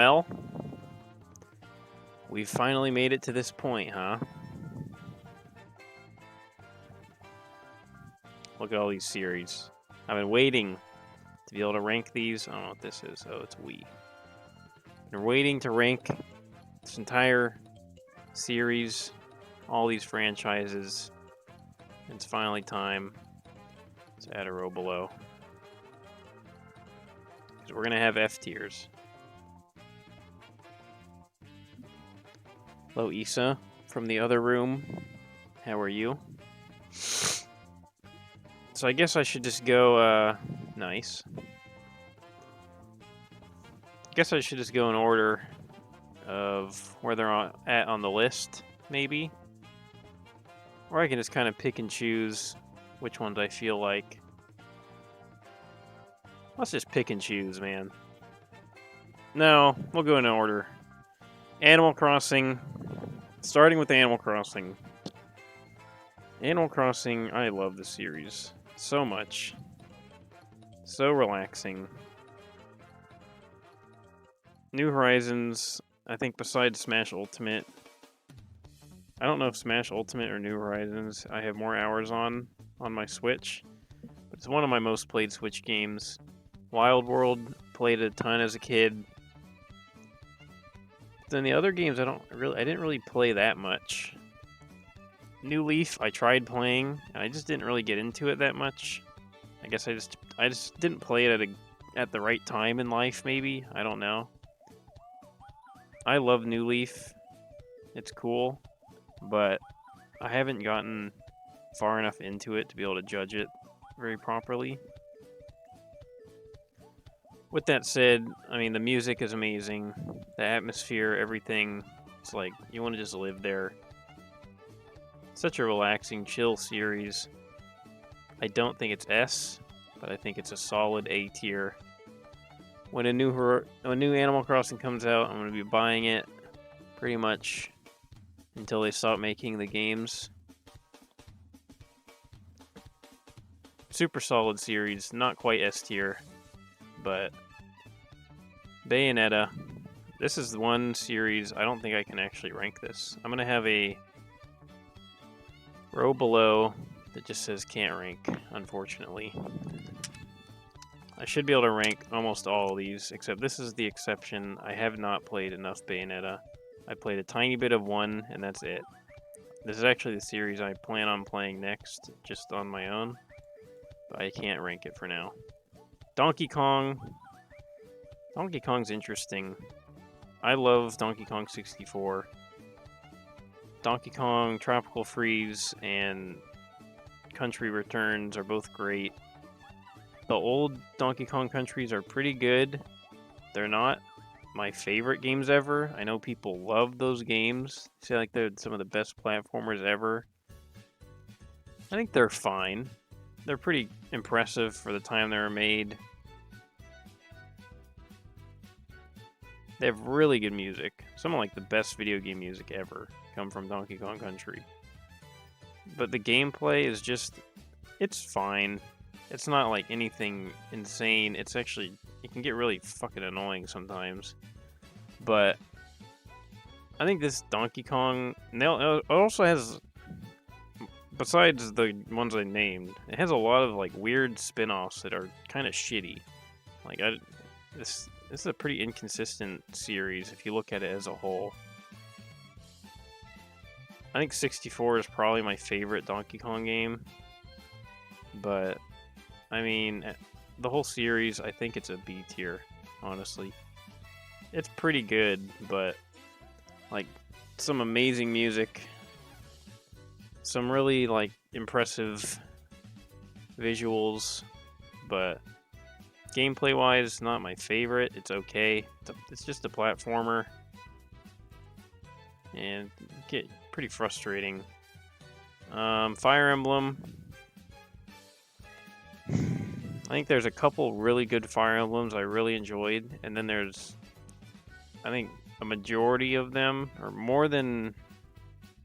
Well, we finally made it to this point, huh? Look at all these series. I've been waiting to be able to rank these. I don't know what this is. Oh, it's Wii. Been waiting to rank this entire series, all these franchises. It's finally time to add a row below. Because we're going to have F tiers. Hello, Issa, from the other room. How are you? So I guess I should just go, nice. I guess I should just go in order of where they're at on the list, maybe. Or I can just kind of pick and choose which ones I feel like. Let's just pick and choose, man. No, we'll go in order. Animal Crossing. Starting with Animal Crossing. Animal Crossing, I love the series so much. So relaxing. New Horizons, I think besides Smash Ultimate, I don't know if Smash Ultimate or New Horizons I have more hours on my Switch, but it's one of my most played Switch games. Wild World, played a ton as a kid. Then the other games I didn't really play that much. New Leaf, I tried playing, and I just didn't really get into it that much. I guess I just didn't play it at the right time in life, maybe. I don't know. I love New Leaf. It's cool, but I haven't gotten far enough into it to be able to judge it very properly. With that said, I mean, the music is amazing. The atmosphere, everything. It's like, you want to just live there. Such a relaxing, chill series. I don't think it's S, but I think it's a solid A tier. When a new Animal Crossing comes out, I'm going to be buying it pretty much until they stop making the games. Super solid series, not quite S tier, but Bayonetta. This is the one series I don't think I can actually rank this. I'm going to have a row below that just says can't rank, unfortunately. I should be able to rank almost all of these, except this is the exception. I have not played enough Bayonetta. I played a tiny bit of one, and that's it. This is actually the series I plan on playing next, just on my own. But I can't rank it for now. Donkey Kong. Donkey Kong's interesting. I love Donkey Kong 64. Donkey Kong, Tropical Freeze, and Country Returns are both great. The old Donkey Kong countries are pretty good. They're not my favorite games ever. I know people love those games. Say like they're some of the best platformers ever. I think they're fine. They're pretty impressive for the time they were made. They have really good music. Some of like the best video game music ever come from Donkey Kong Country. But the gameplay is just, it's fine. It's not like anything insane. It's actually, it can get really fucking annoying sometimes. But I think this Donkey Kong, it also has, besides the ones I named, it has a lot of like weird spin-offs that are kind of shitty. Like this is a pretty inconsistent series if you look at it as a whole. I think 64 is probably my favorite Donkey Kong game. But I mean, the whole series, I think it's a B tier, honestly. It's pretty good, but like some amazing music, some really like impressive visuals, but gameplay wise, not my favorite. It's okay. It's just a platformer, and get pretty frustrating. Fire Emblem. I think there's a couple really good Fire Emblems I really enjoyed, and then there's, I think, a majority of them, or more than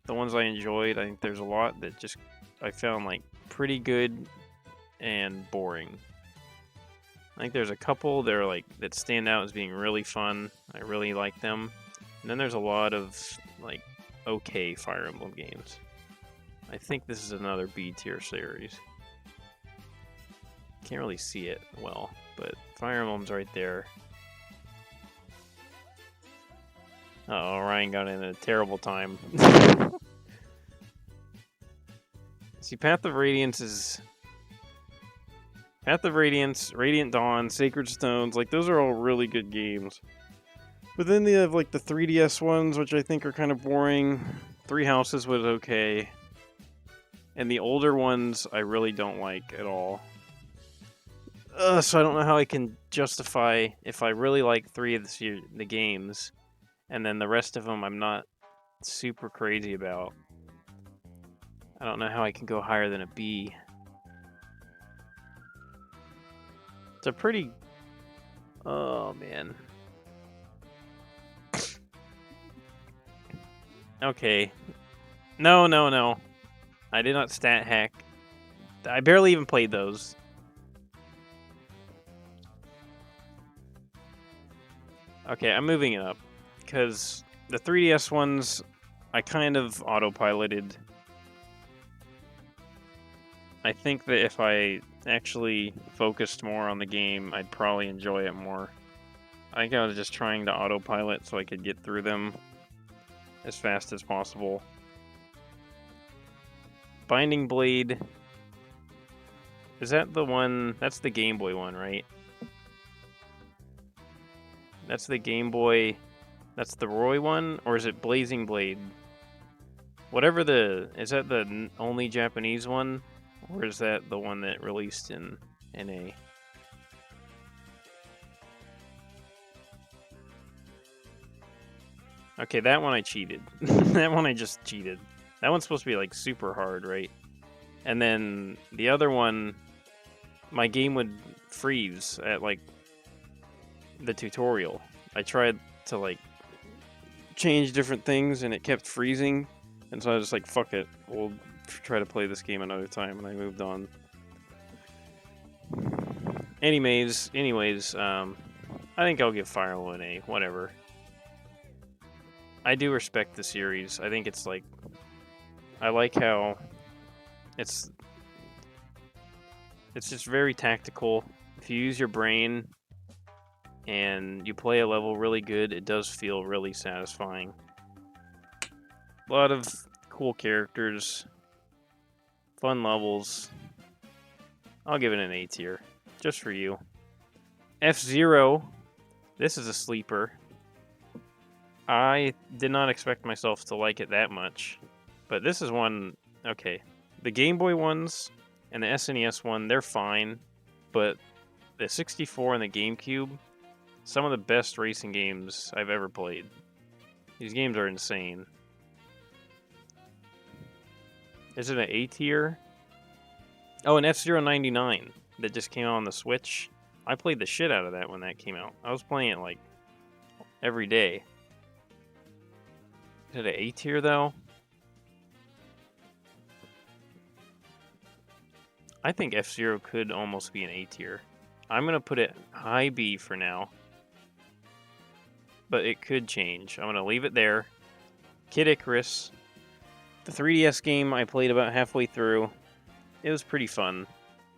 the ones I enjoyed. I think there's a lot that just I found like pretty good and boring. I think there's a couple that are like that stand out as being really fun. I really like them. And then there's a lot of like okay Fire Emblem games. I think this is another B tier series. Can't really see it well, but Fire Emblem's right there. Uh-oh, Ryan got in at a terrible time. See, Path of Radiance is... Path of Radiance, Radiant Dawn, Sacred Stones, like, those are all really good games. But then they have, like, the 3DS ones, which I think are kind of boring. Three Houses was okay. And the older ones, I really don't like at all. So I don't know how I can justify if I really like three of the games, and then the rest of them I'm not super crazy about. I don't know how I can go higher than a B. It's a pretty... Oh, man. Okay. No, no, no. I did not stat hack. I barely even played those. Okay, I'm moving it up. Because the 3DS ones, I kind of autopiloted. I think that if I actually focused more on the game, I'd probably enjoy it more. I think I was just trying to autopilot so I could get through them as fast as possible. Binding Blade. Is that the one? That's the Game Boy one, right? That's the Game Boy. That's the Roy one? Or is it Blazing Blade? Whatever the... Is that the only Japanese one? Or is that the one that released in NA? Okay, that one I cheated. That one I just cheated. That one's supposed to be like super hard, right? And then the other one, my game would freeze at like the tutorial. I tried to like change different things and it kept freezing. And so I was just like, fuck it. We'll try to play this game another time, and I moved on. Anyways, I think I'll give Fire Emblem an A. Whatever. I do respect the series. I think it's like... I like how it's just very tactical. If you use your brain and you play a level really good, it does feel really satisfying. A lot of cool characters, fun levels. I'll give it an A tier, just for you. F-Zero, this is a sleeper. I did not expect myself to like it that much, but this is one, okay. The Game Boy ones and the SNES one, they're fine, but the 64 and the GameCube, some of the best racing games I've ever played. These games are insane. Is it an A tier? Oh, an F-Zero 99 that just came out on the Switch. I played the shit out of that when that came out. I was playing it like every day. Is it an A tier though? I think F-Zero could almost be an A tier. I'm gonna put it high B for now, but it could change. I'm gonna leave it there. Kid Icarus, the 3DS game I played about halfway through. It was pretty fun.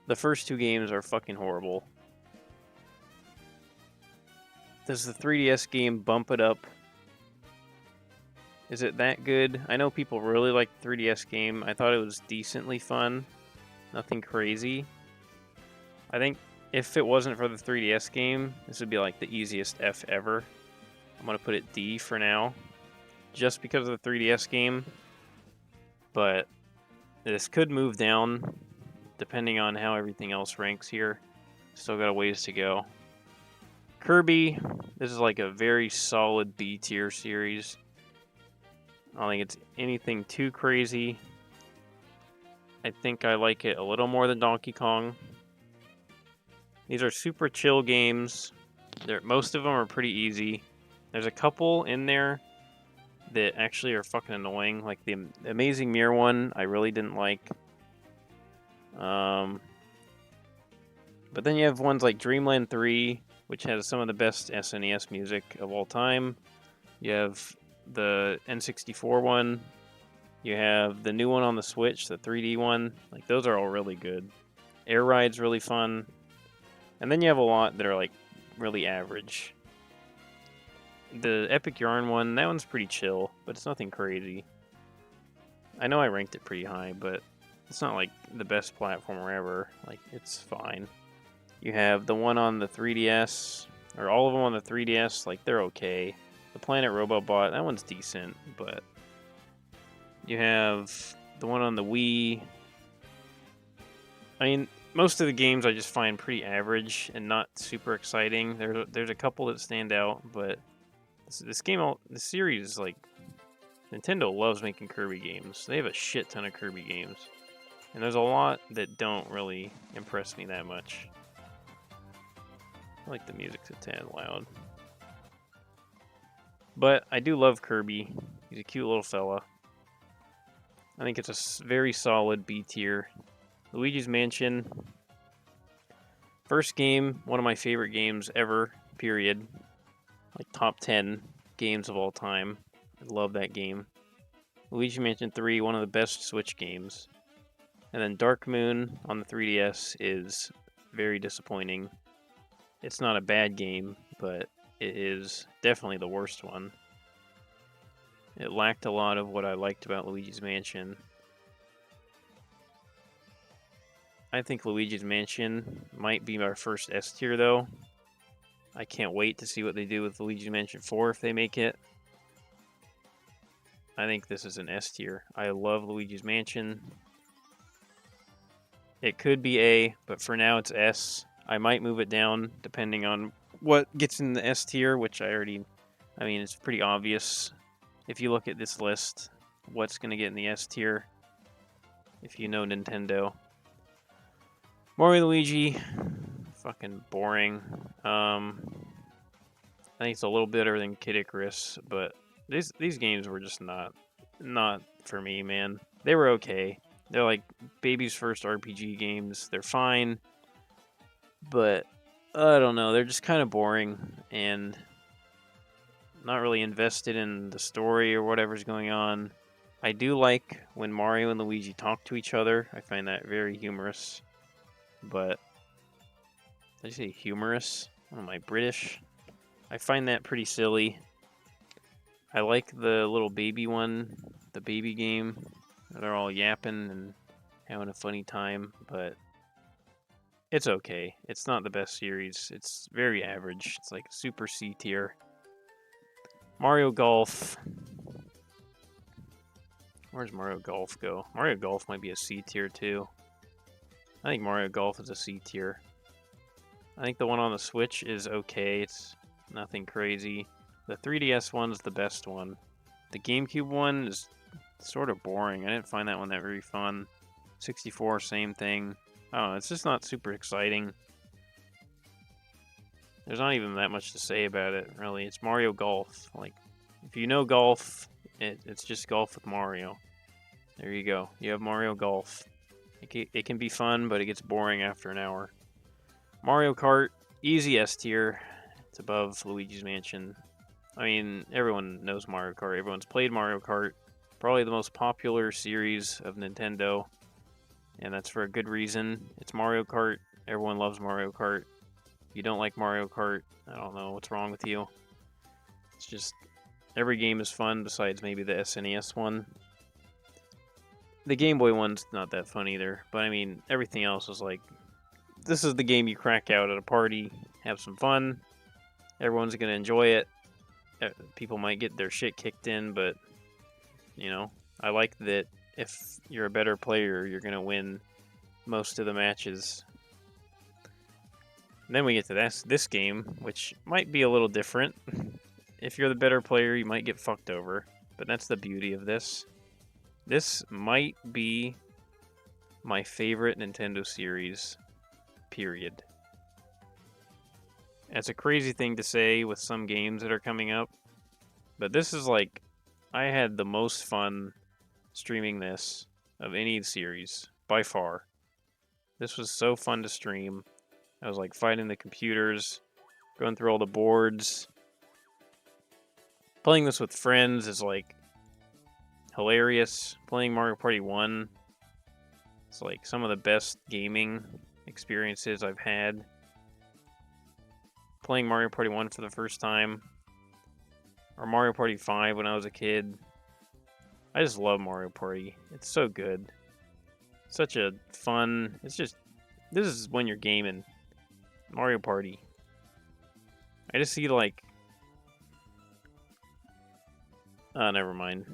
The first two games are fucking horrible. Does the 3DS game bump it up? Is it that good? I know people really like the 3DS game. I thought it was decently fun. Nothing crazy. I think if it wasn't for the 3DS game, this would be like the easiest F ever. I'm going to put it D for now, just because of the 3DS game. But this could move down, depending on how everything else ranks here. Still got a ways to go. Kirby, this is like a very solid B tier series. I don't think it's anything too crazy. I think I like it a little more than Donkey Kong. These are super chill games. Most of them are pretty easy. There's a couple in there that actually are fucking annoying. Like the Amazing Mirror one, I really didn't like. But But then you have ones like Dreamland 3, which has some of the best SNES music of all time. You have the N64 one. You have the new one on the Switch, the 3D one. Like, those are all really good. Air Ride's really fun. And then you have a lot that are, like, really average. The Epic Yarn one, that one's pretty chill, but it's nothing crazy. I know I ranked it pretty high, but it's not, like, the best platformer ever. Like, it's fine. You have the one on the 3DS, or all of them on the 3DS, like, they're okay. The Planet Robobot, that one's decent, but... You have the one on the Wii. I mean, most of the games I just find pretty average and not super exciting. There's a couple that stand out, but this series, like, Nintendo loves making Kirby games. They have a shit ton of Kirby games. And there's a lot that don't really impress me that much. I like the music's a tad loud. But I do love Kirby. He's a cute little fella. I think it's a very solid B tier. Luigi's Mansion. First game, one of my favorite games ever, period. Like top 10 games of all time. I love that game. Luigi Mansion 3, one of the best Switch games. And then Dark Moon on the 3DS is very disappointing. It's not a bad game, but it is definitely the worst one. It lacked a lot of what I liked about Luigi's Mansion. I think Luigi's Mansion might be our first S tier, though. I can't wait to see what they do with Luigi's Mansion 4 if they make it. I think this is an S tier. I love Luigi's Mansion. It could be A, but for now it's S. I might move it down depending on what gets in the S tier, which I mean, it's pretty obvious. If you look at this list, what's going to get in the S tier, if you know Nintendo. Mario Luigi, fucking boring. I think it's a little better than Kid Icarus, but these games were just not for me, man. They were okay. They're like baby's first RPG games. They're fine, but I don't know. They're just kind of boring and not really invested in the story or whatever's going on. I do like when Mario and Luigi talk to each other. I find that very humorous. But did I say humorous? Oh, am I British? I find that pretty silly. I like the little baby one, the baby game. They're all yapping and having a funny time, but it's okay. It's not the best series. It's very average. It's like super C tier. Mario Golf. Where's Mario Golf go? Mario Golf might be a C tier too. I think Mario Golf is a C tier. I think the one on the Switch is okay. It's nothing crazy. The 3DS one's the best one. The GameCube one is sort of boring. I didn't find that one that very fun. 64, same thing. I don't know, it's just not super exciting. There's not even that much to say about it, really. It's Mario Golf. Like, if you know golf, it's just golf with Mario. There you go. You have Mario Golf. It can be fun, but it gets boring after an hour. Mario Kart, easy S tier. It's above Luigi's Mansion. I mean, everyone knows Mario Kart. Everyone's played Mario Kart. Probably the most popular series of Nintendo. And that's for a good reason. It's Mario Kart. Everyone loves Mario Kart. If you don't like Mario Kart, I don't know what's wrong with you. It's just, every game is fun besides maybe the SNES one. The Game Boy one's not that fun either. But I mean, everything else is like, this is the game you crack out at a party, have some fun. Everyone's going to enjoy it. People might get their shit kicked in, but, you know, I like that if you're a better player, you're going to win most of the matches. And then we get to this game, which might be a little different. If you're the better player, you might get fucked over. But that's the beauty of this. This might be my favorite Nintendo series, period. That's a crazy thing to say with some games that are coming up. But this is like, I had the most fun streaming this of any series, by far. This was so fun to stream. I was like fighting the computers, going through all the boards. Playing this with friends is like hilarious. Playing Mario Party 1 is like some of the best gaming experiences I've had. Playing Mario Party 1 for the first time, or Mario Party 5 when I was a kid. I just love Mario Party. It's so good. Such a fun, this is when you're gaming. Mario Party. I just see like, never mind.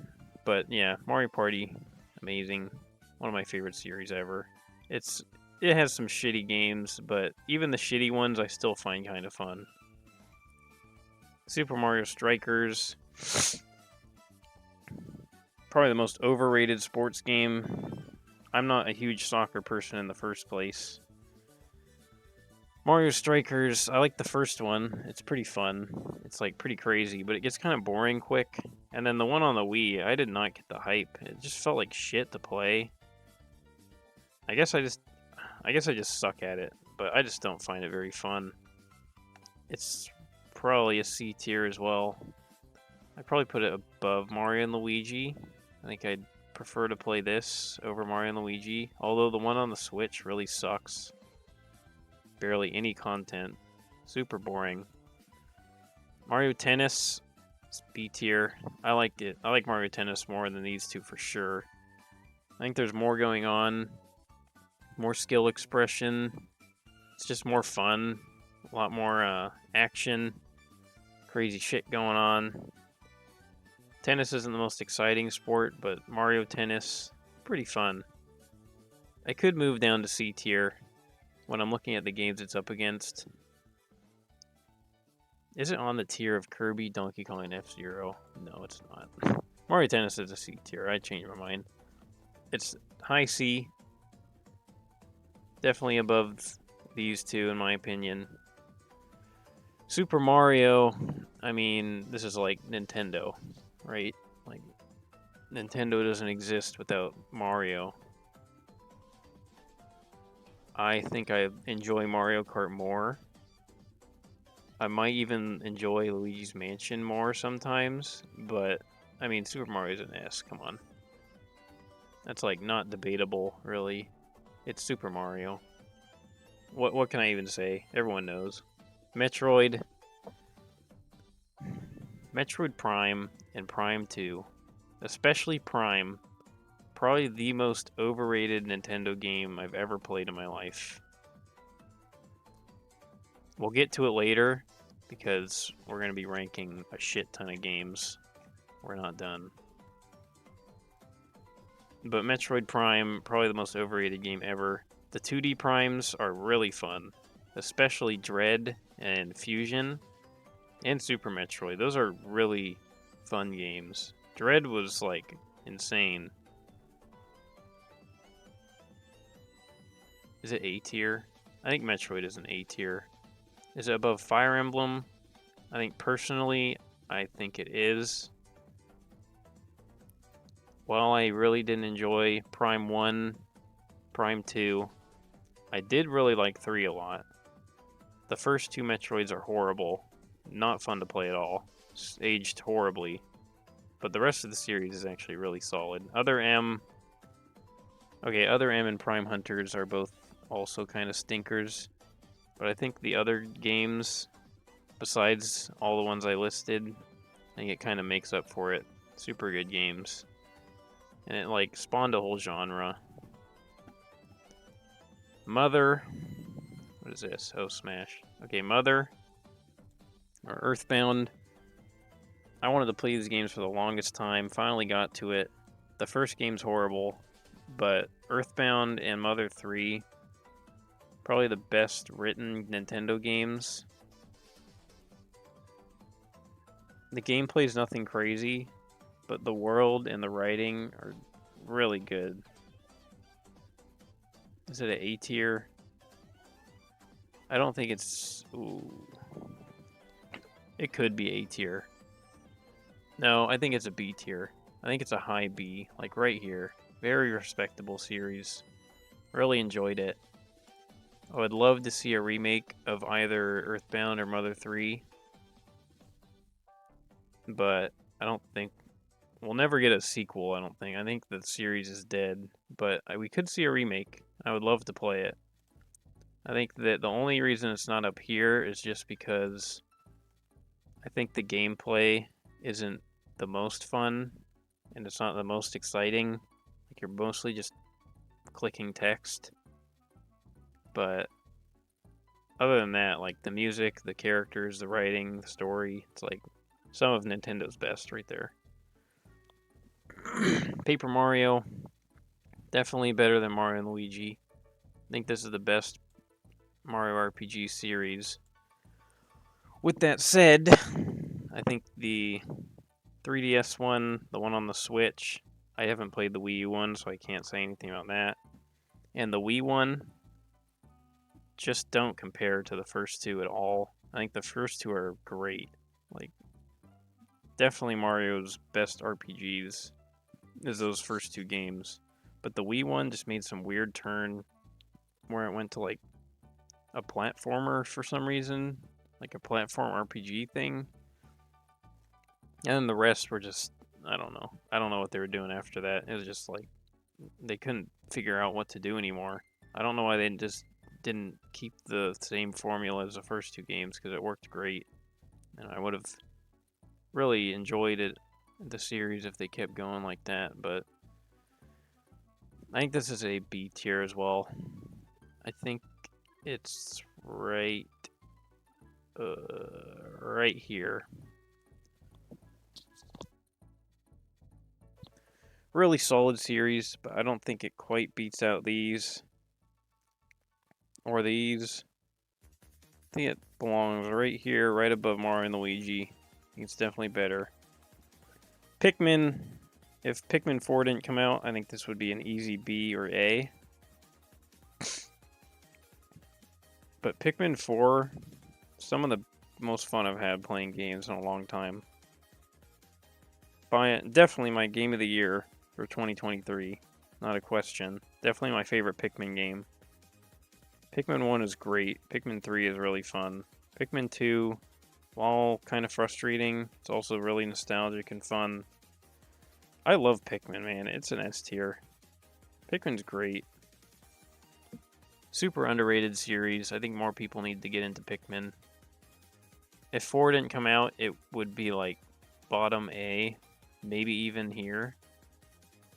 But yeah, Mario Party, amazing. One of my favorite series ever. It has some shitty games, but even the shitty ones I still find kind of fun. Super Mario Strikers. Probably the most overrated sports game. I'm not a huge soccer person in the first place. Mario Strikers, I like the first one. It's pretty fun. It's like pretty crazy, but it gets kind of boring quick. And then the one on the Wii, I did not get the hype. It just felt like shit to play. I guess I just suck at it, but I just don't find it very fun. It's probably a C tier as well. I'd probably put it above Mario and Luigi. I think I'd prefer to play this over Mario and Luigi, although the one on the Switch really sucks. Barely any content. Super boring. Mario Tennis, it's B tier. I liked it. I like Mario Tennis more than these two for sure. I think there's more going on, more skill expression. It's just more fun, a lot more action, crazy shit going on. Tennis isn't the most exciting sport, but Mario Tennis, pretty fun. I could move down to C tier when I'm looking at the games it's up against. Is it on the tier of Kirby, Donkey Kong, and F-Zero? No, it's not. Mario Tennis is a C tier. I changed my mind. It's high C. Definitely above these two, in my opinion. Super Mario, I mean, this is like Nintendo, right? Like, Nintendo doesn't exist without Mario. I think I enjoy Mario Kart more. I might even enjoy Luigi's Mansion more sometimes, but I mean, Super Mario's an S, come on. That's like not debatable, really. It's Super Mario. What can I even say? Everyone knows. Metroid Prime and Prime 2, especially Prime, probably the most overrated Nintendo game I've ever played in my life. We'll get to it later because we're going to be ranking a shit ton of games. We're not done. But Metroid Prime, probably the most overrated game ever. The 2D Primes are really fun, especially Dread and Fusion and Super Metroid. Those are really fun games. Dread was like insane. Is it A tier? I think Metroid is an A tier. Is it above Fire Emblem? I think personally, I think it is. While I really didn't enjoy Prime 1, Prime 2, I did really like 3 a lot. The first two Metroids are horrible. Not fun to play at all. Aged horribly. But the rest of the series is actually really solid. Other M and Prime Hunters are both also kind of stinkers. But I think the other games, besides all the ones I listed, I think it kind of makes up for it. Super good games. And it like spawned a whole genre. Mother. What is this? Oh, Smash. Okay, Mother. Or Earthbound. I wanted to play these games for the longest time. Finally got to it. The first game's horrible. But Earthbound and Mother 3, probably the best written Nintendo games. The gameplay is nothing crazy, but the world and the writing are really good. Is it an A tier? I don't think it's... Ooh. It could be A tier. No, I think it's a B tier. I think it's a high B, like right here. Very respectable series. Really enjoyed it. I would love to see a remake of either Earthbound or Mother 3, but I don't think we'll never get a sequel. I think the series is dead, but we could see a remake. I would love to play it. I think that the only reason it's not up here is just because I think the gameplay isn't the most fun and it's not the most exciting. Like, you're mostly just clicking text. But other than that, like the music, the characters, the writing, the story, it's like some of Nintendo's best right there. Paper Mario, definitely better than Mario and Luigi. I think this is the best Mario RPG series. With that said, I think the 3DS one, the one on the Switch, I haven't played the Wii U one, so I can't say anything about that. And the Wii one just don't compare to the first two at all. I think the first two are great. Like, definitely Mario's best RPGs is those first two games. But the Wii one just made some weird turn where it went to like a platformer for some reason, like a platform RPG thing. And then the rest were just, I don't know. I don't know what they were doing after that. It was just like they couldn't figure out what to do anymore. I don't know why they just didn't keep the same formula as the first two games, because it worked great. And I would have really enjoyed it, the series, if they kept going like that. But I think this is a B tier as well. I think it's right here. Really solid series, but I don't think it quite beats out these or these. I think it belongs right here, right above Mario and Luigi. I think it's definitely better. Pikmin, if Pikmin 4 didn't come out, I think this would be an easy B or A. But Pikmin 4, some of the most fun I've had playing games in a long time. Definitely my game of the year for 2023. Not a question. Definitely my favorite Pikmin game. Pikmin 1 is great. Pikmin 3 is really fun. Pikmin 2, while kind of frustrating, it's also really nostalgic and fun. I love Pikmin, man. It's an S tier. Pikmin's great. Super underrated series. I think more people need to get into Pikmin. If 4 didn't come out, it would be like bottom A. Maybe even here.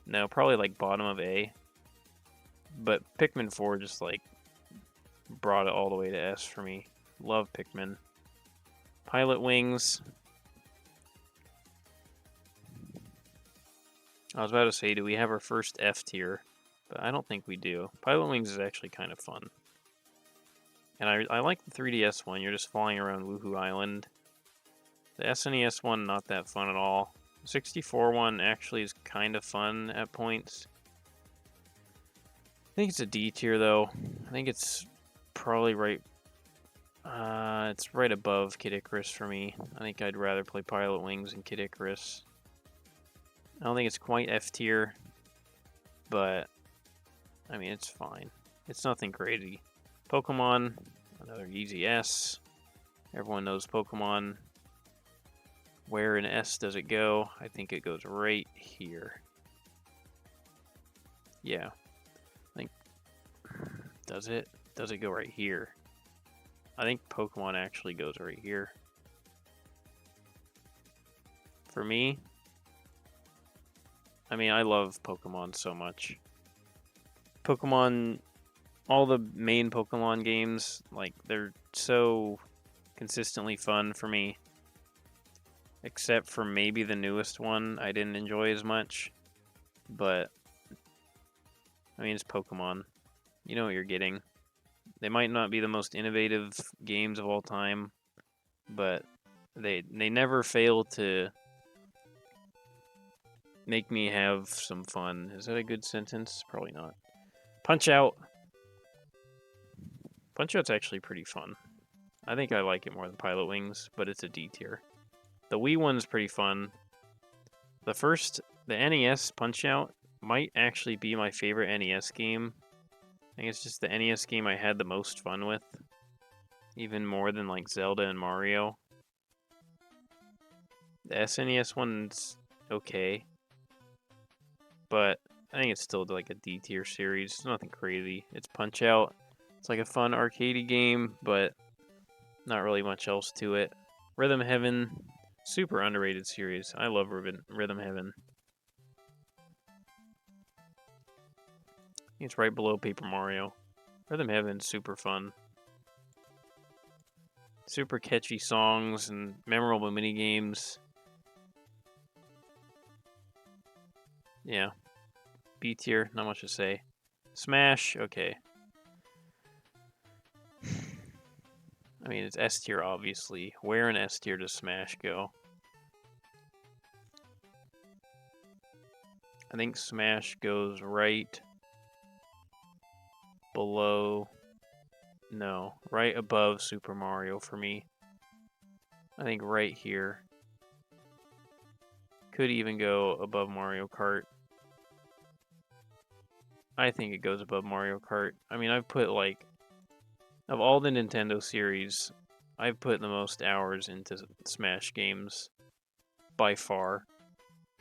No, probably like bottom of A. But Pikmin 4 just like brought it all the way to S for me. Love Pikmin. Pilot Wings. I was about to say, do we have our first F tier? But I don't think we do. Pilot Wings is actually kind of fun. And I like the 3DS one. You're just flying around Woohoo Island. The SNES one, not that fun at all. The 64 one actually is kind of fun at points. I think it's a D tier, though. I think it's probably right... it's right above Kid Icarus for me. I think I'd rather play Pilot Wings than Kid Icarus. I don't think it's quite F tier, but I mean, it's fine. It's nothing crazy. Pokemon, another easy S. Everyone knows Pokemon. Where in S does it go? I think it goes right here. Yeah. I think... Does it? Does it go right here? I think Pokemon actually goes right here. For me, I mean, I love Pokemon so much. Pokemon, all the main Pokemon games, like, they're so consistently fun for me. Except for maybe the newest one I didn't enjoy as much. But, I mean, it's Pokemon. You know what you're getting. They might not be the most innovative games of all time, but they never fail to make me have some fun. Is that a good sentence? Probably not. Punch-Out! Punch-Out's actually pretty fun. I think I like it more than Pilot Wings, but it's a D tier. The Wii one's pretty fun. The NES Punch-Out might actually be my favorite NES game. I think it's just the NES game I had the most fun with. Even more than like Zelda and Mario. The SNES one's okay. But I think it's still like a D tier series. It's nothing crazy. It's Punch Out. It's like a fun arcadey game, but not really much else to it. Rhythm Heaven, super underrated series. I love Rhythm Heaven. It's right below Paper Mario. Rhythm Heaven's super fun. Super catchy songs and memorable mini games. Yeah. B tier, not much to say. Smash, okay. I mean, it's S tier, obviously. Where in S tier does Smash go? I think Smash goes right below. No, right above Super Mario for me. I think right here. Could even go above Mario Kart. I think it goes above Mario Kart. I mean, I've put like, of all the Nintendo series, I've put the most hours into Smash games by far.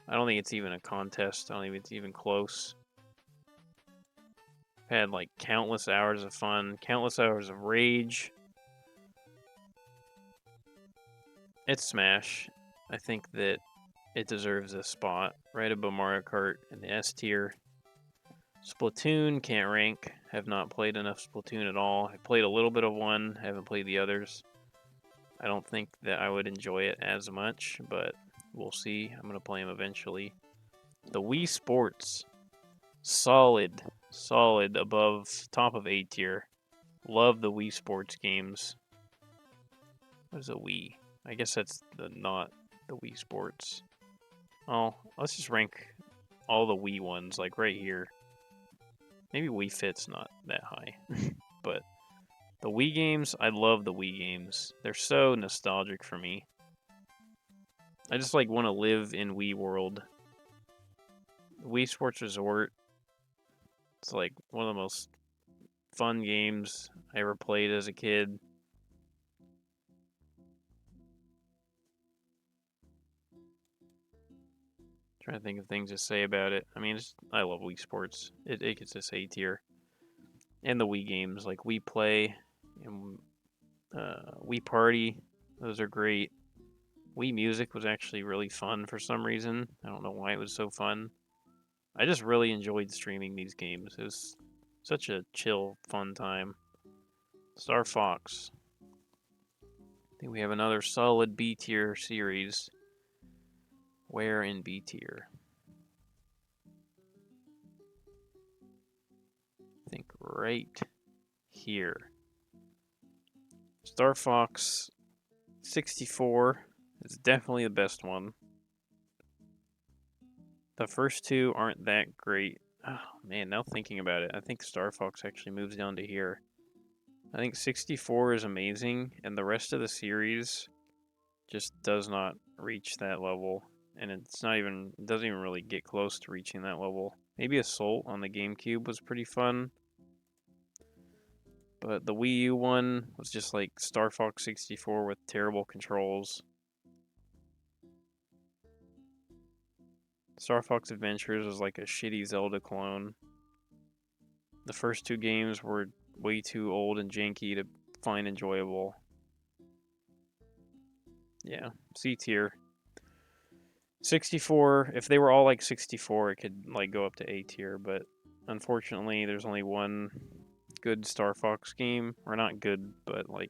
I don't think it's even a contest. I don't think it's even close. I've had like countless hours of fun, countless hours of rage. It's Smash. I think that it deserves a spot right above Mario Kart in the S tier. Splatoon, can't rank. Have not played enough Splatoon at all. I played a little bit of one, haven't played the others. I don't think that I would enjoy it as much, but we'll see. I'm going to play them eventually. The Wii Sports, solid above top of A tier. Love the Wii Sports games. What is a Wii? I guess that's not the Wii Sports. Oh, let's just rank all the Wii ones, like right here. Maybe Wii Fit's not that high, but the Wii games, I love the Wii games. They're so nostalgic for me. I just like want to live in Wii World. Wii Sports Resort, it's like one of the most fun games I ever played as a kid. Trying to think of things to say about it. I mean, I love Wii Sports. It gets this A tier. And the Wii games, like Wii Play and Wii Party, those are great. Wii Music was actually really fun for some reason. I don't know why it was so fun. I just really enjoyed streaming these games. It was such a chill, fun time. Star Fox. I think we have another solid B tier series. Where in B tier? I think right here. Star Fox 64 is definitely the best one. The first two aren't that great. Oh man, now thinking about it, I think Star Fox actually moves down to here. I think 64 is amazing, and the rest of the series just does not reach that level. And it doesn't even really get close to reaching that level. Maybe Assault on the GameCube was pretty fun. But the Wii U one was just like Star Fox 64 with terrible controls. Star Fox Adventures was like a shitty Zelda clone. The first two games were way too old and janky to find enjoyable. Yeah, C tier. 64, if they were all like 64, it could like go up to A tier, but unfortunately there's only one good Star Fox game, or not good, but like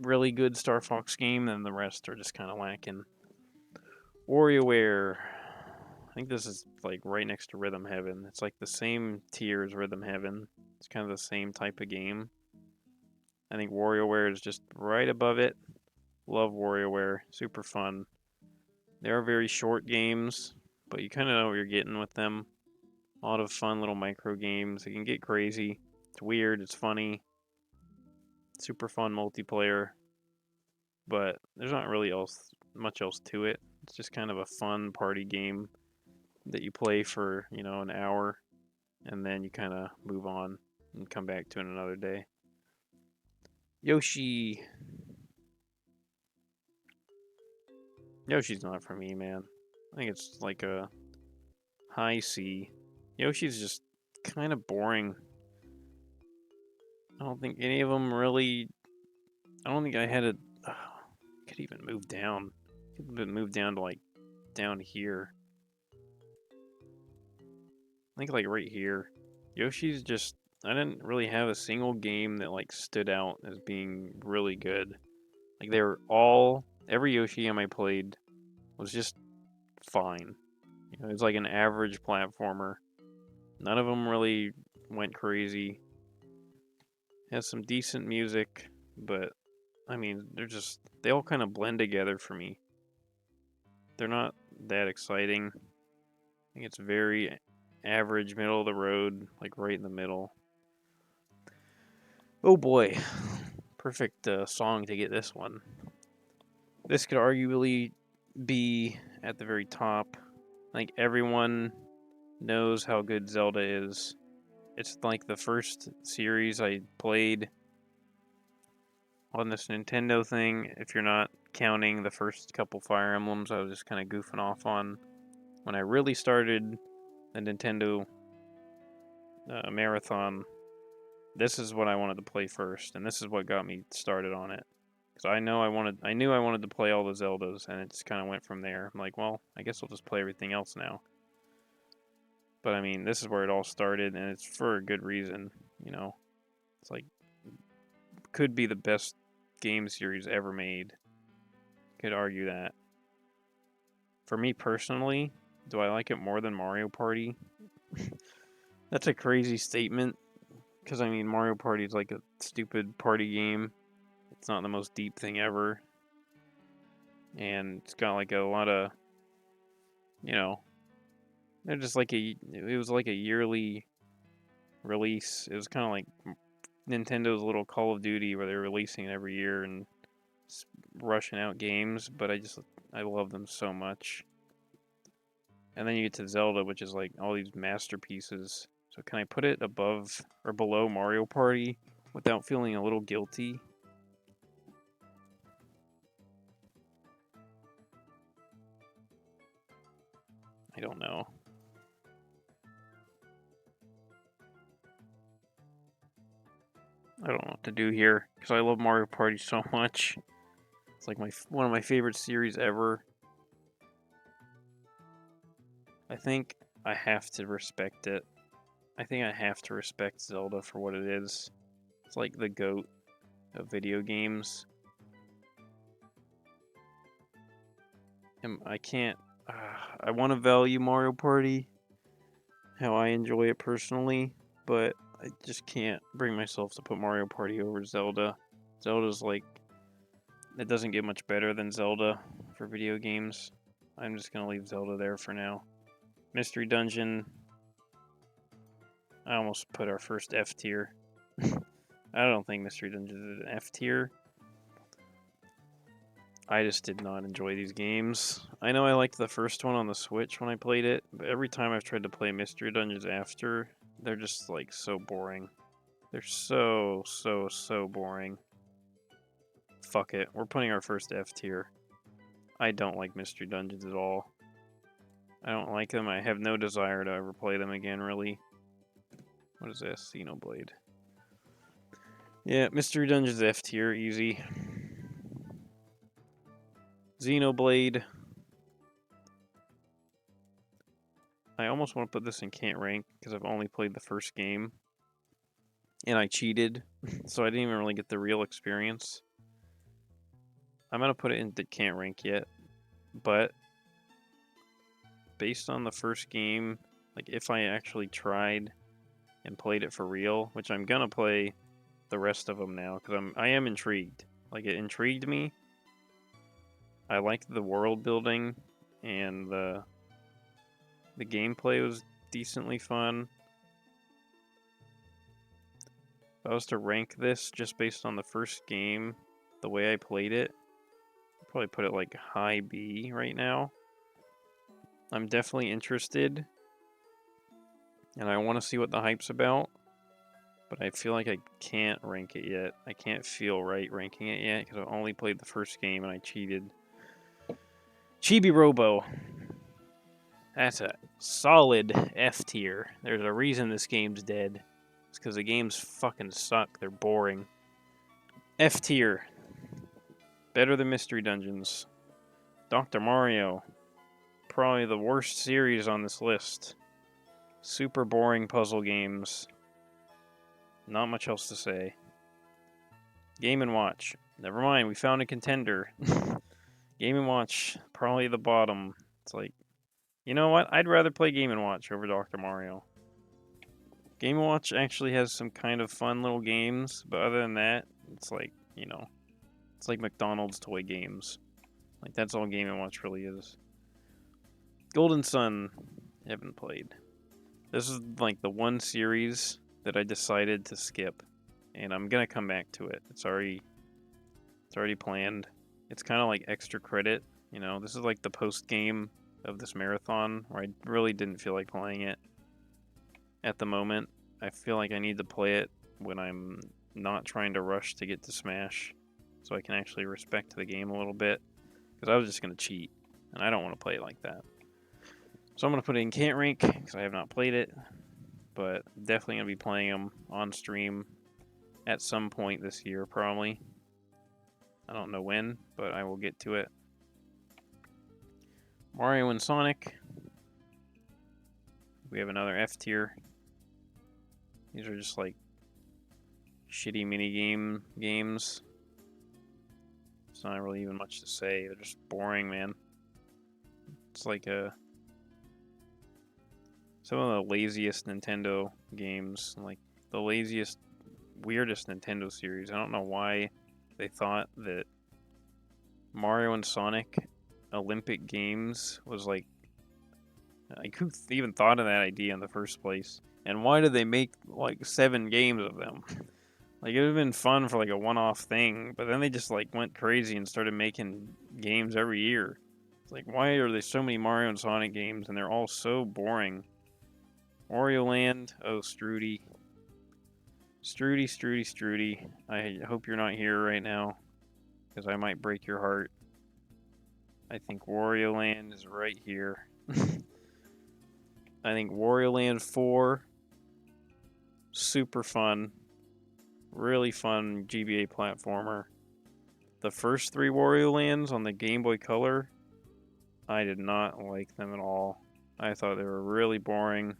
really good Star Fox game, and the rest are just kind of lacking. WarioWare. I think this is like right next to Rhythm Heaven. It's like the same tier as Rhythm Heaven. It's kind of the same type of game. I think WarioWare is just right above it. Love WarioWare. Super fun. They are very short games, but you kind of know what you're getting with them. A lot of fun little micro games. It can get crazy. It's weird. It's funny. Super fun multiplayer. But there's not really much else to it. It's just kind of a fun party game that you play for, an hour, and then you kind of move on. and come back to it another day. Yoshi. Yoshi's not for me, man. I think it's like a high C. Yoshi's just kind of boring. I don't think any of them really. I don't think I had a. Could even move down. Could move down to like down here. I think like right here. Yoshi's just. I didn't really have a single game that like stood out as being really good. Like they were all. Every Yoshi game I played was just fine. You know, it was like an average platformer. None of them really went crazy. Has some decent music, but I mean, they all kind of blend together for me. They're not that exciting. I think it's very average, middle of the road, like right in the middle. Oh boy, perfect song to get this one. This could arguably be at the very top. I think everyone knows how good Zelda is. It's like the first series I played on this Nintendo thing. If you're not counting the first couple Fire Emblems, I was just kind of goofing off on. When I really started the Nintendo marathon, this is what I wanted to play first, and this is what got me started on it. Because I knew I wanted to play all the Zeldas, and it just kind of went from there. I'm like, well, I guess I'll just play everything else now. But I mean, this is where it all started, and it's for a good reason. You know, it's like could be the best game series ever made. Could argue that. For me personally, do I like it more than Mario Party? That's a crazy statement. Because, I mean, Mario Party is like a stupid party game. It's not the most deep thing ever. And it's got like a lot of, you know, they're just like it was like a yearly release. It was kind of like Nintendo's little Call of Duty where they're releasing it every year and rushing out games. But I love them so much. And then you get to Zelda, which is like all these masterpieces. So can I put it above or below Mario Party without feeling a little guilty? I don't know. I don't know what to do here because I love Mario Party so much. It's like one of my favorite series ever. I think I have to respect it. I think I have to respect Zelda for what it is. It's like the GOAT of video games. And I can't. I want to value Mario Party, how I enjoy it personally, but I just can't bring myself to put Mario Party over Zelda. Zelda's like, it doesn't get much better than Zelda for video games. I'm just gonna leave Zelda there for now. Mystery Dungeon. I almost put our first F tier. I don't think Mystery Dungeon is an F tier. I just did not enjoy these games. I know I liked the first one on the Switch when I played it, but every time I've tried to play Mystery Dungeons after, they're just like so boring. They're so boring. Fuck it. We're putting our first F tier. I don't like Mystery Dungeons at all. I don't like them. I have no desire to ever play them again, really. What is this? Xenoblade. Yeah, Mystery Dungeons F tier, easy. Xenoblade. I almost want to put this in can't rank because I've only played the first game. And I cheated, so I didn't even really get the real experience. I'm going to put it in can't rank yet. But based on the first game, like if I actually tried and played it for real, which I'm going to play the rest of them now because I am intrigued. Like it intrigued me. I liked the world building and the gameplay was decently fun. If I was to rank this just based on the first game, the way I played it, I'd probably put it like high B right now. I'm definitely interested, and I want to see what the hype's about. But I feel like I can't rank it yet. I can't feel right ranking it yet because I only played the first game and I cheated. Chibi Robo. That's a solid F tier. There's a reason this game's dead. It's because the games fucking suck. They're boring. F tier. Better than Mystery Dungeons. Dr. Mario. Probably the worst series on this list. Super boring puzzle games. Not much else to say. Game & Watch. Never mind, we found a contender. Game & Watch, probably the bottom. It's like, you know what? I'd rather play Game & Watch over Dr. Mario. Game & Watch actually has some kind of fun little games, but other than that, it's like, you know, it's like McDonald's toy games. Like, that's all Game & Watch really is. Golden Sun, haven't played. This is like the one series that I decided to skip, and I'm gonna come back to it. It's already planned. It's kind of like extra credit, you know. This is like the post game of this marathon where I really didn't feel like playing it at the moment. I feel like I need to play it when I'm not trying to rush to get to Smash, so I can actually respect the game a little bit, because I was just gonna cheat, and I don't want to play it like that. So I'm gonna put it in Can't Rank because I have not played it, but definitely gonna be playing them on stream at some point this year, probably. I don't know when, but I will get to it. Mario and Sonic. We have another F tier. These are just like shitty mini games. It's not really even much to say. They're just boring, man. It's like some of the laziest Nintendo games, like the laziest, weirdest Nintendo series. I don't know why they thought that Mario and Sonic Olympic Games was like who even thought of that idea in the first place? And why did they make like 7 games of them? Like, it would have been fun for like a one-off thing, but then they just like went crazy and started making games every year. It's like, why are there so many Mario and Sonic games and they're all so boring? Wario Land, oh Strudy. Strudy. I hope you're not here right now, because I might break your heart. I think Wario Land is right here. I think Wario Land 4, super fun. Really fun GBA platformer. The first 3 Wario Lands on the Game Boy Color, I did not like them at all. I thought they were really boring.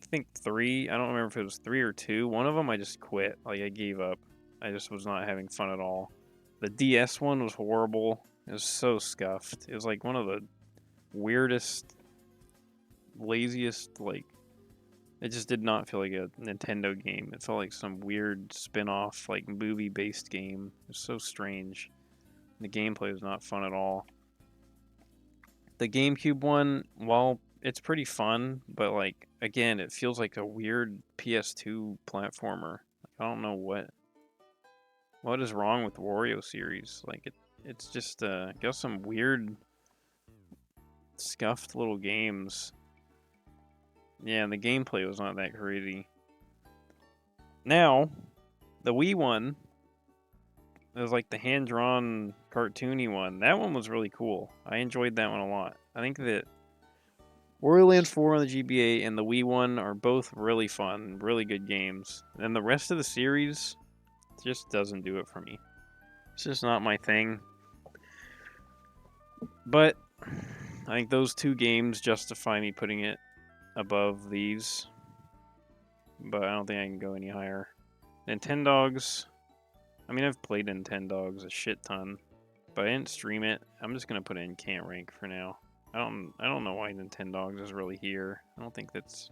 I think 3, I don't remember if it was 3 or 2. One of them I just quit. Like, I gave up. I just was not having fun at all. The DS one was horrible. It was so scuffed. It was like one of the weirdest, laziest, like, it just did not feel like a Nintendo game. It felt like some weird spin-off, like, movie-based game. It was so strange. The gameplay was not fun at all. The GameCube one, while it's pretty fun, but, like, again, it feels like a weird PS2 platformer. Like, I don't know what is wrong with the Wario series. Like, it's just got some weird, scuffed little games. Yeah, and the gameplay was not that crazy. Now, the Wii one, it was like the hand-drawn, cartoony one. That one was really cool. I enjoyed that one a lot. I think that Wario Land 4 on the GBA and the Wii one are both really fun, really good games. And the rest of the series just doesn't do it for me. It's just not my thing. But I think those 2 games justify me putting it above these. But I don't think I can go any higher. Nintendogs. I mean, I've played Nintendogs a shit ton, but I didn't stream it. I'm just gonna put it in Can't Rank for now. I don't know why Nintendogs is really here. I don't think that's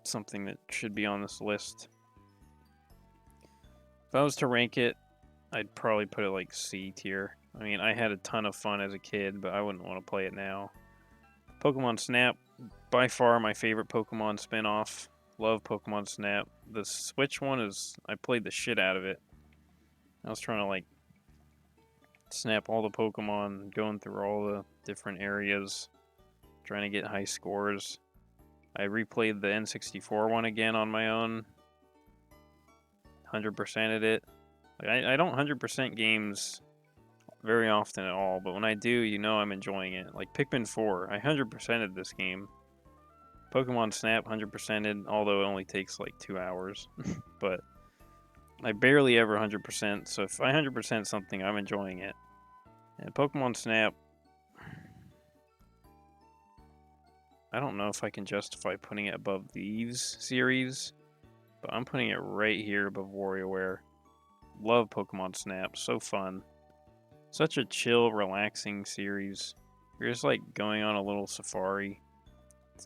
something that should be on this list. If I was to rank it, I'd probably put it like C tier. I mean, I had a ton of fun as a kid, but I wouldn't want to play it now. Pokemon Snap, by far my favorite Pokemon spin-off. Love Pokemon Snap. The Switch one is, I played the shit out of it. I was trying to like snap all the Pokemon, going through all the different areas, trying to get high scores. I replayed the N64 one again on my own. 100%ed it. Like, I don't 100% games very often at all, but when I do, you know I'm enjoying it. Like Pikmin 4, I 100%ed this game. Pokemon Snap 100%ed, although it only takes like 2 hours. But I barely ever 100%, so if I 100% something, I'm enjoying it. And Pokemon Snap, I don't know if I can justify putting it above these series, but I'm putting it right here above WarioWare. Love Pokemon Snap, so fun. Such a chill, relaxing series. You're just like going on a little safari,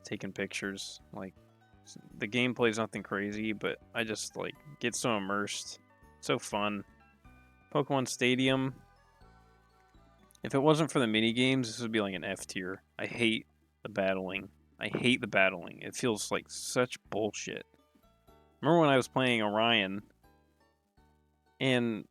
taking pictures. Like, the gameplay's nothing crazy, but I just like get so immersed. So fun. Pokemon Stadium. If it wasn't for the mini games, this would be like an F tier. I hate the battling. I hate the battling. It feels like such bullshit. Remember when I was playing Orion, and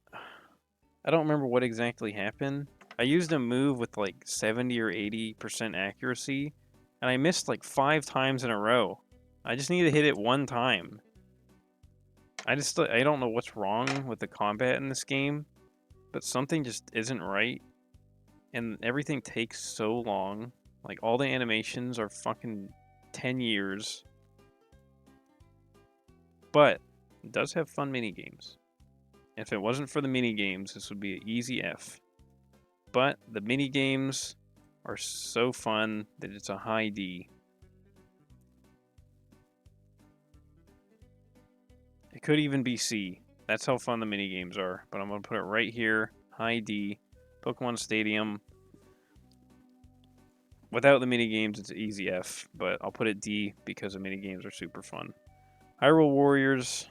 I don't remember what exactly happened. I used a move with like 70 or 80% accuracy, and I missed like 5 times in a row. I just need to hit it one time. I don't know what's wrong with the combat in this game, but something just isn't right, and everything takes so long. Like, all the animations are fucking 10 years. But it does have fun minigames. If it wasn't for the minigames, this would be an easy F. But the minigames are so fun that it's a high D. It could even be C. That's how fun the minigames are. But I'm going to put it right here, high D. Pokemon Stadium. Without the minigames, it's easy F. But I'll put it D because the minigames are super fun. Hyrule Warriors.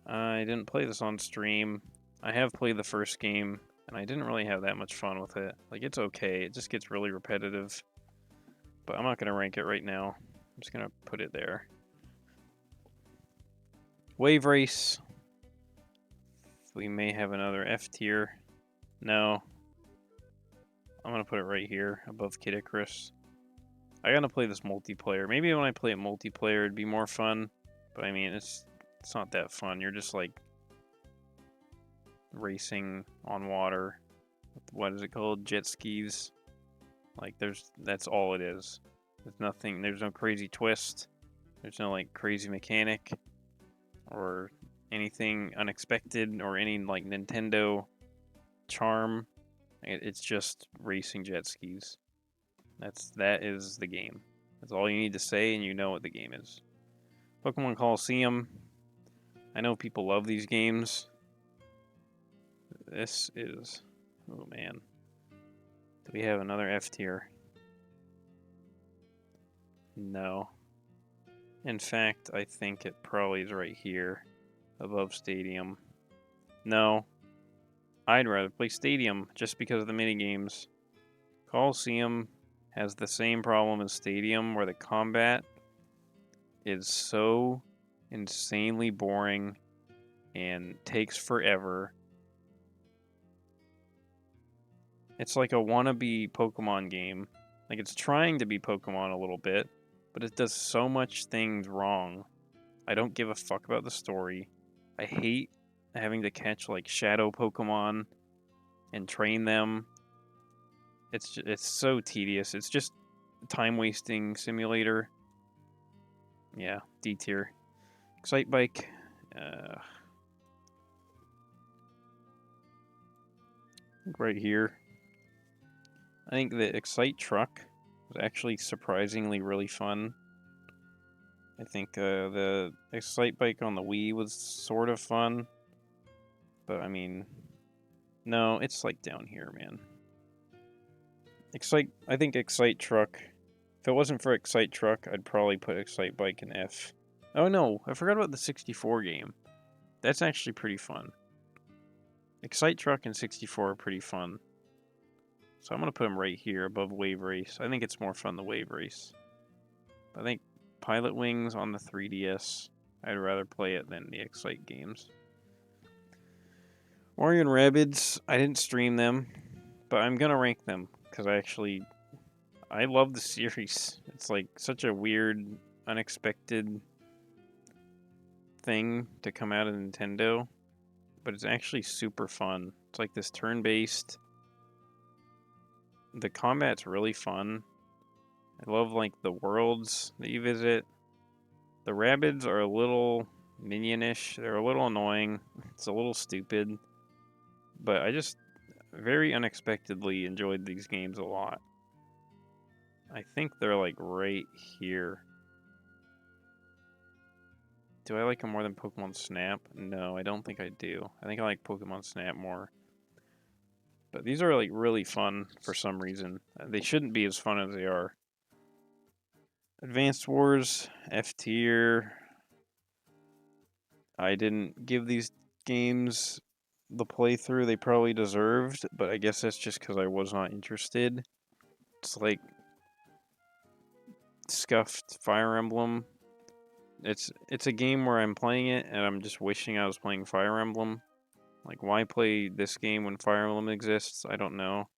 I didn't play this on stream. I have played the first game, and I didn't really have that much fun with it. Like, it's okay. It just gets really repetitive. But I'm not going to rank it right now. I'm just going to put it there. Wave Race. We may have another F tier. No. I'm going to put it right here above Kid Icarus. I got to play this multiplayer. Maybe when I play it multiplayer, it'd be more fun. But I mean, it's not that fun. You're just like racing on water. What is it called? Jet skis. Like, that's all it is. There's nothing, there's no crazy twist. There's no like crazy mechanic or anything unexpected or any like Nintendo charm. It's just racing jet skis. That is the game. That's all you need to say, and you know what the game is. Pokemon Coliseum. I know people love these games. This is, oh man. Do we have another F tier? No. In fact, I think it probably is right here, above Stadium. No. I'd rather play Stadium just because of the minigames. Coliseum has the same problem as Stadium, where the combat is so insanely boring and takes forever. It's like a wannabe Pokemon game. Like, it's trying to be Pokemon a little bit, but it does so much things wrong. I don't give a fuck about the story. I hate having to catch like shadow Pokemon and train them. It's so tedious. It's just time wasting simulator. Yeah, D tier. Excite Bike. Right here. I think the Excite Truck was actually surprisingly really fun. I think the Excite Bike on the Wii was sort of fun. But I mean, no, it's like down here, man. I think Excite Truck. If it wasn't for Excite Truck, I'd probably put Excite Bike in F. Oh no, I forgot about the 64 game. That's actually pretty fun. Excite Truck and 64 are pretty fun. So I'm going to put them right here above Wave Race. I think it's more fun than Wave Race. I think Pilot Wings on the 3DS, I'd rather play it than the Excite games. Mario and Rabbids, I didn't stream them, but I'm going to rank them because I love the series. It's like such a weird, unexpected thing to come out of Nintendo, but it's actually super fun. It's like this turn-based. The combat's really fun. I love like the worlds that you visit. The Rabbids are a little minionish. They're a little annoying. It's a little stupid, but I just very unexpectedly enjoyed these games a lot. I think they're like right here. Do I like them more than Pokemon Snap? No, I don't think I do. I think I like Pokemon Snap more. But these are like really fun for some reason. They shouldn't be as fun as they are. Advanced Wars, F tier. I didn't give these games the playthrough they probably deserved, but I guess that's just because I was not interested. It's like scuffed Fire Emblem. It's a game where I'm playing it and I'm just wishing I was playing Fire Emblem. Like, why play this game when Fire Emblem exists? I don't know.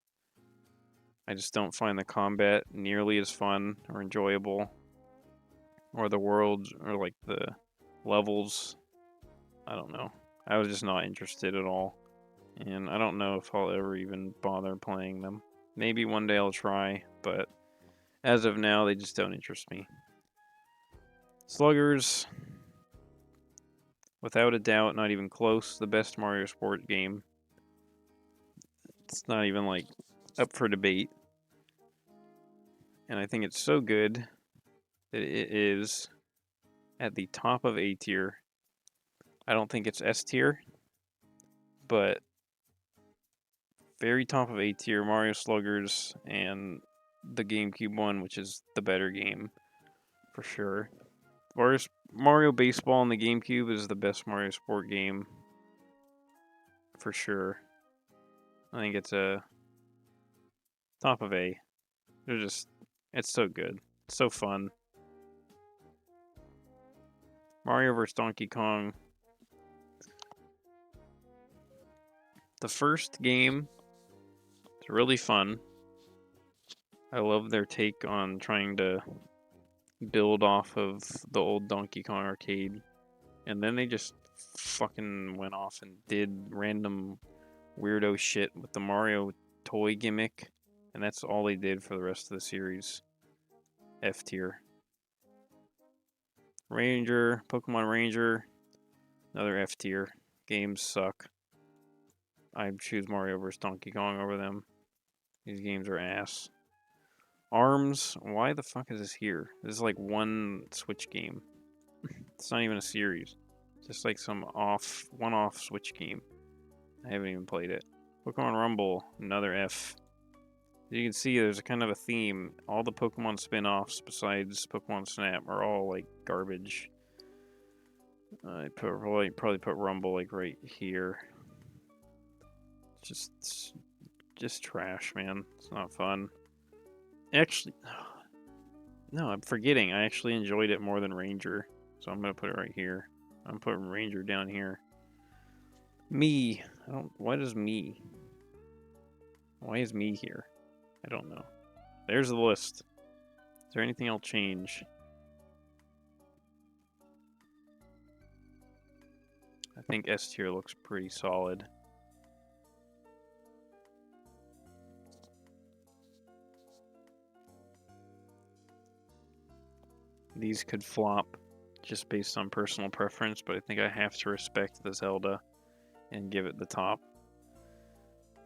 I just don't find the combat nearly as fun or enjoyable, or the worlds, or like the levels. I don't know. I was just not interested at all, and I don't know if I'll ever even bother playing them. Maybe one day I'll try, but as of now, they just don't interest me. Sluggers, without a doubt, not even close, the best Mario Sport game. It's not even like up for debate. And I think it's so good that it is at the top of A tier. I don't think it's S tier, but very top of A tier, Mario Sluggers and the GameCube one, which is the better game for sure. Mario Baseball on the GameCube is the best Mario Sport game for sure. I think it's a top of A. It's so good. It's so fun. Mario vs. Donkey Kong. The first game is really fun. I love their take on trying to build off of the old Donkey Kong arcade. And then they just fucking went off and did random weirdo shit with the Mario toy gimmick. And that's all they did for the rest of the series. F tier. Ranger, Pokemon Ranger, another F tier. Games suck. I choose Mario vs. Donkey Kong over them. These games are ass. ARMS, why the fuck is this here? This is like one Switch game. It's not even a series. It's just like some one-off Switch game. I haven't even played it. Pokemon Rumble, another F. As you can see, there's a kind of a theme. All the Pokemon spin-offs besides Pokemon Snap are all like garbage. I'd probably put Rumble like right here. Just trash, man. It's not fun. Actually, no, I'm forgetting. I actually enjoyed it more than Ranger, so I'm gonna put it right here. I'm putting Ranger down here. Me. Why does me? Why is me here? I don't know. There's the list. Is there anything I'll change? I think S tier looks pretty solid. These could flop just based on personal preference, but I think I have to respect the Zelda and give it the top.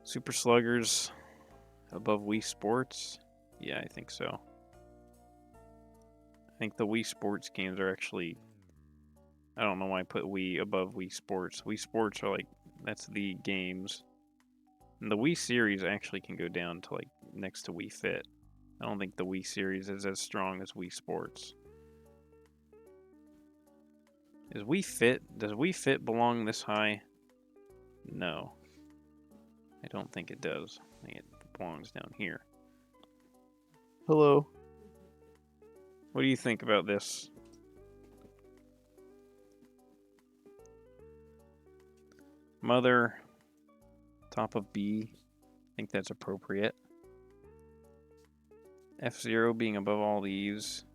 Super Sluggers above Wii Sports? Yeah, I think so. I think the Wii Sports games are actually... I don't know why I put Wii above Wii Sports. Wii Sports are like... that's the games. And the Wii series actually can go down to like next to Wii Fit. I don't think the Wii series is as strong as Wii Sports. Is Wii Fit? Does Wii Fit belong this high? No. I don't think it does. I think it belongs down here. Hello. What do you think about this? Mother, top of B. I think that's appropriate. F-Zero being above all these.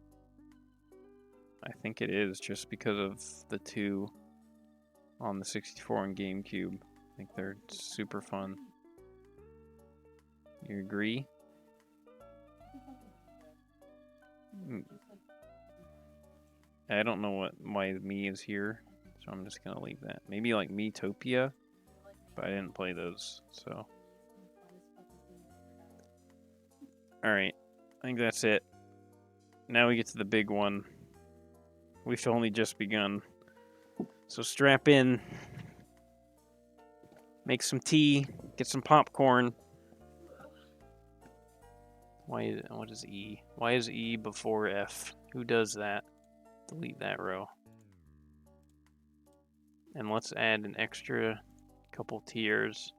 I think it is, just because of the two on the 64 and GameCube. I think they're super fun. You agree? I don't know why me is here, so I'm just gonna leave that. Maybe like Miitopia, but I didn't play those, so. Alright, I think that's it. Now we get to the big one. We've only just begun. So strap in, make some tea, get some popcorn. What is E? Why is E before F? Who does that? Delete that row. And let's add an extra couple tiers.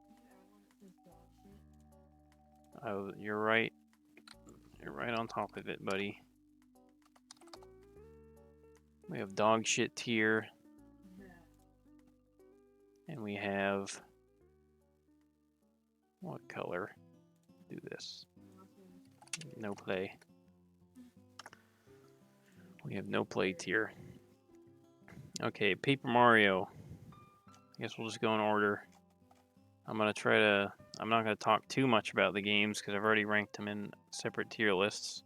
Oh, you're right. You're right on top of it, buddy. We have dog shit tier. And we have... what color? Do this. No play. We have no play tier. Okay, Paper Mario. I guess we'll just go in order. I'm not gonna talk too much about the games because I've already ranked them in separate tier lists.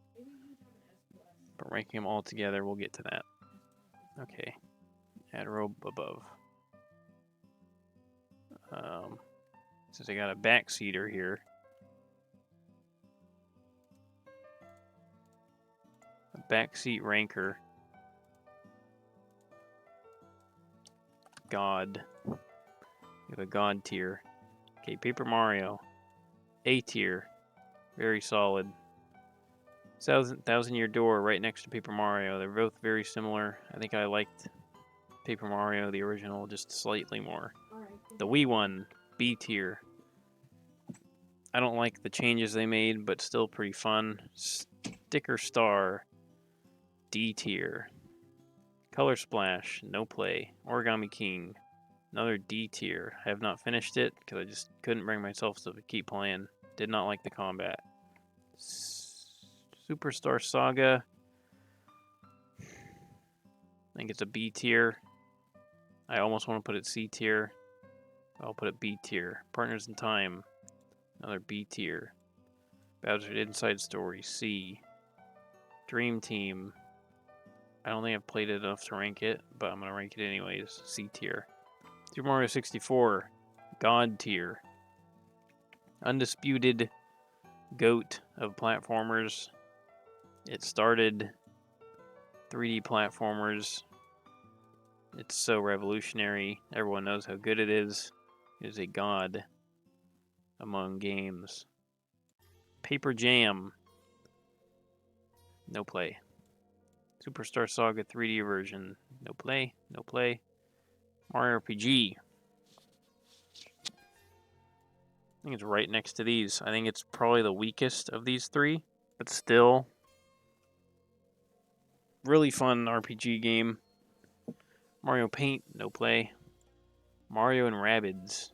But ranking them all together, we'll get to that. Okay, add a row above. Since I got a backseater here, a backseat ranker. God. We have a God tier. Okay, Paper Mario. A tier. Very solid. Thousand Year Door right next to Paper Mario. They're both very similar. I think I liked Paper Mario, the original, just slightly more. The Wii one, B tier. I don't like the changes they made, but still pretty fun. Sticker Star, D tier. Color Splash, no play. Origami King, another D tier. I have not finished it because I just couldn't bring myself to keep playing. Did not like the combat. Superstar Saga, I think it's a B tier. I almost want to put it C tier. I'll put it B tier. Partners in Time, another B tier. Bowser Inside Story, C. Dream Team, I don't think I've played it enough to rank it, but I'm going to rank it anyways. C tier. Super Mario 64, God tier. Undisputed GOAT of platformers. It started 3D platformers. It's so revolutionary. Everyone knows how good it is. It is a god among games. Paper Jam, no play. Superstar Saga 3D version, no play, no play. Mario RPG, I think it's right next to these. I think it's probably the weakest of these three, but still really fun RPG game. Mario Paint, no play. Mario and Rabbids,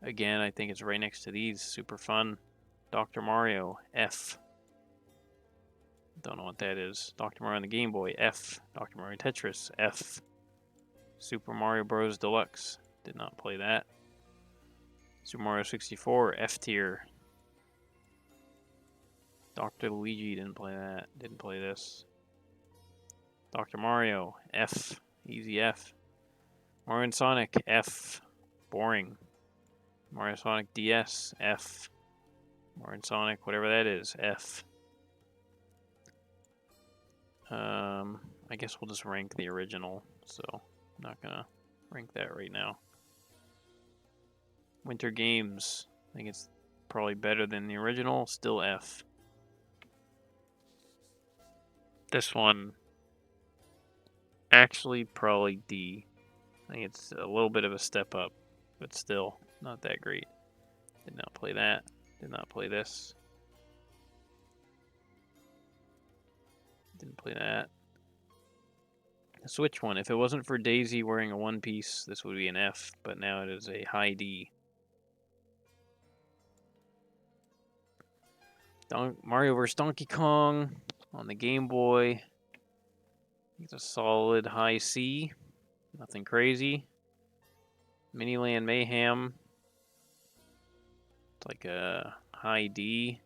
again, I think it's right next to these. Super fun. Dr. Mario, F. Don't know what that is. Dr. Mario on the Game Boy, F. Dr. Mario Tetris, F. Super Mario Bros. Deluxe, did not play that. Super Mario 64, F tier. Dr. Luigi, didn't play that. Didn't play this. Dr. Mario, F. Easy F. Mario and Sonic, F. Boring. Mario Sonic DS, F. Mario and Sonic, whatever that is, F. I guess we'll just rank the original, so I'm not gonna rank that right now. Winter Games, I think it's probably better than the original, still F. This one, actually probably D. I think it's a little bit of a step up, but still not that great. Did not play that, did not play this. Didn't play that. The Switch one, if it wasn't for Daisy wearing a one piece, this would be an F, but now it is a high D. Mario vs. Donkey Kong on the Game Boy. It's a solid high C. Nothing crazy. Miniland Mayhem. It's like a high D.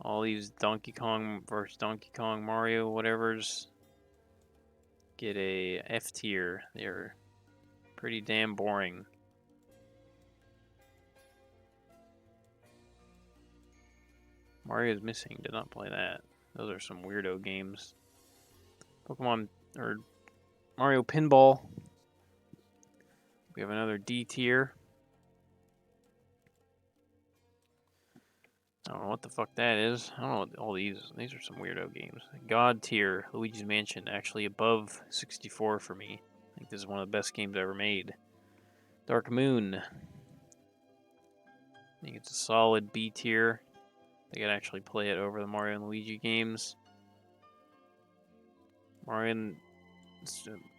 All these Donkey Kong versus Donkey Kong Mario whatevers get a F tier. They're pretty damn boring. Mario's Missing. Did not play that. Those are some weirdo games. Pokemon or Mario Pinball. We have another D tier. I don't know what the fuck that is. I don't know what all these. These are some weirdo games. God tier. Luigi's Mansion. Actually above 64 for me. I think this is one of the best games ever made. Dark Moon. I think it's a solid B tier. They could actually play it over the Mario and Luigi games.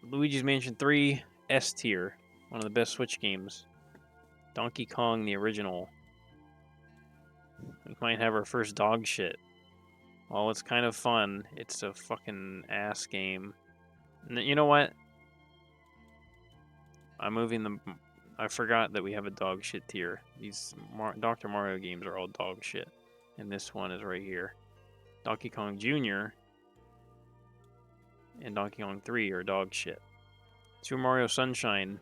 Luigi's Mansion 3, S tier. One of the best Switch games. Donkey Kong, the original. We might have our first dog shit. Well, it's kind of fun. It's a fucking ass game. You know what? I forgot that we have a dog shit tier. These Dr. Mario games are all dog shit. And this one is right here. Donkey Kong Jr. and Donkey Kong 3 are dog shit. Super Mario Sunshine.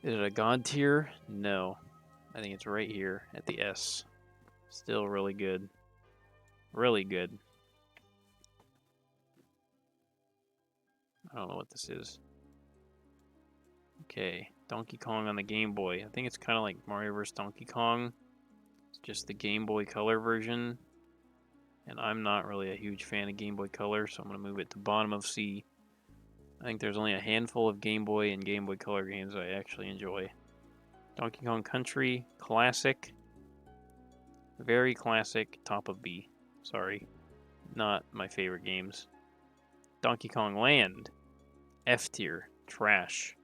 Is it a god tier? No. I think it's right here at the S. Still really good. Really good. I don't know what this is. Okay, Donkey Kong on the Game Boy. I think it's kind of like Mario vs. Donkey Kong. It's just the Game Boy Color version. And I'm not really a huge fan of Game Boy Color, so I'm going to move it to bottom of C. I think there's only a handful of Game Boy and Game Boy Color games I actually enjoy. Donkey Kong Country, classic. Very classic, top of B. Sorry. Not my favorite games. Donkey Kong Land, F tier, trash.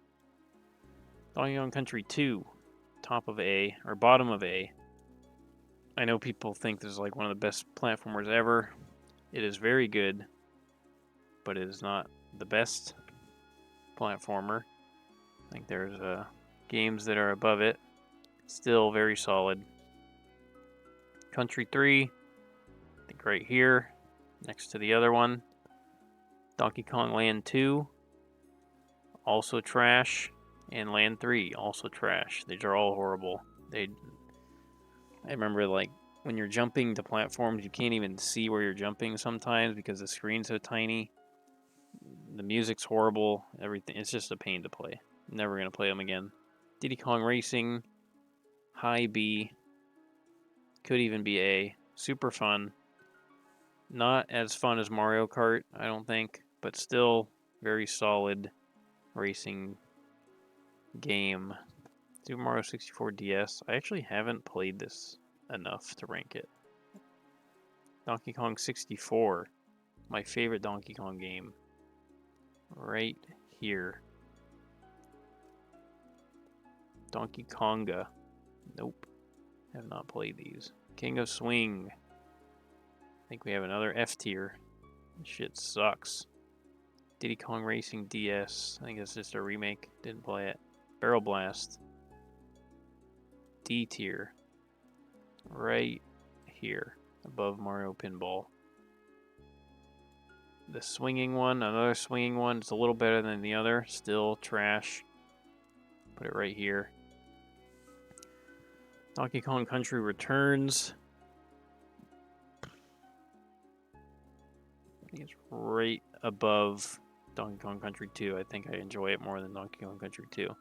Donkey Kong Country 2, top of A, or bottom of A. I know people think this is like one of the best platformers ever. It is very good, but it is not the best platformer. I think there's games that are above it. Still very solid. Country 3, I think right here, next to the other one. Donkey Kong Land 2, also trash. And Land 3, also trash. These are all horrible. I remember, like, when you're jumping to platforms, you can't even see where you're jumping sometimes because the screen's so tiny. The music's horrible. Everything. It's just a pain to play. Never going to play them again. Diddy Kong Racing, high B. Could even be A. Super fun. Not as fun as Mario Kart, I don't think, but still very solid racing game. Super Mario 64 DS. I actually haven't played this enough to rank it. Donkey Kong 64. My favorite Donkey Kong game. Right here. Donkey Konga. Nope. Have not played these. King of Swing. I think we have another F tier. This shit sucks. Diddy Kong Racing DS. I think it's just a remake. Didn't play it. Barrel Blast. D tier. Right here. Above Mario Pinball. The swinging one. Another swinging one. It's a little better than the other. Still trash. Put it right here. Donkey Kong Country Returns. I think it's right above Donkey Kong Country 2. I think I enjoy it more than Donkey Kong Country 2.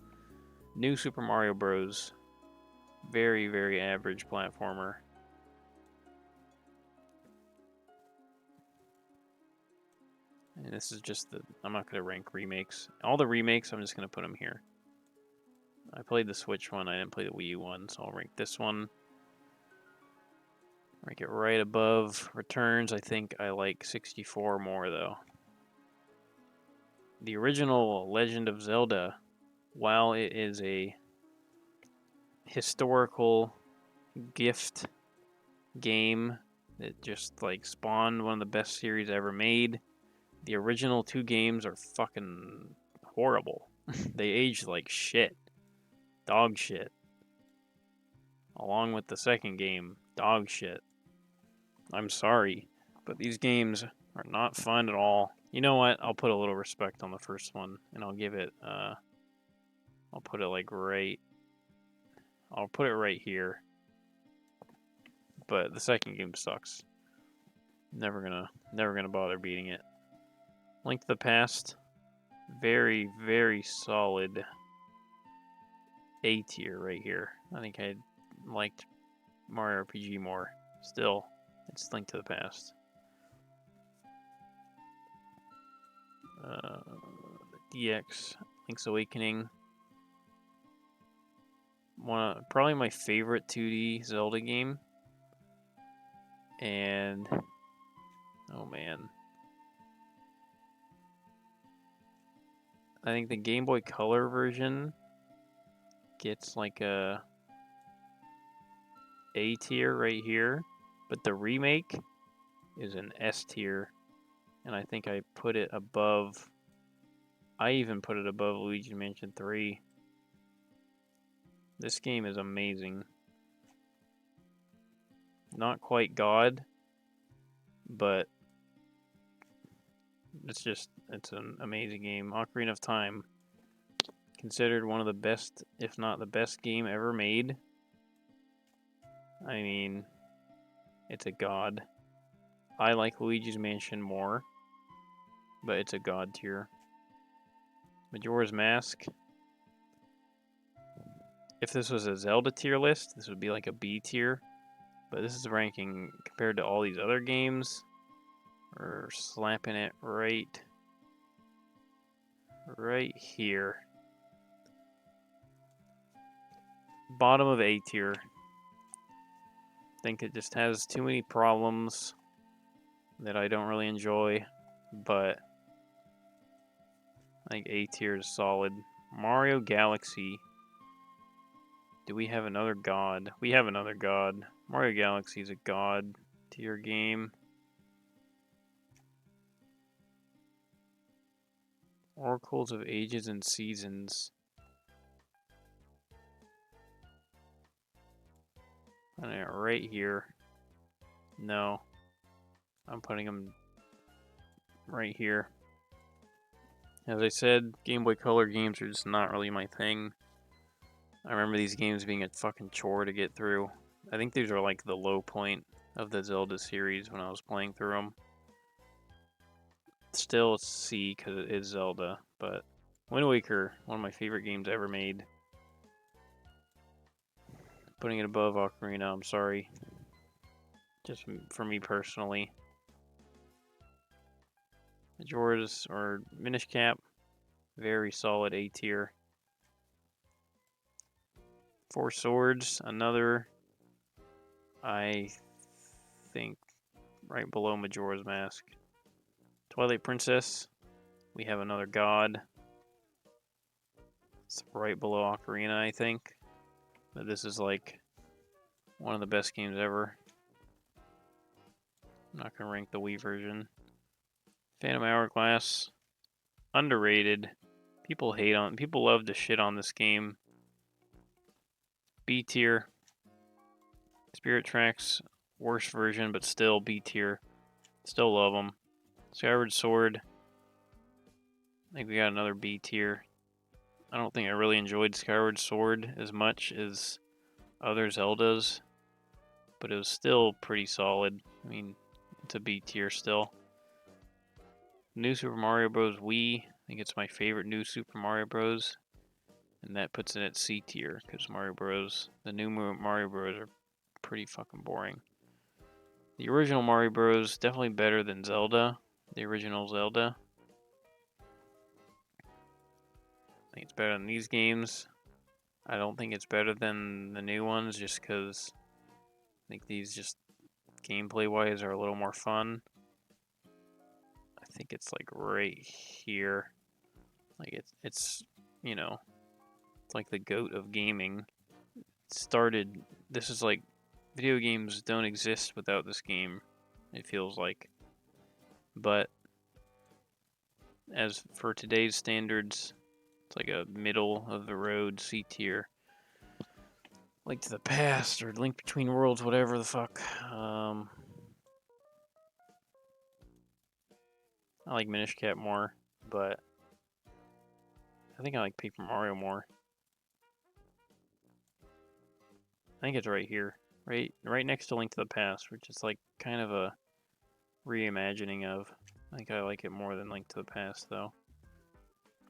New Super Mario Bros. Very, very average platformer. And this is just the... I'm not going to rank remakes. All the remakes, I'm just going to put them here. I played the Switch one. I didn't play the Wii U one, so I'll rank this one. Rank it right above Returns. I think I like 64 more, though. The original Legend of Zelda, while it is a historical gift game that just like spawned one of the best series ever made. The original 2 games are fucking horrible. They aged like shit. Dog shit. Along with the second game, dog shit. I'm sorry, but these games are not fun at all. You know what? I'll put a little respect on the first one, and I'll give it, I'll put it like right, I'll put it right here. But the second game sucks. Never gonna bother beating it. Link to the Past, very, very solid A tier right here. I think I liked Mario RPG more. Still, it's Link to the Past. DX, Link's Awakening. Probably my favorite 2D Zelda game. And oh man, I think the Game Boy Color version gets like a tier right here, but the remake is an S tier, and I think I put it above. I even put it above Luigi's Mansion 3. This game is amazing. Not quite God, but it's an amazing game. Ocarina of Time, considered one of the best, if not the best game ever made. I mean, it's a god. I like Luigi's Mansion more, but it's a god tier. Majora's Mask. If this was a Zelda tier list, this would be like a B tier. But this is ranking compared to all these other games. We're slapping it right here. Bottom of A tier. I think it just has too many problems that I don't really enjoy, but I think A tier is solid. Mario Galaxy. Do we have another god? We have another god. Mario Galaxy is a god tier game. Oracles of Ages and Seasons. Right here. No. I'm putting them right here. As I said, Game Boy Color games are just not really my thing. I remember these games being a fucking chore to get through. I think these are like the low point of the Zelda series when I was playing through them. Still it's C because it is Zelda, but Wind Waker, one of my favorite games ever made. Putting it above Ocarina, I'm sorry. Just for me personally. Majora's or Minish Cap, very solid A tier. Four Swords, another, I think, right below Majora's Mask. Twilight Princess, we have another god. It's right below Ocarina, I think. But this is like one of the best games ever. I'm not gonna rank the Wii version. Phantom Hourglass, underrated. People love to shit on this game. B tier. Spirit Tracks, worst version, but still B tier. Still love them. Skyward Sword, I think we got another B tier. I don't think I really enjoyed Skyward Sword as much as other Zeldas, but it was still pretty solid. I mean, it's a B tier still. New Super Mario Bros. Wii, I think it's my favorite New Super Mario Bros. And that puts it at C tier, because the new Mario Bros. Are pretty fucking boring. The original Mario Bros. Definitely better than Zelda, the original Zelda. I think it's better than these games. I don't think it's better than the new ones just because I think these just gameplay wise are a little more fun. I think it's like right here. Like it's you know, it's like the GOAT of gaming. This is like video games don't exist without this game, it feels like. But as for today's standards, it's like a middle of the road C tier. Link to the Past or Link Between Worlds, whatever the fuck. I like Minish Cap more, but I think I like Paper Mario more. I think it's right here, right next to Link to the Past, which is like kind of a reimagining of. I think I like it more than Link to the Past, though.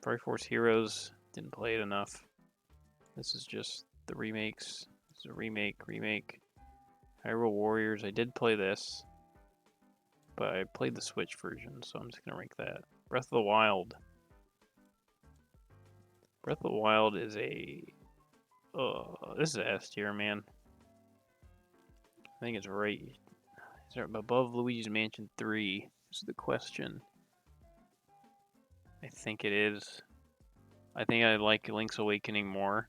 Fire Force Heroes, didn't play it enough. This is just the remakes. This is a remake. Hyrule Warriors, I did play this, but I played the Switch version, so I'm just gonna rank that. Breath of the Wild. Breath of the Wild is a... this is a S tier, man. I think it's right... Is it above Luigi's Mansion 3? Is the question. I think it is. I think I like Link's Awakening more.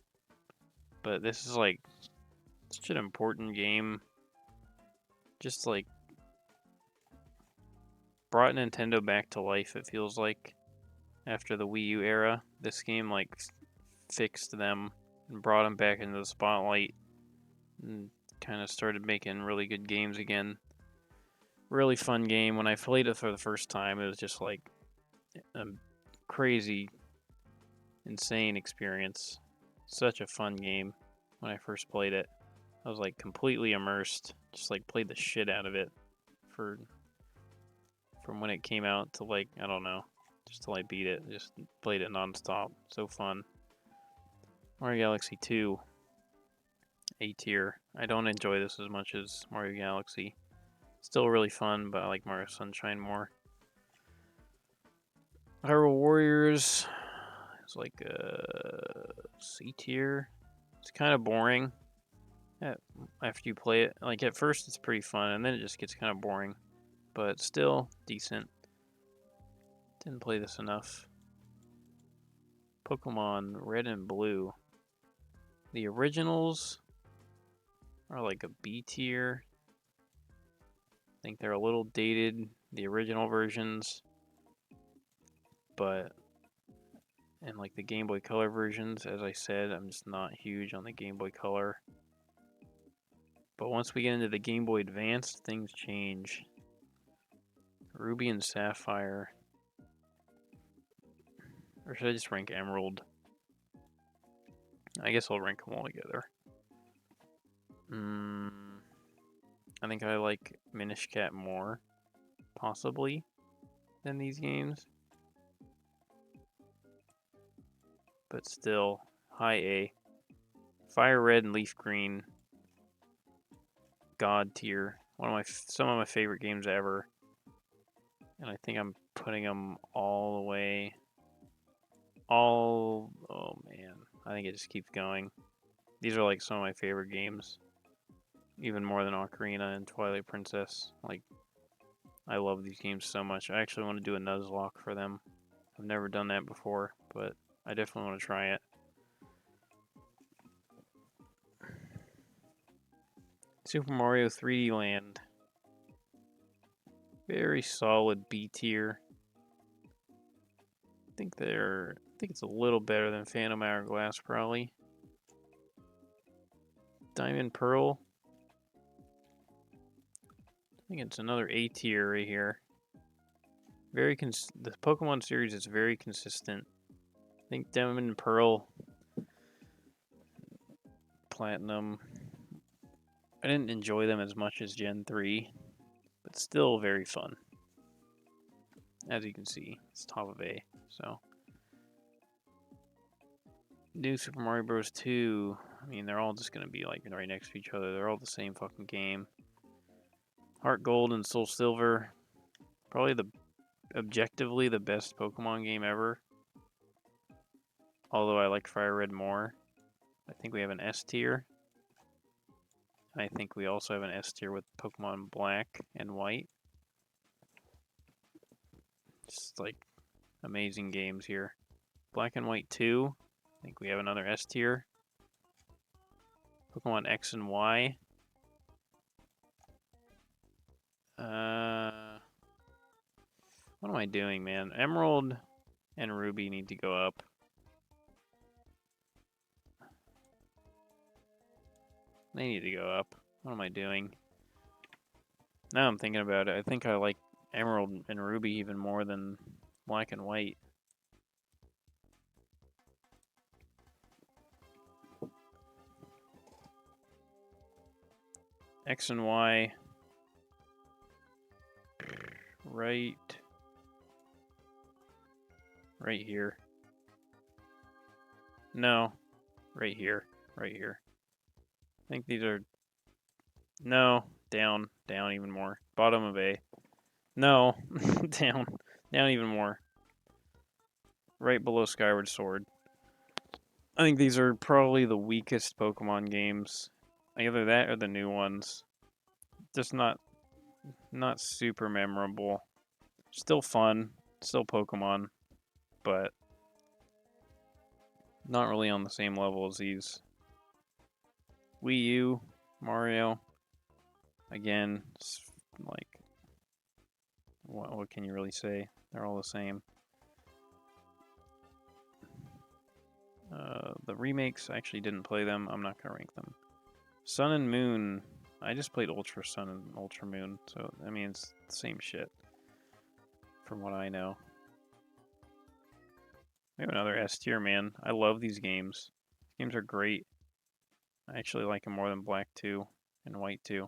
But this is like such an important game. Just like brought Nintendo back to life, it feels like. After the Wii U era, this game like fixed them and brought them back into the spotlight and kind of started making really good games again. Really fun game. When I played it for the first time, it was just like a crazy, insane experience. Such a fun game when I first played it. I was like completely immersed. Just like played the shit out of it from when it came out to like, I don't know, just till I beat it. Just played it nonstop. So fun. Mario Galaxy 2, A tier. I don't enjoy this as much as Mario Galaxy. Still really fun, but I like Mario Sunshine more. Hyrule Warriors is like a C tier. It's kind of boring after you play it. Like at first it's pretty fun, and then it just gets kind of boring. But still decent. Didn't play this enough. Pokemon Red and Blue. The originals are like a B tier. I think they're a little dated, the original versions. But, and like the Game Boy Color versions, as I said, I'm just not huge on the Game Boy Color. But once we get into the Game Boy Advance, things change. Ruby and Sapphire. Or should I just rank Emerald? I guess I'll rank them all together. I think I like Minish Cap more, possibly, than these games. But still, high A. Fire Red and Leaf Green. God tier. Some of my favorite games ever. And I think I'm putting them all the way. Oh man. I think it just keeps going. These are like some of my favorite games. Even more than Ocarina and Twilight Princess. Like, I love these games so much. I actually want to do a Nuzlocke for them. I've never done that before, but I definitely want to try it. Super Mario 3D Land. Very solid B tier. I think it's a little better than Phantom Hourglass, probably. Diamond Pearl. I think it's another A tier right here. The Pokemon series is very consistent. I think Diamond and Pearl, Platinum. I didn't enjoy them as much as Gen 3, but still very fun. As you can see, it's top of A. So, New Super Mario Bros. 2. I mean, they're all just gonna be like right next to each other. They're all the same fucking game. Heart Gold and Soul Silver. Probably objectively the best Pokemon game ever. Although I like Fire Red more. I think we have an S tier. And I think we also have an S tier with Pokemon Black and White. Just like amazing games here. Black and White 2. I think we have another S tier. Pokemon X and Y. What am I doing, man? Emerald and Ruby need to go up. They need to go up. What am I doing? Now I'm thinking about it. I think I like Emerald and Ruby even more than Black and White. X and Y. Right here. No, right here. Right here. I think these are... No, down even more. Bottom of A. No, down even more. Right below Skyward Sword. I think these are probably the weakest Pokemon games. Either that or the new ones. Just not super memorable. Still fun, still Pokemon, but not really on the same level as these. Wii U, Mario, again, like, what can you really say? They're all the same. The remakes, I actually didn't play them. I'm not going to rank them. Sun and Moon, I just played Ultra Sun and Ultra Moon, so, I mean, it's the same shit, from what I know. We have another S tier, man. I love these games. These games are great. I actually like them more than Black 2 and White 2.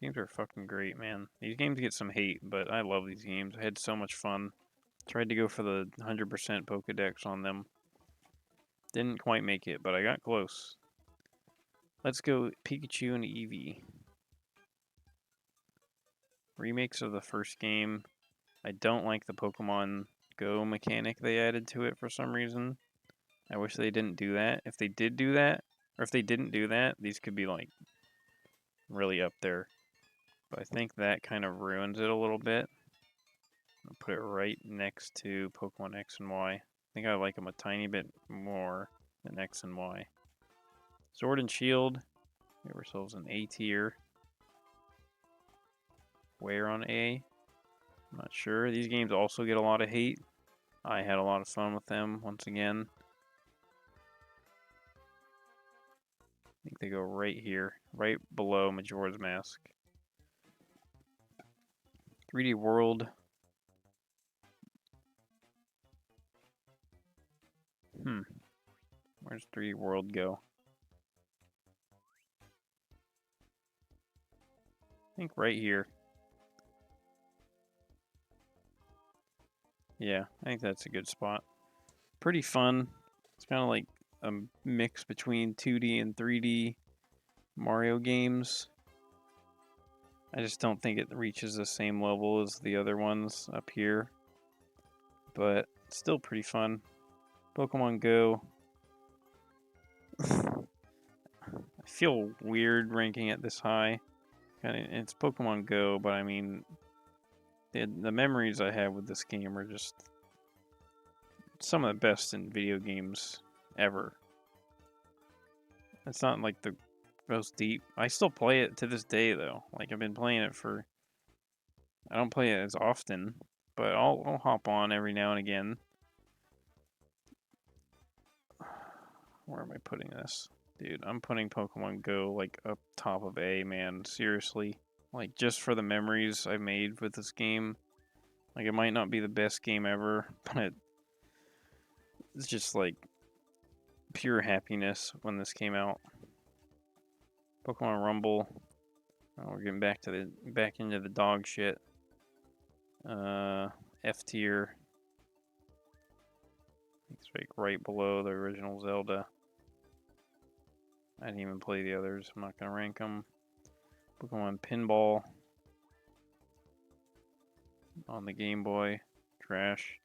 These games are fucking great, man. These games get some hate, but I love these games. I had so much fun. Tried to go for the 100% Pokedex on them. Didn't quite make it, but I got close. Let's go Pikachu and Eevee. Remakes of the first game. I don't like the Pokemon Go mechanic they added to it for some reason. I wish they didn't do that. If they did do that, or if they didn't do that, these could be like really up there. But I think that kind of ruins it a little bit. I'll put it right next to Pokemon X and Y. I think I like them a tiny bit more than X and Y. Sword and Shield. Give ourselves an A tier. Where on A? I'm not sure. These games also get a lot of hate. I had a lot of fun with them once again. I think they go right here, right below Majora's Mask. 3D World. Where's 3D World go? I think right here. Yeah, I think that's a good spot. Pretty fun. It's kind of like a mix between 2D and 3D Mario games. I just don't think it reaches the same level as the other ones up here. But still pretty fun. Pokemon Go. I feel weird ranking it this high. It's Pokemon Go, but I mean, the memories I have with this game are just some of the best in video games ever. It's not like the most deep. I still play it to this day, though. Like, I've been playing it for... I don't play it as often, but I'll hop on every now and again. Where am I putting this? Dude, I'm putting Pokemon Go, like, up top of A, man. Seriously. Like, just for the memories I've made with this game. Like, it might not be the best game ever, but it's just, like, pure happiness when this came out. Pokemon Rumble. Oh, we're getting back into the dog shit. F tier. It's like right below the original Zelda. I didn't even play the others. I'm not gonna rank them. Pokemon Pinball on the Game Boy. Trash.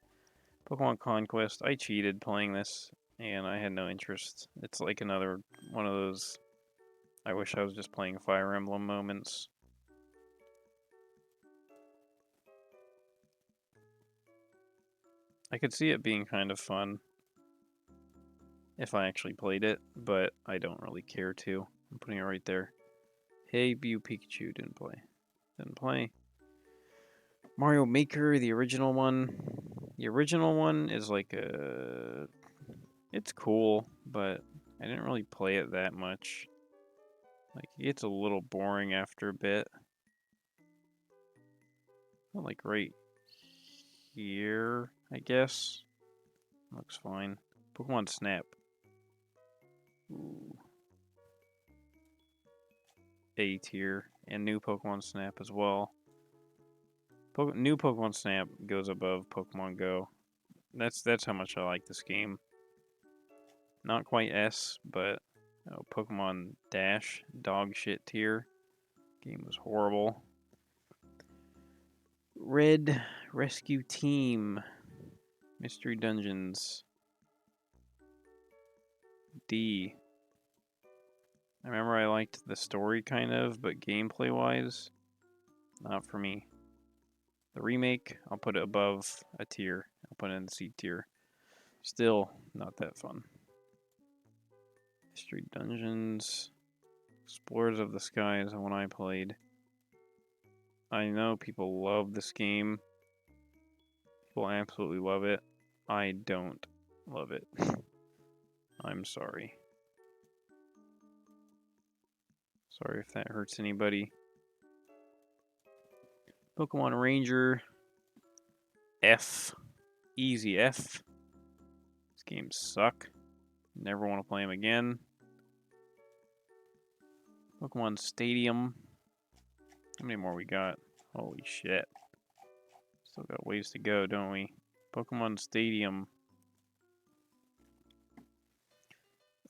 Pokemon Conquest. I cheated playing this, and I had no interest. It's like another one of those I wish I was just playing Fire Emblem moments. I could see it being kind of fun if I actually played it, but I don't really care to. I'm putting it right there. Hey, Mew Pikachu didn't play. Didn't play. Mario Maker, the original one. The original one is like a... It's cool, but I didn't really play it that much. Like, it gets a little boring after a bit. Like right here, I guess. Looks fine. Pokemon Snap. Ooh. A tier. And new Pokemon Snap as well. New Pokemon Snap goes above Pokemon Go. That's how much I like this game. Not quite S, but Pokemon Dash, dog shit tier. Game was horrible. Red Rescue Team. Mystery Dungeons. D. I remember I liked the story kind of, but gameplay wise, not for me. The remake, I'll put it above a tier. I'll put it in the C tier. Still not that fun. Mystery Dungeons. Explorers of the Sky is the one I played. I know people love this game. People absolutely love it. I don't love it. I'm sorry. Sorry if that hurts anybody. Pokemon Ranger. F. Easy F. These games suck. Never want to play them again. Pokemon Stadium. How many more we got? Holy shit. Still got ways to go, don't we? Pokemon Stadium.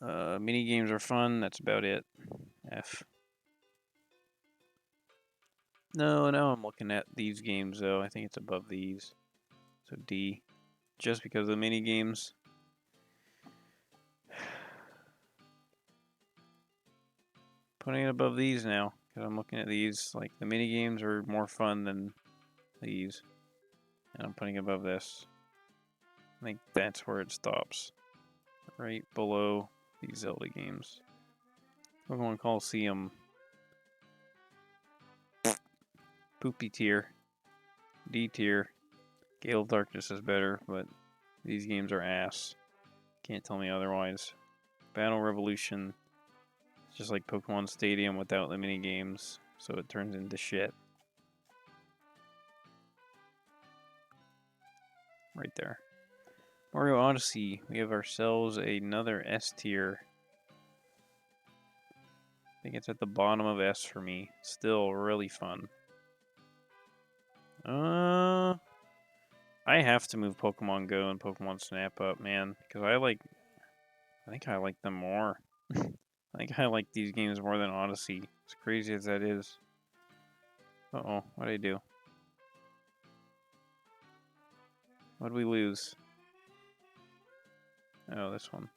Mini games are fun. That's about it. F. No, I'm looking at these games though. I think it's above these. So D. Just because of the mini games. Putting it above these now. Because I'm looking at these. Like, the mini games are more fun than these. And I'm putting it above this. I think that's where it stops. Right below these Zelda games. Pokemon Coliseum. Poopy tier. D tier. Gale of Darkness is better, but these games are ass. Can't tell me otherwise. Battle Revolution. It's just like Pokemon Stadium without the mini games, so it turns into shit. Right there. Mario Odyssey. We have ourselves another S tier. I think it's at the bottom of S for me. Still really fun. I have to move Pokemon Go and Pokemon Snap up, man, because I think I like them more. I think I like these games more than Odyssey. As crazy as that is. Uh-oh, what'd I do? What'd we lose? Oh, this one.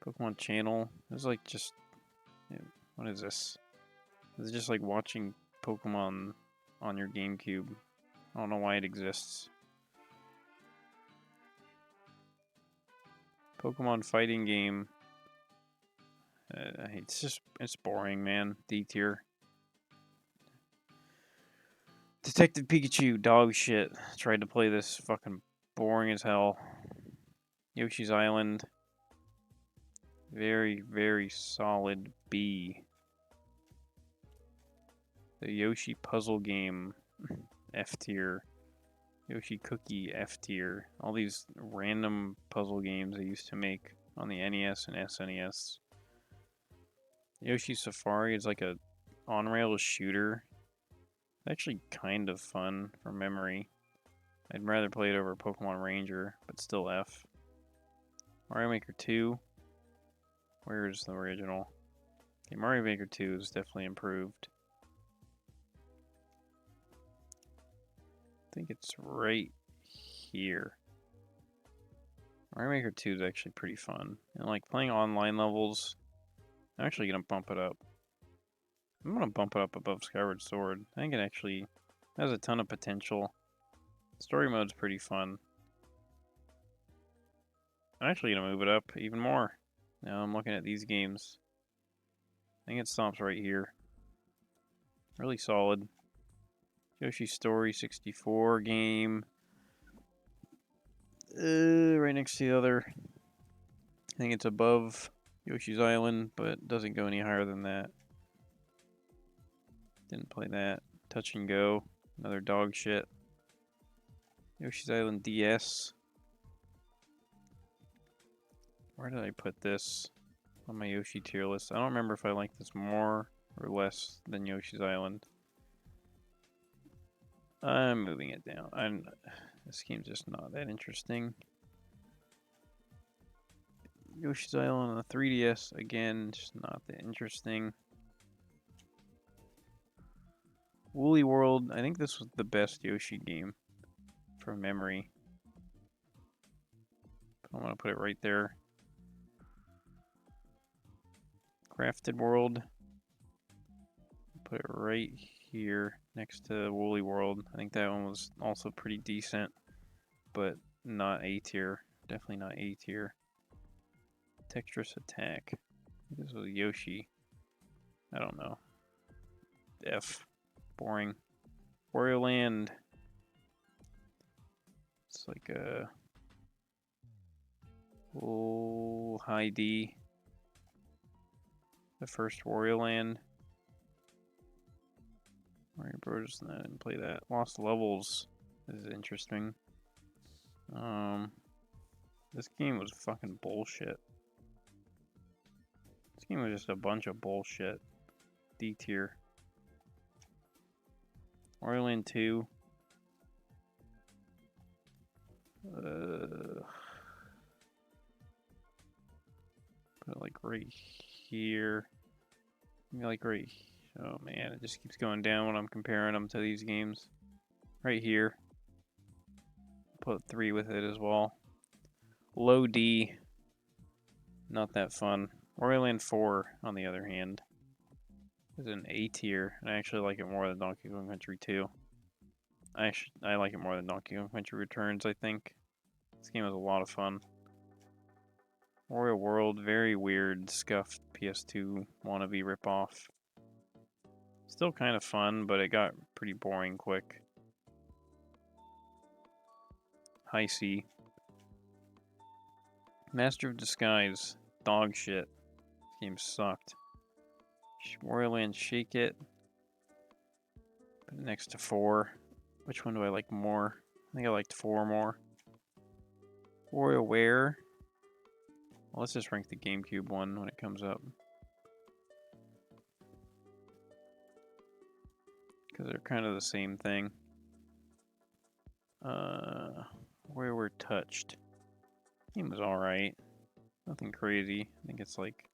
Pokemon Channel. It's like just... What is this? This is just like watching Pokemon on your GameCube. I don't know why it exists. Pokemon fighting game. It's boring, man. D tier. Detective Pikachu, dog shit. Tried to play this, fucking boring as hell. Yoshi's Island. Very, very solid B. The Yoshi puzzle game, F tier. Yoshi Cookie, F tier. All these random puzzle games they used to make on the NES and SNES. Yoshi Safari is like a on-rails shooter. Actually kind of fun from memory. I'd rather play it over Pokemon Ranger, but still F. Mario Maker 2. Where's the original? Okay, Mario Maker 2 is definitely improved. I think it's right here. Mario Maker 2 is actually pretty fun. And like playing online levels, I'm actually going to bump it up. I'm going to bump it up above Skyward Sword. I think it actually has a ton of potential. Story mode's pretty fun. I'm actually going to move it up even more. Now I'm looking at these games. I think it stops right here. Really solid. Yoshi Story 64 game. Right next to the other. I think it's above Yoshi's Island, but doesn't go any higher than that. Didn't play that. Touch and Go. Another dog shit. Yoshi's Island DS. Where did I put this on my Yoshi tier list? I don't remember if I like this more or less than Yoshi's Island. I'm moving it down. This game's just not that interesting. Yoshi's Island on the 3DS, again, just not that interesting. Woolly World, I think this was the best Yoshi game from memory. I want to put it right there. Crafted World, put it right here next to Woolly World. I think that one was also pretty decent, but not A tier. Definitely not A tier. Tetris Attack. This was Yoshi. I don't know. F. Boring. Wario Land. It's like a high D. The first Wario Land. Mario Bros. I didn't play that. Lost Levels. This is interesting. This game was fucking bullshit. This game was just a bunch of bullshit. D tier. Wario Land 2. Put it like right here. Maybe like right. Oh man, it just keeps going down when I'm comparing them to these games. Right here. Put 3 with it as well. Low D. Not that fun. Wario Land 4, on the other hand, is an A tier, and I actually like it more than Donkey Kong Country 2. I like it more than Donkey Kong Country Returns, I think. This game was a lot of fun. Wario World, very weird, scuffed PS2 wannabe ripoff. Still kind of fun, but it got pretty boring quick. High C. Master of Disguise, dog shit. This game sucked. Wario Land Shake It. Put it next to 4. Which one do I like more? I think I liked 4 more. WarioWare. Well, let's just rank the GameCube one when it comes up. Because they're kind of the same thing. WarioWare Touched. Game was alright. Nothing crazy. I think it's like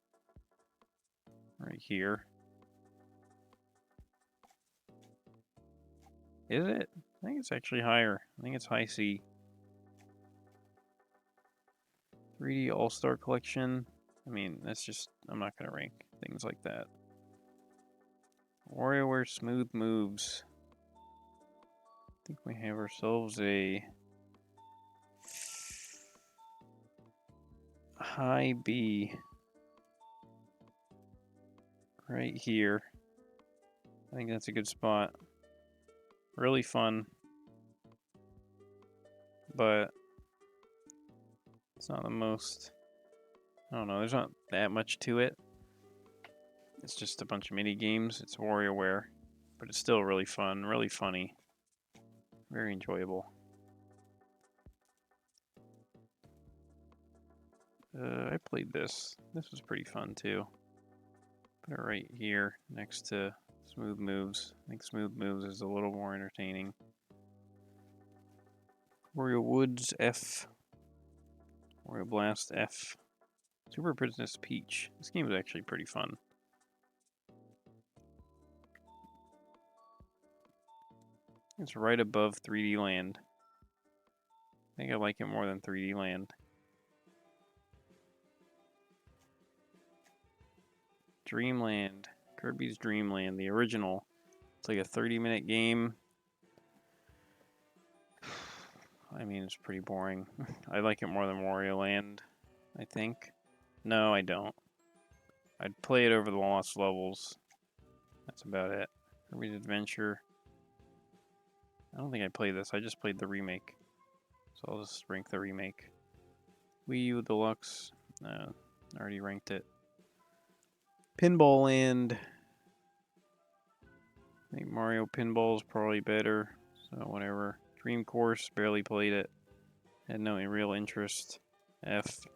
right here. Is it? I think it's actually higher. I think it's high C. 3D All-Star Collection. I mean, that's just, I'm not going to rank things like that. WarioWare Smooth Moves. I think we have ourselves a high B right here. I think that's a good spot. Really fun, but it's not the most, I don't know, there's not that much to it. It's just a bunch of mini games. It's WarioWare, but it's still really fun, really funny, very enjoyable. I played this. This was pretty fun too. Put it right here next to Smooth Moves. I think Smooth Moves is a little more entertaining. Wario Woods F. Wario Blast F. Super Princess Peach. This game is actually pretty fun. It's right above 3D Land. I think I like it more than 3D Land. Dreamland. Kirby's Dream Land, the original. It's like a 30-minute game. I mean, it's pretty boring. I like it more than Wario Land, I think. No, I don't. I'd play it over the lost levels. That's about it. Kirby's Adventure. I don't think I played this. I just played the remake. So I'll just rank the remake. Wii U Deluxe. I already ranked it. Pinball Land. I think Mario Pinball is probably better. So whatever. Dream Course. Barely played it. Had no real interest. F.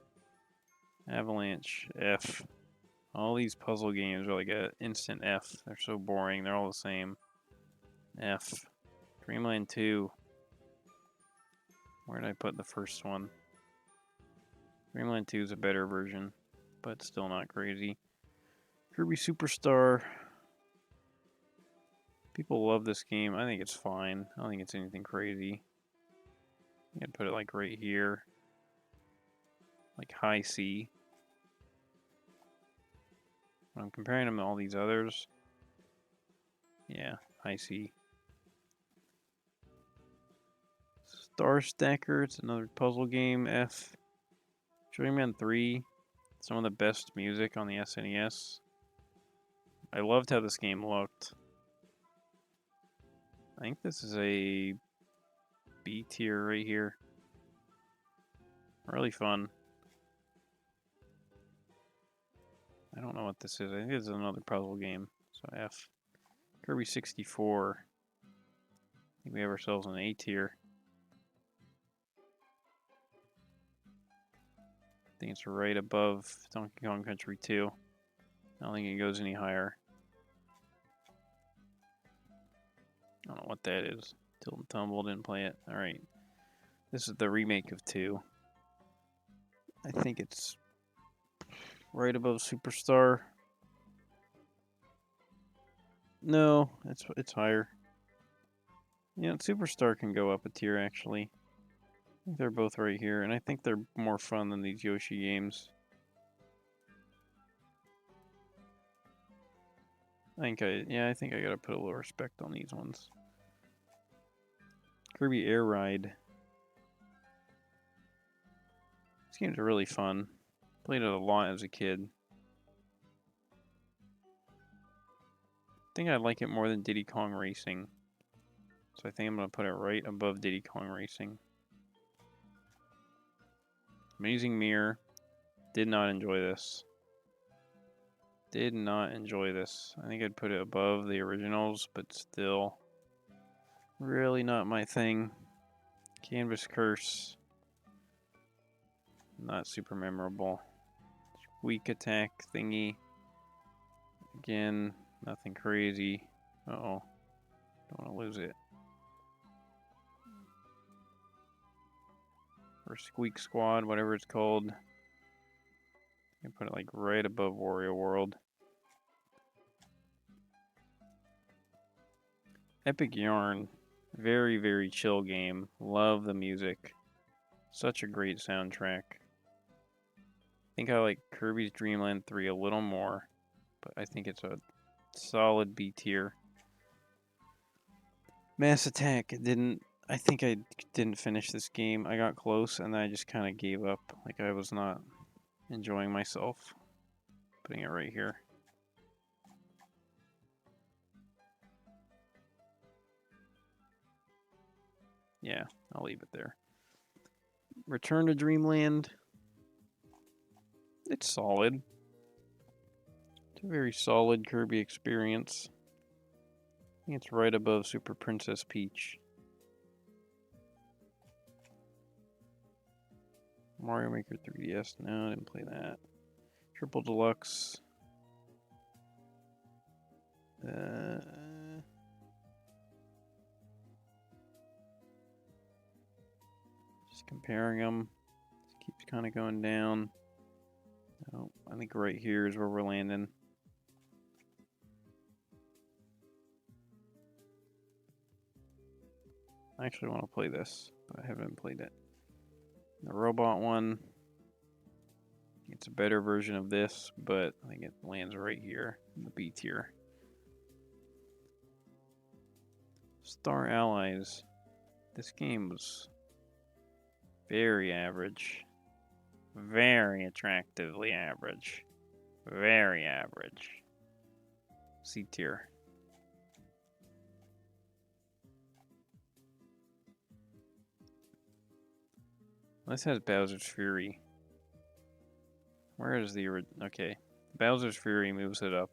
Avalanche. F. All these puzzle games are like an instant F. They're so boring. They're all the same. F. Dreamland 2. Where did I put the first one? Dreamland 2 is a better version, but still not crazy. Kirby Superstar. People love this game. I think it's fine. I don't think it's anything crazy. I'd put it like right here. Like high C. When I'm comparing them to all these others. Yeah, high C. Star Stacker, it's another puzzle game. F. Dreamland 3, some of the best music on the SNES. I loved how this game looked. I think this is a B tier right here. Really fun. I don't know what this is. I think this is another puzzle game. So F. Kirby 64. I think we have ourselves an A tier. I think it's right above Donkey Kong Country 2. I don't think it goes any higher. I don't know what that is. Tilt and Tumble, didn't play it. Alright. This is the remake of 2. I think it's right above Superstar. No, it's higher. Yeah, Superstar can go up a tier actually. I think they're both right here, and I think they're more fun than these Yoshi games. I think I gotta put a little respect on these ones. Kirby Air Ride. These games are really fun. Played it a lot as a kid. I think I like it more than Diddy Kong Racing. So I think I'm gonna put it right above Diddy Kong Racing. Amazing Mirror. Did not enjoy this. Did not enjoy this. I think I'd put it above the originals, but still really not my thing. Canvas Curse. Not super memorable. Weak Attack thingy. Again, nothing crazy. Uh-oh. Don't want to lose it. Or Squeak Squad, whatever it's called. I put it like right above Wario World. Epic Yarn. Very, very chill game. Love the music. Such a great soundtrack. I think I like Kirby's Dream Land 3 a little more, but I think it's a solid B tier. Mass Attack. I think I didn't finish this game. I got close and then I just kind of gave up. Like I was not enjoying myself. Putting it right here. Yeah, I'll leave it there. Return to Dreamland. It's solid. It's a very solid Kirby experience. I think it's right above Super Princess Peach. Mario Maker 3DS. No, I didn't play that. Triple Deluxe. Just comparing them. It keeps kind of going down. Oh, I think right here is where we're landing. I actually want to play this, but I haven't played it. The robot one. It's a better version of this, but I think it lands right here in the B tier. Star Allies. This game was very average. Very attractively average. Very average. C tier. This has Bowser's Fury. Where is the okay? Bowser's Fury moves it up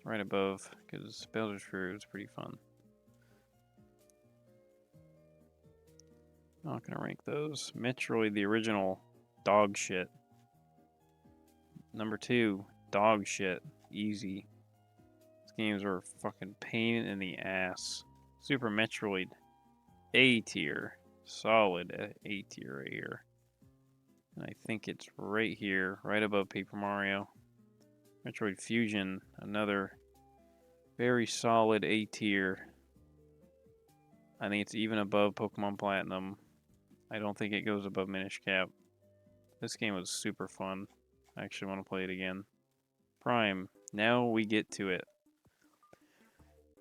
right above because Bowser's Fury was pretty fun. Not gonna rank those. Metroid, the original, dog shit. Number 2, dog shit. Easy. These games are a fucking pain in the ass. Super Metroid, A tier. Solid A tier right here. And I think it's right here, right above Paper Mario. Metroid Fusion, another very solid A tier. I think it's even above Pokemon Platinum. I don't think it goes above Minish Cap. This game was super fun. I actually want to play it again. Prime. Now we get to it.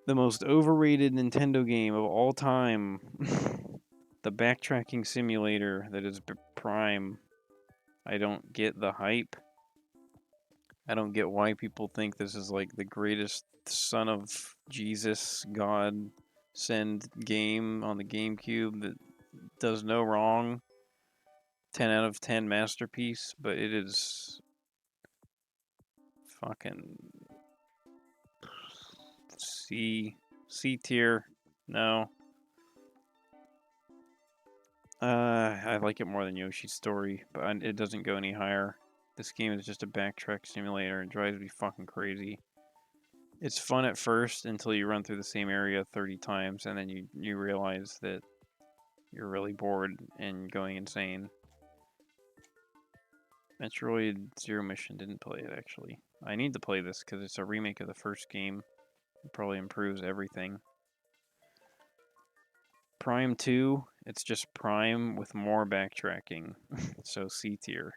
The most overrated Nintendo game of all time. The backtracking simulator that is Prime. I don't get the hype. I don't get why people think this is like the greatest son of Jesus God send game on the GameCube that does no wrong. 10 out of 10 masterpiece, but it is fucking C tier. No. I like it more than Yoshi's Story, but it doesn't go any higher. This game is just a backtrack simulator. It drives me fucking crazy. It's fun at first until you run through the same area 30 times, and then you realize that you're really bored and going insane. Metroid Zero Mission, didn't play it actually. I need to play this because it's a remake of the first game. It probably improves everything. Prime 2, it's just Prime with more backtracking. So C tier.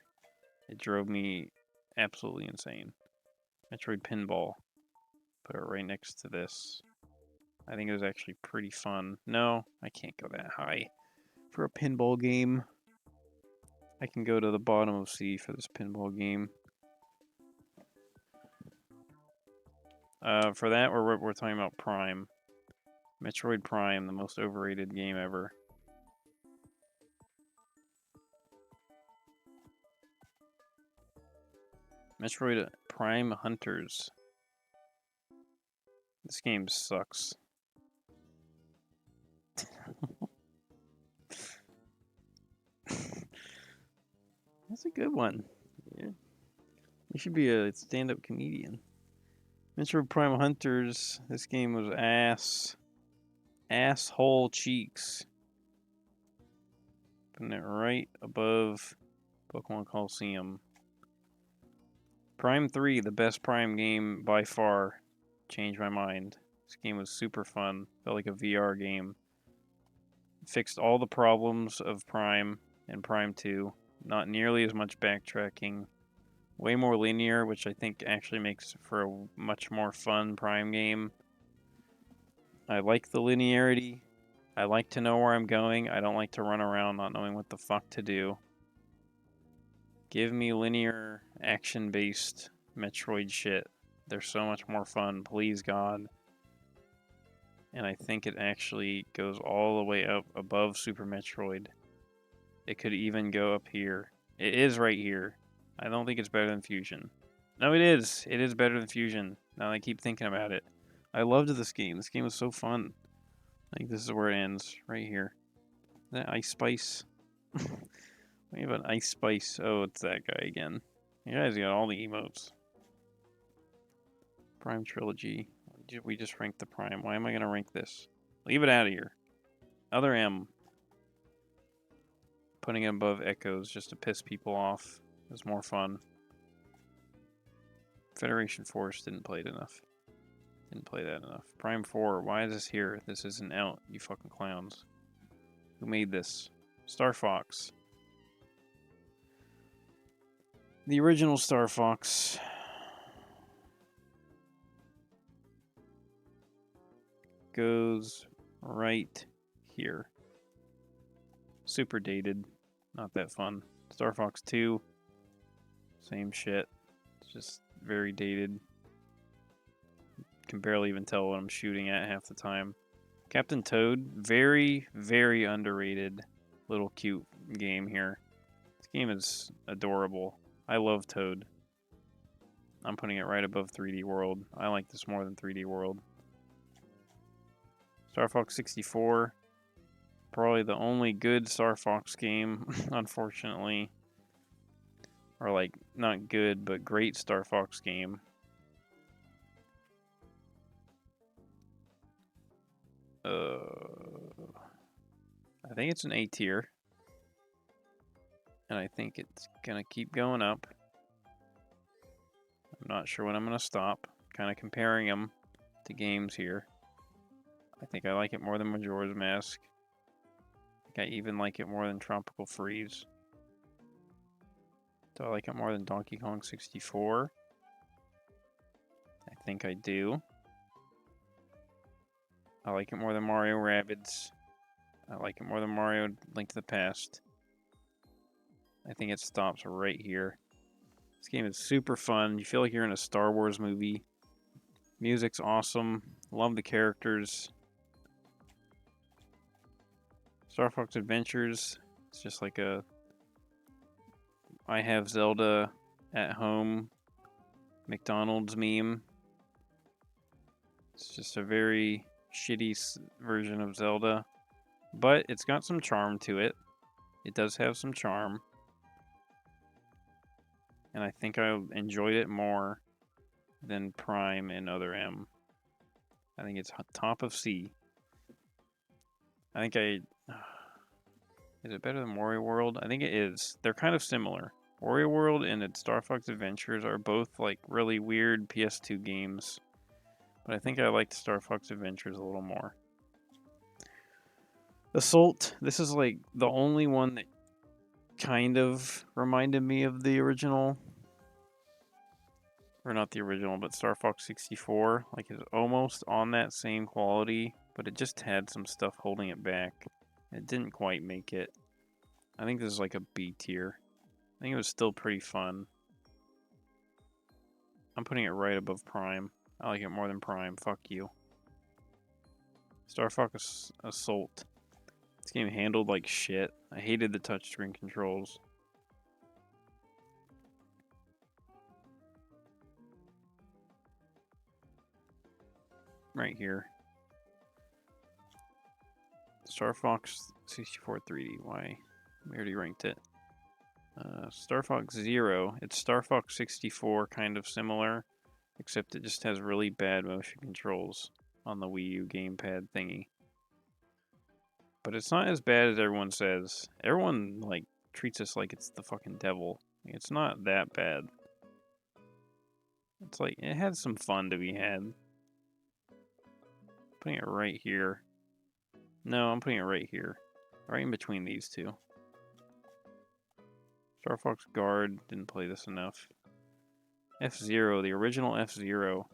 It drove me absolutely insane. Metroid Pinball. Put it right next to this. I think it was actually pretty fun. No, I can't go that high. For a pinball game, I can go to the bottom of C for this pinball game. For that, we're talking about Prime. Metroid Prime, the most overrated game ever. Metroid Prime Hunters. This game sucks. That's a good one. Yeah. You should be a stand-up comedian. Metroid Prime Hunters. This game was ass. Asshole cheeks. Putting it right above Pokemon Coliseum. Prime 3, the best Prime game by far. Changed my mind. This game was super fun. Felt like a VR game. Fixed all the problems of Prime and Prime 2. Not nearly as much backtracking. Way more linear, which I think actually makes for a much more fun Prime game. I like the linearity. I like to know where I'm going. I don't like to run around not knowing what the fuck to do. Give me linear, action-based Metroid shit. They're so much more fun, please God. And I think it actually goes all the way up above Super Metroid. It could even go up here. It is right here. I don't think it's better than Fusion. No, it is. It is better than Fusion. Now I keep thinking about it. I loved this game. This game was so fun. I think this is where it ends, right here. That Ice Spice. We have an Ice Spice. Oh, it's that guy again. You guys got all the emotes. Prime Trilogy. We just ranked the Prime. Why am I going to rank this? Leave it out of here. Other M. Putting it above Echoes just to piss people off. It was more fun. Federation Force, didn't play it enough. Didn't play that enough. Prime 4, why is this here? This isn't out, you fucking clowns. Who made this? Star Fox. The original Star Fox. Goes right here. Super dated. Not that fun. Star Fox 2. Same shit. Just very dated. Can barely even tell what I'm shooting at half the time. Captain Toad, very, very underrated little cute game here. This game is adorable. I love Toad. I'm putting it right above 3D World. I like this more than 3D World. Star Fox 64. Probably the only good Star Fox game, unfortunately. Or like, not good, but great Star Fox game. I think it's an A tier. And I think it's gonna keep going up. I'm not sure when I'm gonna stop. Kind of comparing them to games here. I think I like it more than Majora's Mask. I think I even like it more than Tropical Freeze. Do I like it more than Donkey Kong 64? I think I do. I like it more than Mario Rabbids. I like it more than Mario Link to the Past. I think it stops right here. This game is super fun. You feel like you're in a Star Wars movie. Music's awesome. Love the characters. Star Fox Adventures. It's just like a I have Zelda at home McDonald's meme. It's just a very shitty version of Zelda, but it's got some charm to it. It does have some charm. And I think I enjoyed it more than Prime and Other M. I think it's top of C. I think is it better than Wario World? I think it is. They're kind of similar. Wario World and its Star Fox Adventures are both like really weird PS2 games. But I think I liked Star Fox Adventures a little more. Assault, this is like the only one that kind of reminded me of the original. Or not the original, but Star Fox 64. Like it's almost on that same quality, but it just had some stuff holding it back. It didn't quite make it. I think this is like a B tier. I think it was still pretty fun. I'm putting it right above Prime. I like it more than Prime. Fuck you. Star Fox Assault. This game handled like shit. I hated the touchscreen controls. Right here. Star Fox 64 3D. Why? We already ranked it. Star Fox Zero. It's Star Fox 64, kind of similar, except it just has really bad motion controls on the Wii U gamepad thingy. But it's not as bad as everyone says. Everyone like treats us like it's the fucking devil. It's not that bad. It's like it had some fun to be had. Putting it right here. No, I'm putting it right here. Right in between these two. Star Fox Guard, didn't play this enough. F-Zero, the original F-Zero.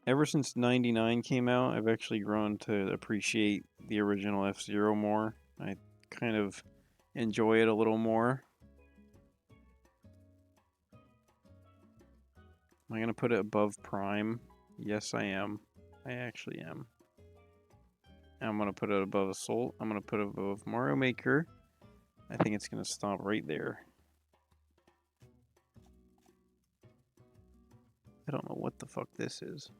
Ever since 99 came out, I've actually grown to appreciate the original F-Zero more. I kind of enjoy it a little more. Am I going to put it above Prime? Yes, I am. I actually am. I'm going to put it above Assault. I'm going to put it above Mario Maker. I think it's going to stop right there. I don't know what the fuck this is.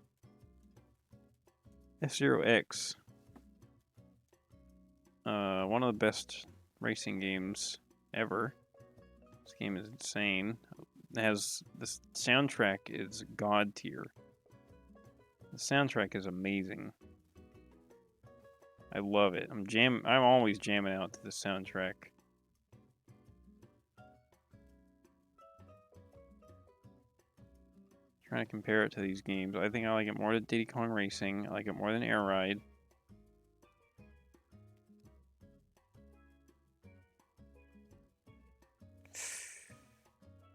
JakesterIX. One of the best racing games ever. This game is insane. It has this soundtrack is god tier. The soundtrack is amazing. I love it. I'm always jamming out to the soundtrack. Trying to compare it to these games. I think I like it more than Diddy Kong Racing. I like it more than Air Ride.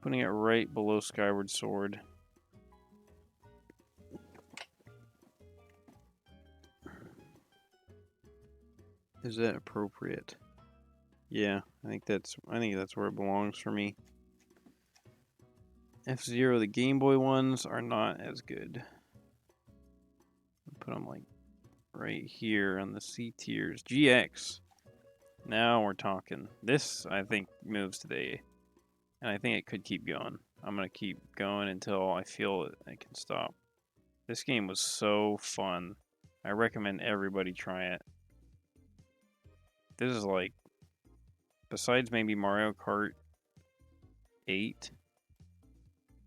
Putting it right below Skyward Sword. Is that appropriate? Yeah, I think that's where it belongs for me. F-Zero, the Game Boy ones are not as good. Put them like right here on the C tiers. GX. Now we're talking. This, I think, moves to the A. And I think it could keep going. I'm going to keep going until I feel it can stop. This game was so fun. I recommend everybody try it. This is like, besides maybe Mario Kart 8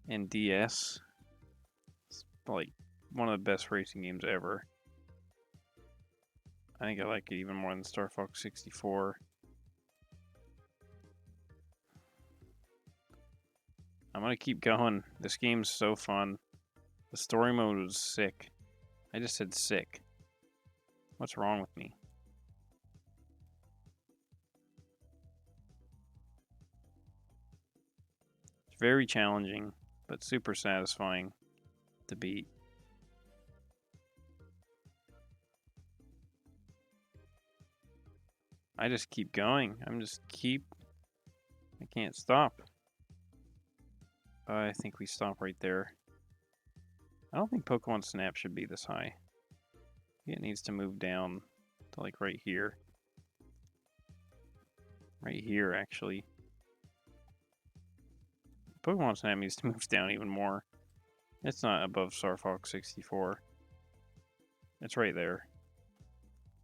and DS, it's like one of the best racing games ever. I think I like it even more than Star Fox 64. I'm gonna keep going. This game's so fun. The story mode was sick. I just said sick. What's wrong with me? It's very challenging, but super satisfying to beat. I just keep going. I can't stop. I think we stop right there. I don't think Pokemon Snap should be this high. It needs to move down to like right here. Right here, actually. Pokemon Snap needs to move down even more. It's not above Star Fox 64. It's right there.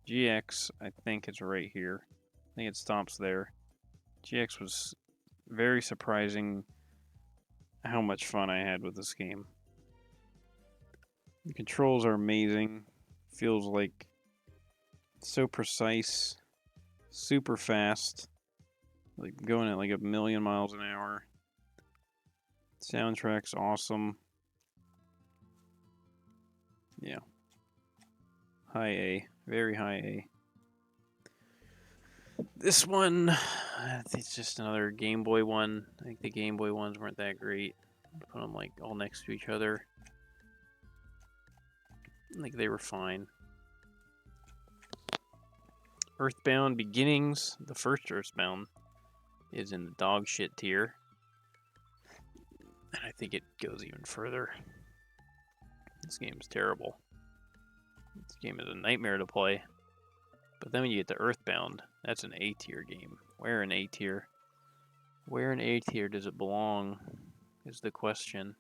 GX, I think it's right here. I think it stops there. GX was very surprising how much fun I had with this game. The controls are amazing. Feels like so precise, super fast, like going at like 1,000,000 miles an hour. Soundtrack's awesome. Yeah. High A. Very high A. This one, it's just another Game Boy one. I think the Game Boy ones weren't that great. Put them like all next to each other. I think they were fine. Earthbound Beginnings, the first Earthbound, is in the dog shit tier. And I think it goes even further. This game is terrible. This game is a nightmare to play. But then when you get to Earthbound, that's an A tier game. Where in A tier? Where in A tier does it belong? Is the question.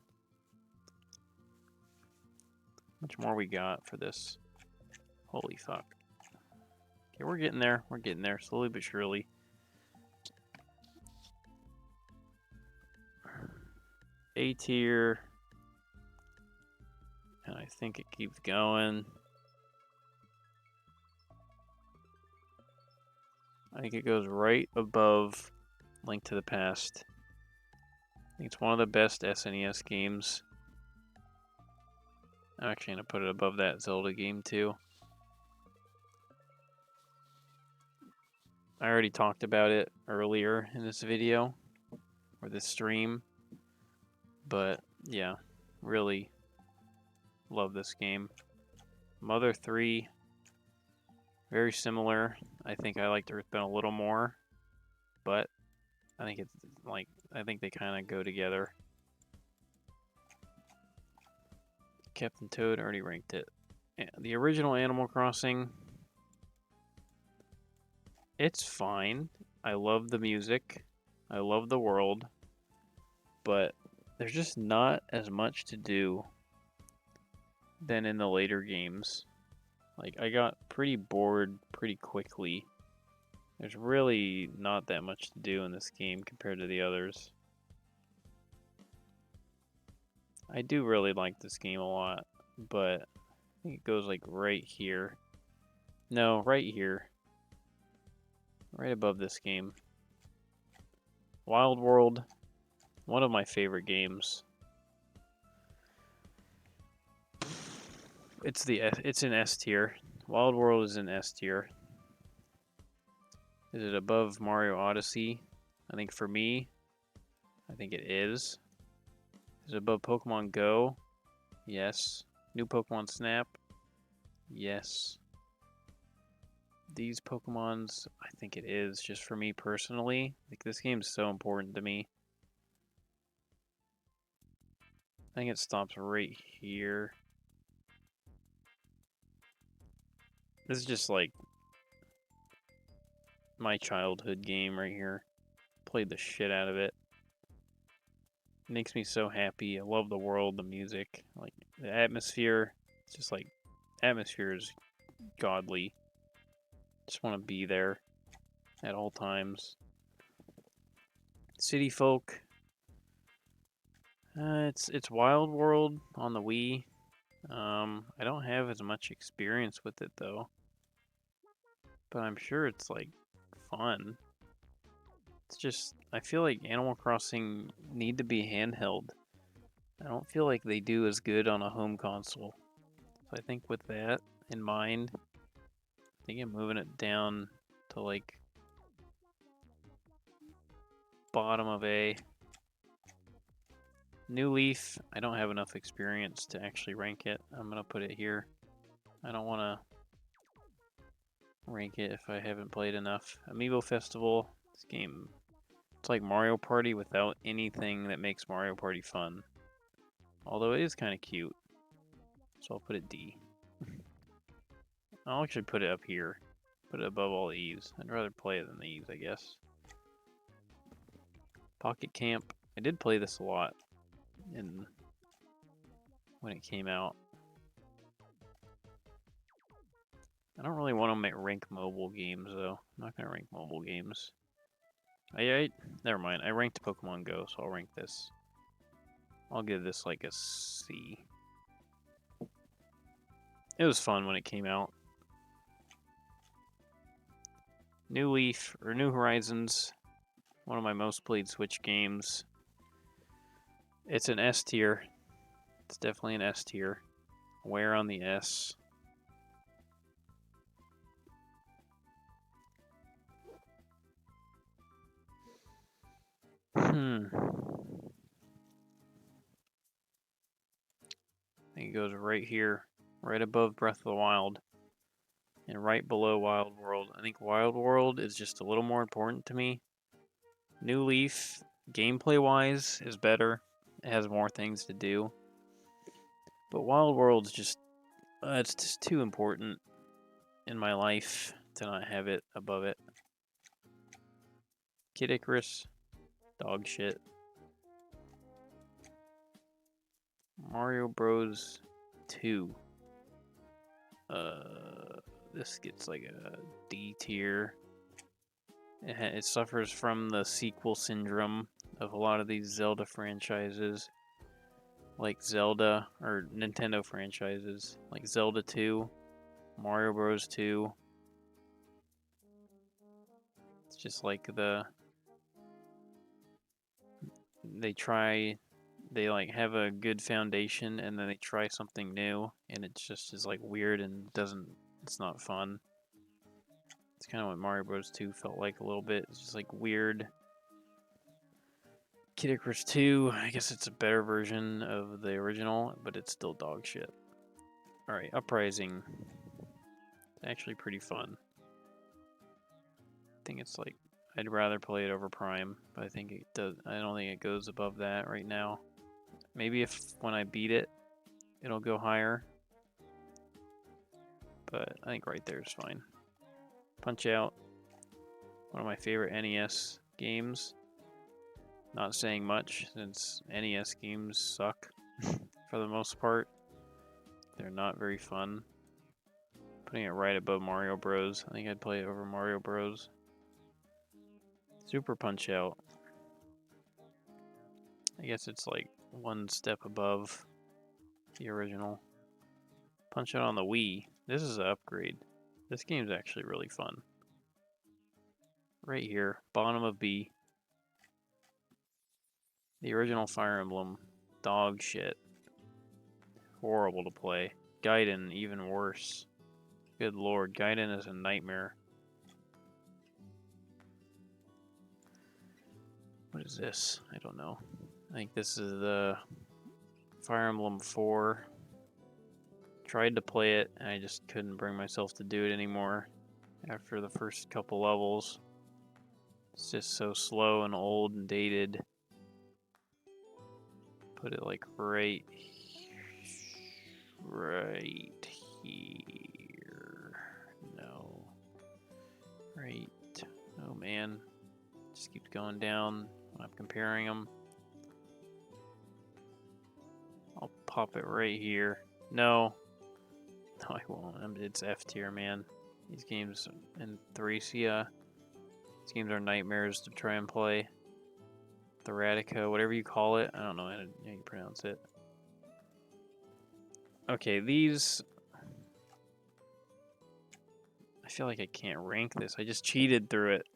How much more we got for this? Holy fuck. Okay, we're getting there. We're getting there, slowly but surely. A tier. And I think it keeps going. I think it goes right above Link to the Past. I think it's one of the best SNES games. I'm actually going to put it above that Zelda game too. I already talked about it earlier in this video, or this stream. But yeah, really love this game. Mother 3, very similar. I think I liked Earthbound a little more, but I think it's like, I think they kind of go together. Captain Toad, already ranked it. Yeah, the original Animal Crossing, it's fine. I love the music. I love the world. But there's just not as much to do than in the later games. Like, I got pretty bored pretty quickly. There's really not that much to do in this game compared to the others. I do really like this game a lot, but I think it goes like right here. No, right here. Right above this game. Wild World, one of my favorite games. It's in S tier. Wild World is in S tier. Is it above Mario Odyssey? I think for me, I think it is. Is it above Pokemon Go? Yes. New Pokemon Snap? Yes. These Pokemons, I think it is, just for me personally. Like, this game's so important to me. think it stops right here. This is just like my childhood game right here. Played the shit out of it. It makes me so happy. I love the world, the music, like the atmosphere. It's just like atmosphere is godly. Just want to be there at all times. City Folk. It's Wild World on the Wii. I don't have as much experience with it though, but I'm sure it's like fun. It's just I feel like Animal Crossing need to be handheld. I don't feel like they do as good on a home console. So I think with that in mind, I think I'm moving it down to like bottom of A. New Leaf, I don't have enough experience to actually rank it. I'm gonna put it here. I don't want to rank it if I haven't played enough. Amiibo Festival, this game, it's like Mario Party without anything that makes Mario Party fun. Although it is kind of cute. So I'll put it D. I'll actually put it up here. Put it above all the E's. I'd rather play it than the E's, I guess. Pocket Camp. I did play this a lot when it came out. I don't really want to rank mobile games, though. I'm not going to rank mobile games. Never mind. I ranked Pokemon Go, so I'll rank this. I'll give this like a C. It was fun when it came out. New Leaf, or New Horizons, one of my most played Switch games. It's an S tier. It's definitely an S tier. Where on the S? I think it goes right here, right above Breath of the Wild, and right below Wild World. I think Wild World is just a little more important to me. New Leaf, gameplay-wise, is better. It has more things to do. But Wild World's just, it's just too important in my life to not have it above it. Kid Icarus, dog shit. Mario Bros. 2. This gets like a D tier. It suffers from the sequel syndrome of a lot of these Zelda franchises. Like Zelda, or Nintendo franchises. Like Zelda 2, Mario Bros. 2. It's just like they like have a good foundation and then they try something new and it just is like weird and it's not fun. It's kind of what Mario Bros. 2 felt like a little bit. It's just like weird. Kid Icarus 2, I guess it's a better version of the original, but it's still dog shit. Alright, Uprising. It's actually pretty fun. I think it's like, I'd rather play it over Prime, but I think it does. I don't think it goes above that right now. Maybe when I beat it, it'll go higher. But I think right there is fine. Punch Out, one of my favorite NES games. Not saying much since NES games suck for the most part. They're not very fun. Putting it right above Mario Bros. I think I'd play it over Mario Bros. Super Punch Out. I guess it's like one step above the original. Punch Out on the Wii. This is an upgrade. This game's actually really fun. Right here, bottom of B. The original Fire Emblem. Dog shit. Horrible to play. Gaiden, even worse. Good lord, Gaiden is a nightmare. What is this? I don't know. I think this is the Fire Emblem 4. Tried to play it, and I just couldn't bring myself to do it anymore after the first couple levels. It's just so slow and old and dated. put it like right here. No. Right. Oh man. Just keeps going down when I'm comparing them. I'll pop it right here. No. No, I won't. It's F tier, man. These games in 3CA, these games are nightmares to try and play. Theratica, whatever you call it. I don't know how you pronounce it. Okay, these... I feel like I can't rank this. I just cheated through it.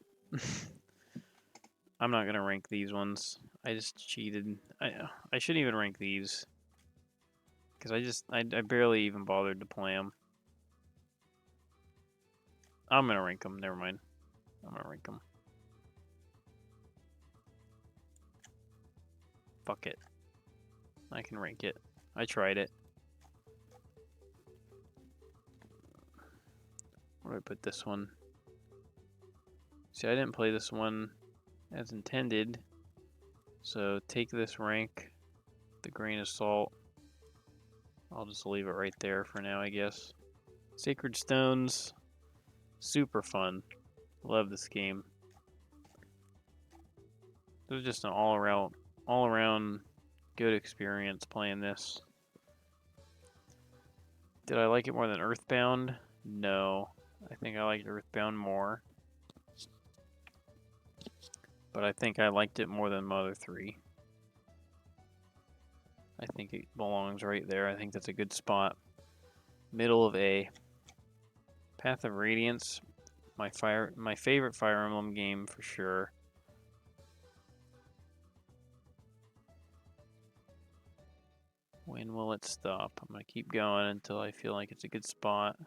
I'm not going to rank these ones. I just cheated. I shouldn't even rank these. Because I barely even bothered to play them. I'm going to rank them. Never mind. I'm going to rank them. Fuck it. I can rank it. I tried it. Where do I put this one? See, I didn't play this one as intended. So take this rank with a grain of salt. I'll just leave it right there for now, I guess. Sacred Stones. Super fun. Love this game. It was just an all around good experience playing this. Did I like it more than Earthbound? No. I think I liked Earthbound more. But I think I liked it more than Mother 3. I think it belongs right there. I think that's a good spot. Middle of A. Path of Radiance. My favorite Fire Emblem game for sure. When will it stop? I'm going to keep going until I feel like it's a good spot.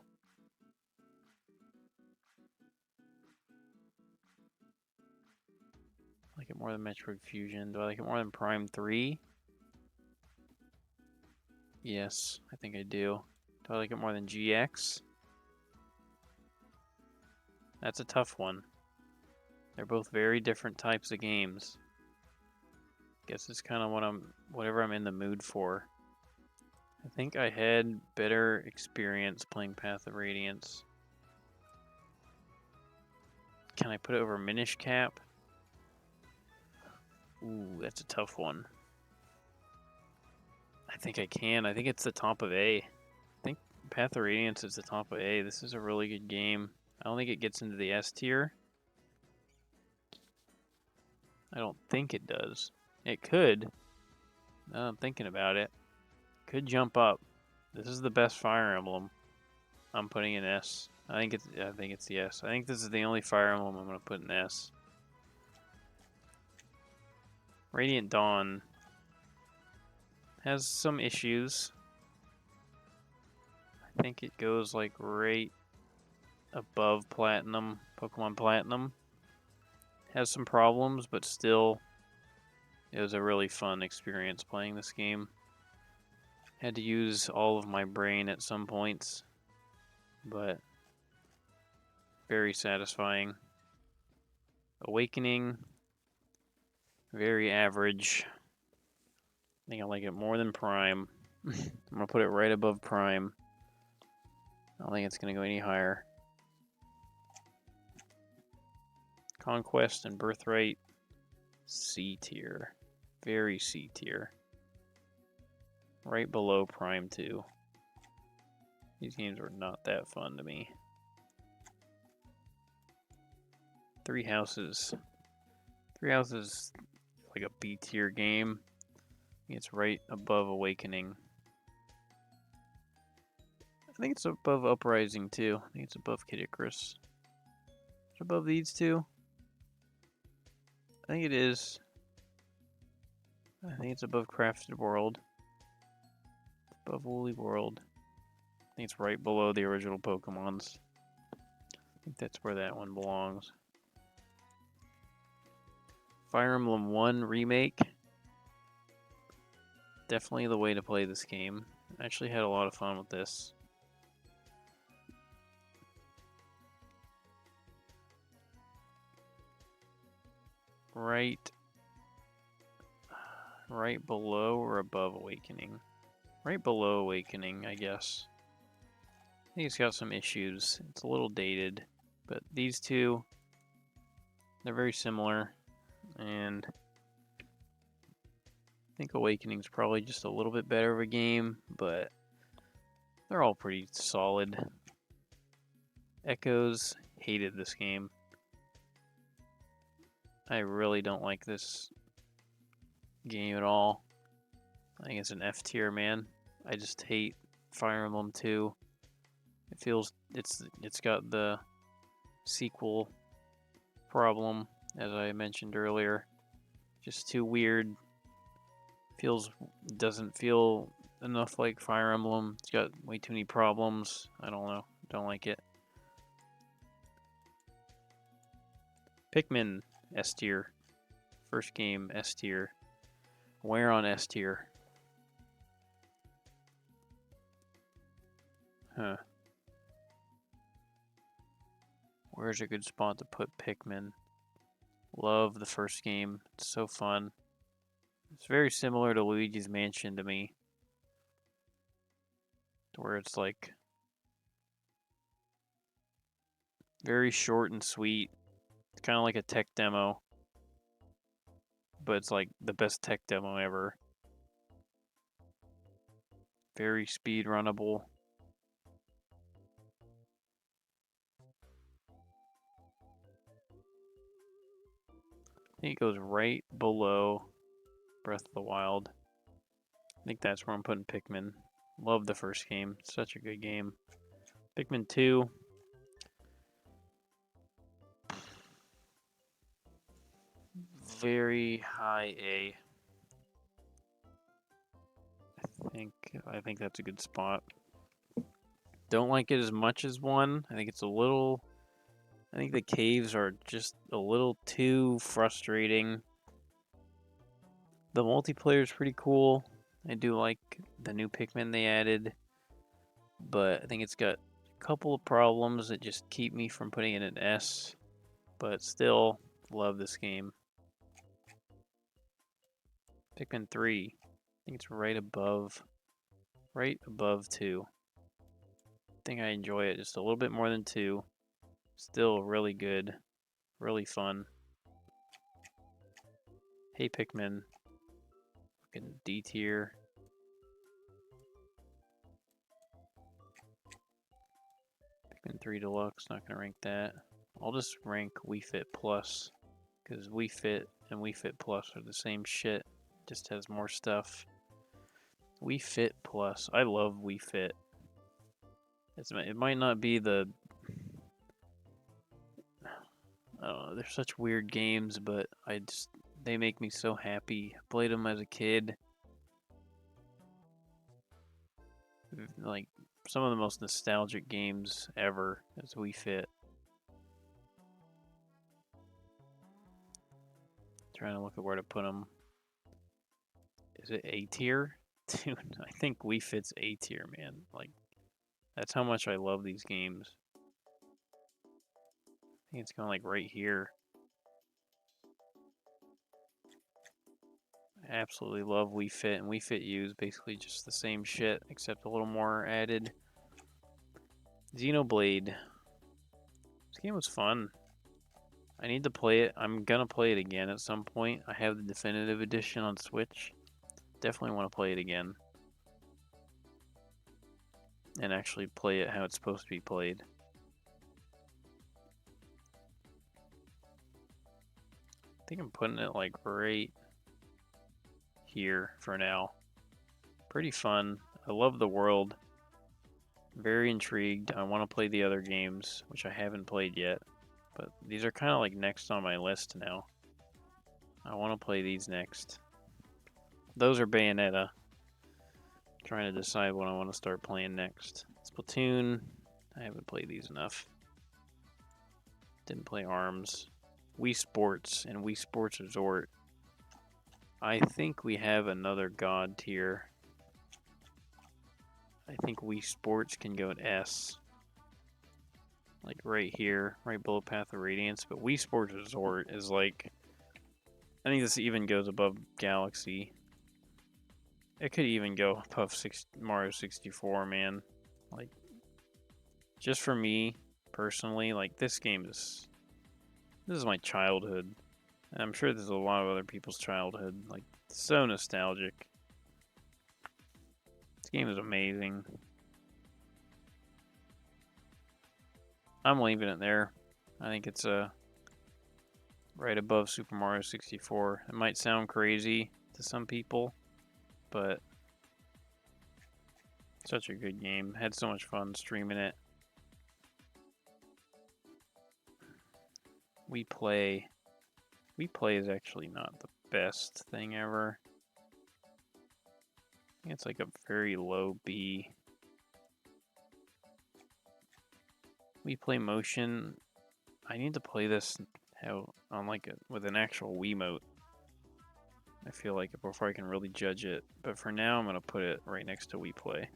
I like it more than Metroid Fusion. Do I like it more than Prime 3? Yes, I think I do. Do I like it more than GX? That's a tough one. They're both very different types of games. Guess it's kind of whatever I'm in the mood for. I think I had better experience playing Path of Radiance. Can I put it over Minish Cap? Ooh, that's a tough one. I think I can. I think it's the top of A. I think Path of Radiance is the top of A. This is a really good game. I don't think it gets into the S tier. I don't think it does. It could. Now I'm thinking about it. Could jump up. This is the best Fire Emblem. I'm putting in S. I think it's the S. I think this is the only Fire Emblem I'm gonna put in S. Radiant Dawn has some issues. I think it goes like right above Platinum, Pokemon Platinum. Has some problems, but still, it was a really fun experience playing this game. Had to use all of my brain at some points, but very satisfying. Awakening, very average. I think I like it more than Prime. I'm going to put it right above Prime. I don't think it's going to go any higher. Conquest and Birthright, C tier. Very C tier. Right below Prime 2. These games were not that fun to me. Three Houses. Three Houses is like a B tier game. It's right above Awakening. I think it's above Uprising too. I think it's above Kid Icarus. It's above these two. I think it is. I think it's above Crafted World. It's above Woolly World. I think it's right below the original Pokemons. I think that's where that one belongs. Fire Emblem 1 Remake. Definitely the way to play this game. I actually had a lot of fun with this. Right right below or above Awakening? Right below Awakening, I guess. I think it's got some issues. It's a little dated, but these two, they're very similar, and I think Awakening's probably just a little bit better of a game, but they're all pretty solid. Echoes, hated this game. I really don't like this game at all. I think it's an F tier, man. I just hate Fire Emblem 2. It feels it's got the sequel problem, as I mentioned earlier. Just too weird. Doesn't feel enough like Fire Emblem. It's got way too many problems. I don't know. Don't like it. Pikmin, S tier. First game, S tier. Where on S tier? Huh. Where's a good spot to put Pikmin? Love the first game. It's so fun. It's very similar to Luigi's Mansion to me. Where it's like very short and sweet. It's kind of like a tech demo. But it's like the best tech demo ever. Very speed runnable. I think it goes right below Breath of the Wild. I think that's where I'm putting Pikmin. Love the first game. Such a good game. Pikmin 2. Very high A. I think that's a good spot. Don't like it as much as 1. I think it's a little... I think the caves are just a little too frustrating. The multiplayer is pretty cool. I do like the new Pikmin they added. But I think it's got a couple of problems that just keep me from putting it in S. But still, love this game. Pikmin 3. I think it's right above 2. I think I enjoy it just a little bit more than 2. Still really good. Really fun. Hey Pikmin. Fucking D tier. Pikmin 3 Deluxe, not gonna rank that. I'll just rank Wii Fit Plus. Because Wii Fit and Wii Fit Plus are the same shit. Just has more stuff. Wii Fit Plus. I love Wii Fit. It might not be the... I don't know, they're such weird games, but they make me so happy. I played them as a kid. Like, some of the most nostalgic games ever is Wii Fit. Trying to look at where to put them. Is it A tier? Dude, I think Wii Fit's A tier, man. Like, that's how much I love these games. I think it's going like right here. I absolutely love Wii Fit, and Wii Fit U is basically just the same shit, except a little more added. Xenoblade. This game was fun. I need to play it. I'm gonna play it again at some point. I have the definitive edition on Switch. Definitely want to play it again. And actually play it how it's supposed to be played. I think I'm putting it like right here for now. Pretty fun. I love the world. Very intrigued. I want to play the other games, which I haven't played yet. But these are kind of like next on my list now. I want to play these next. Those are Bayonetta. Trying to decide what I want to start playing next. Splatoon. I haven't played these enough. Didn't play ARMS. Wii Sports and Wii Sports Resort. I think we have another God tier. I think Wii Sports can go at S. Like right here, right below Path of Radiance. But Wii Sports Resort is like... I think this even goes above Galaxy. It could even go above Mario 64, man. Like, just for me personally, like this is my childhood. And I'm sure this is a lot of other people's childhood. Like, so nostalgic. This game is amazing. I'm leaving it there. I think it's right above Super Mario 64. It might sound crazy to some people, but such a good game. Had so much fun streaming it. We Play is actually not the best thing ever. I think it's like a very low B. We Play Motion. I need to play this on like with an actual Wiimote. I feel like before I can really judge it. But for now, I'm gonna put it right next to We Play.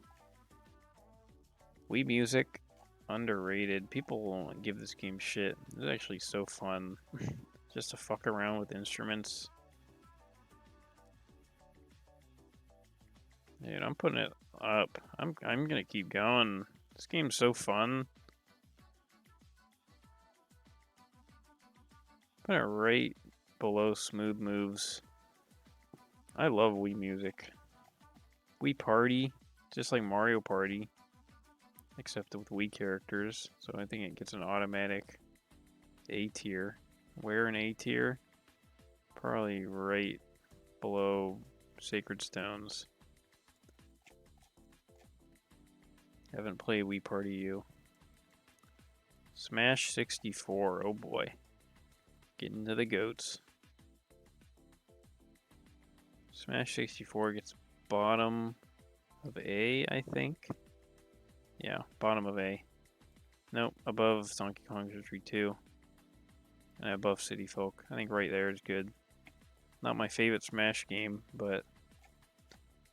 Wii Music, underrated. People won't give this game shit. It's actually so fun, just to fuck around with instruments. Dude, I'm putting it up. I'm gonna keep going. This game's so fun. Put it right below Smooth Moves. I love Wii Music. Wii Party, just like Mario Party, except with Wii characters. So I think it gets an automatic A tier. Where an A tier? Probably right below Sacred Stones. Haven't played Wii Party U. Smash 64, oh boy. Getting to the goats. Smash 64 gets bottom of A, I think. Yeah, bottom of A. Nope, above Donkey Kong Country 2. And above City Folk. I think right there is good. Not my favorite Smash game, but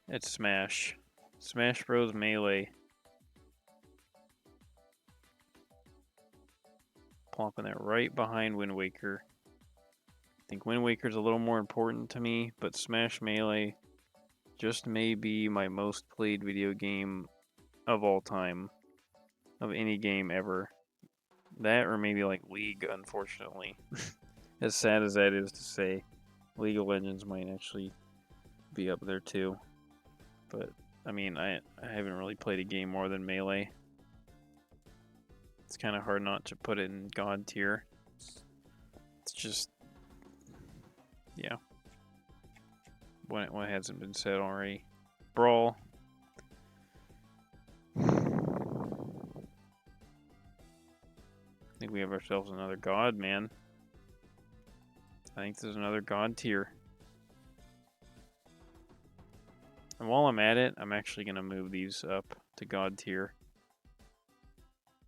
it's Smash. Smash Bros. Melee. Plopping it right behind Wind Waker. I think Wind Waker's a little more important to me, but Smash Melee just may be my most played video game of all time. Of any game ever. That or maybe like League, unfortunately. As sad as that is to say, League of Legends might actually be up there too. But, I mean, I haven't really played a game more than Melee. It's kind of hard not to put it in God tier. It's just, yeah. What hasn't been said already? Brawl. I think we have ourselves another God, man. I think there's another God tier. And while I'm at it, I'm actually going to move these up to God tier.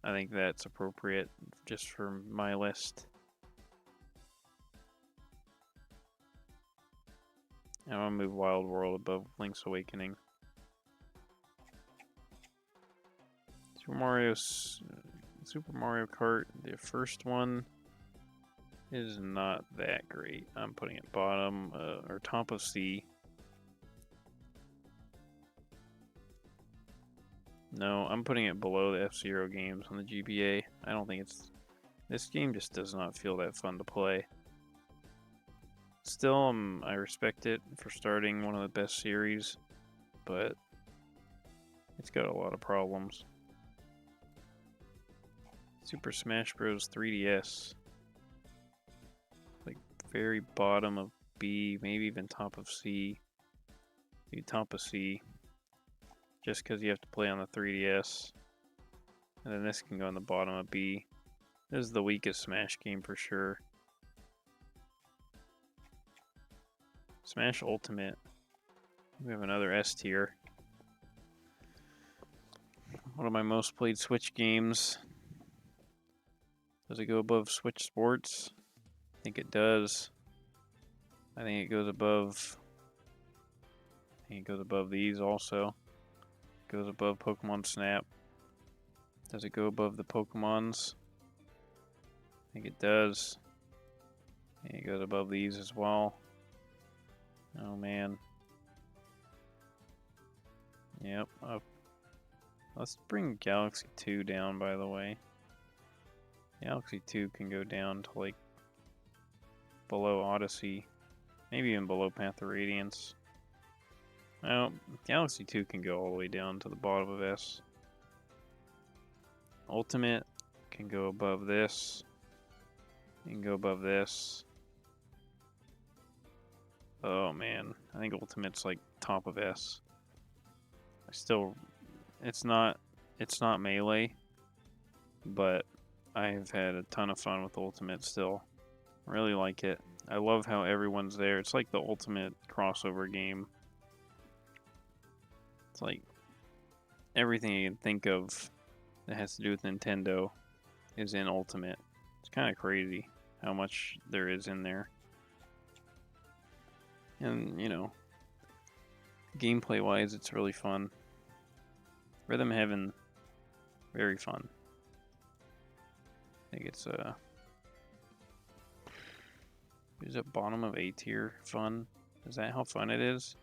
I think that's appropriate just for my list. And I'm going to move Wild World above Link's Awakening. Super Mario Kart, the first one, is not that great. I'm putting it bottom or top of C. No, I'm putting it below the F-Zero games on the GBA. I don't think it's... This game just does not feel that fun to play. Still, I respect it for starting one of the best series, but it's got a lot of problems. Super Smash Bros. 3DS. Like, very bottom of B, maybe even top of C. Maybe top of C. Just because you have to play on the 3DS. And then this can go on the bottom of B. This is the weakest Smash game for sure. Smash Ultimate. We have another S tier. One of my most played Switch games. Does it go above Switch Sports? I think it does. I think it goes above... I think it goes above these also. It goes above Pokemon Snap. Does it go above the Pokemons? I think it does. I think it goes above these as well. Oh man. Yep, up. Let's bring Galaxy 2 down, by the way. Galaxy 2 can go down to, like, below Odyssey. Maybe even below Path of Radiance. Well, Galaxy 2 can go all the way down to the bottom of S. Ultimate can go above this. You can go above this. Oh man, I think Ultimate's like top of S. It's not Melee, but I've had a ton of fun with Ultimate still. I really like it. I love how everyone's there. It's like the ultimate crossover game. It's like everything you can think of that has to do with Nintendo is in Ultimate. It's kind of crazy how much there is in there. And, you know, gameplay wise, it's really fun. Rhythm Heaven, very fun. I think it's is it bottom of A tier fun? Is that how fun it is?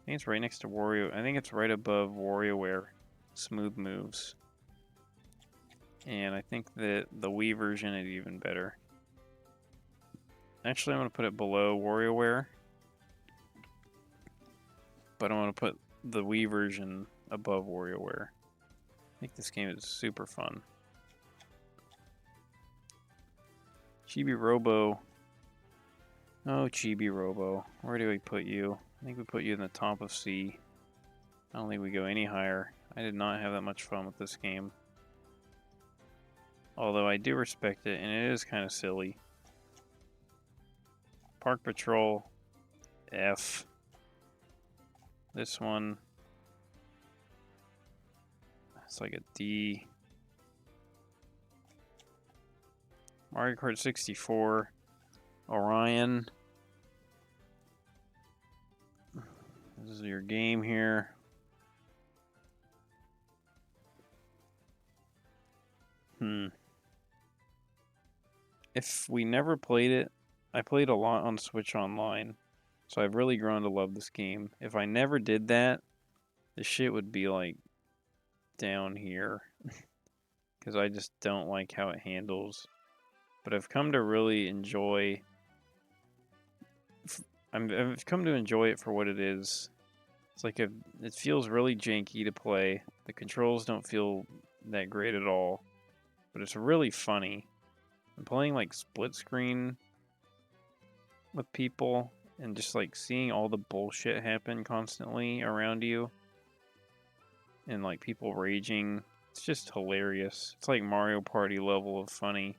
I think it's right next to Wario. I think it's right above WarioWare Smooth Moves. And I think that the Wii version is even better. Actually, I'm going to put it below WarioWare. But I want to put the Wii version above WarioWare. I think this game is super fun. Chibi Robo. Oh, Chibi Robo. Where do we put you? I think we put you in the top of C. I don't think we go any higher. I did not have that much fun with this game. Although I do respect it, and it is kind of silly. Park Patrol, F. This one, it's like a D. Mario Kart 64, Orion. This is your game here. If we never played it, I played a lot on Switch Online, so I've really grown to love this game. If I never did that, this shit would be like down here, because I just don't like how it handles. But I've come to really enjoy. I've come to enjoy it for what it is. It's like it feels really janky to play. The controls don't feel that great at all, but it's really funny. I'm playing like split screen with people and just like seeing all the bullshit happen constantly around you and like people raging. It's just hilarious. It's like Mario Party level of funny.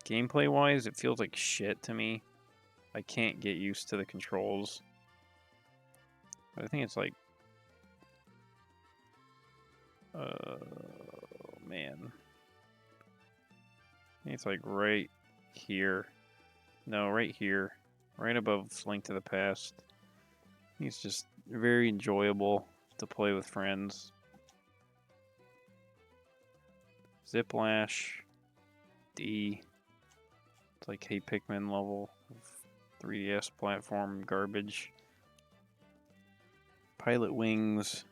Gameplay wise, it feels like shit to me. I can't get used to the controls. But I think it's like... man. I think it's like right here. No, right here. Right above Link to the Past. I think it's just very enjoyable to play with friends. Ziplash. D. It's like Hey Pikmin level of 3DS platform garbage. Pilot Wings.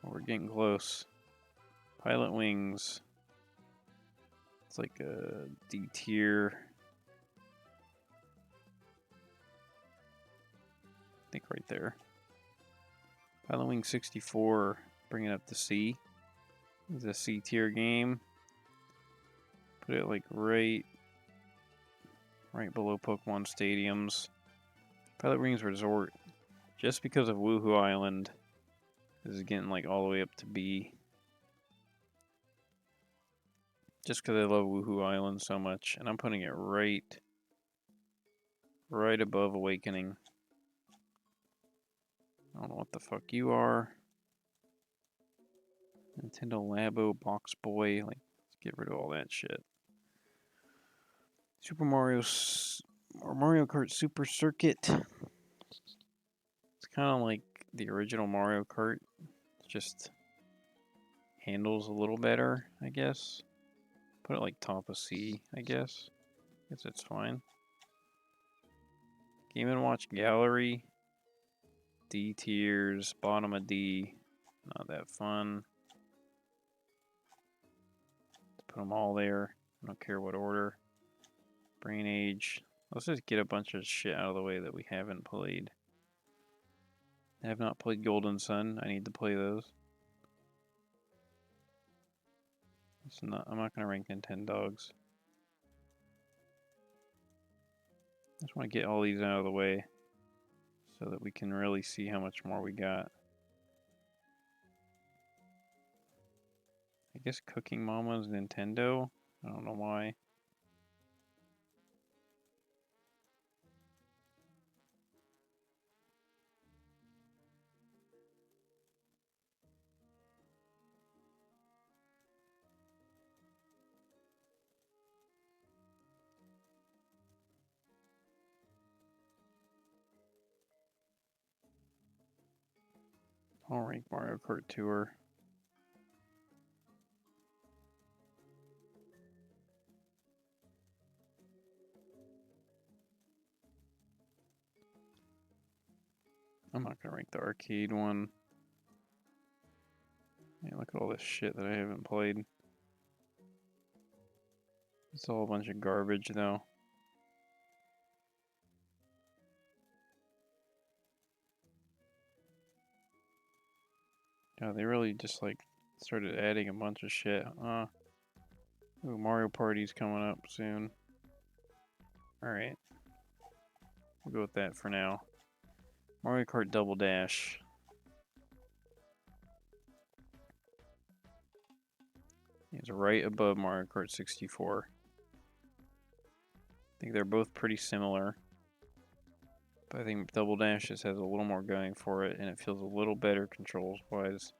Oh, we're getting close. Pilot Wings. It's like a D tier. I think right there. Pilot Wings 64, bring it up to C. It's a C tier game. Put it like right below Pokemon Stadiums. Pilot Wings Resort, just because of Woohoo Island, this is getting like all the way up to B. Just because I love Woohoo Island so much, and I'm putting it right above Awakening. I don't know what the fuck you are. Nintendo Labo, Box Boy, like, let's get rid of all that shit. Super Mario Kart Super Circuit. It's kind of like the original Mario Kart. It just handles a little better, I guess. Put it like top of C, I guess. Guess it's fine. Game & Watch Gallery. D tiers, bottom of D. Not that fun. Let's put them all there. I don't care what order. Brain Age. Let's just get a bunch of shit out of the way that we haven't played. I have not played Golden Sun. I need to play those. I'm not going to rank Nintendogs. I just want to get all these out of the way so that we can really see how much more we got. I guess Cooking Mama's Nintendo. I don't know why. I'll rank Mario Kart Tour. I'm not gonna rank the arcade one. Man, look at all this shit that I haven't played. It's all a bunch of garbage though. Yeah, they really just like started adding a bunch of shit. Ooh, Mario Party's coming up soon. Alright. We'll go with that for now. Mario Kart Double Dash. It's right above Mario Kart 64. I think they're both pretty similar. But I think Double Dash just has a little more going for it, and it feels a little better controls-wise.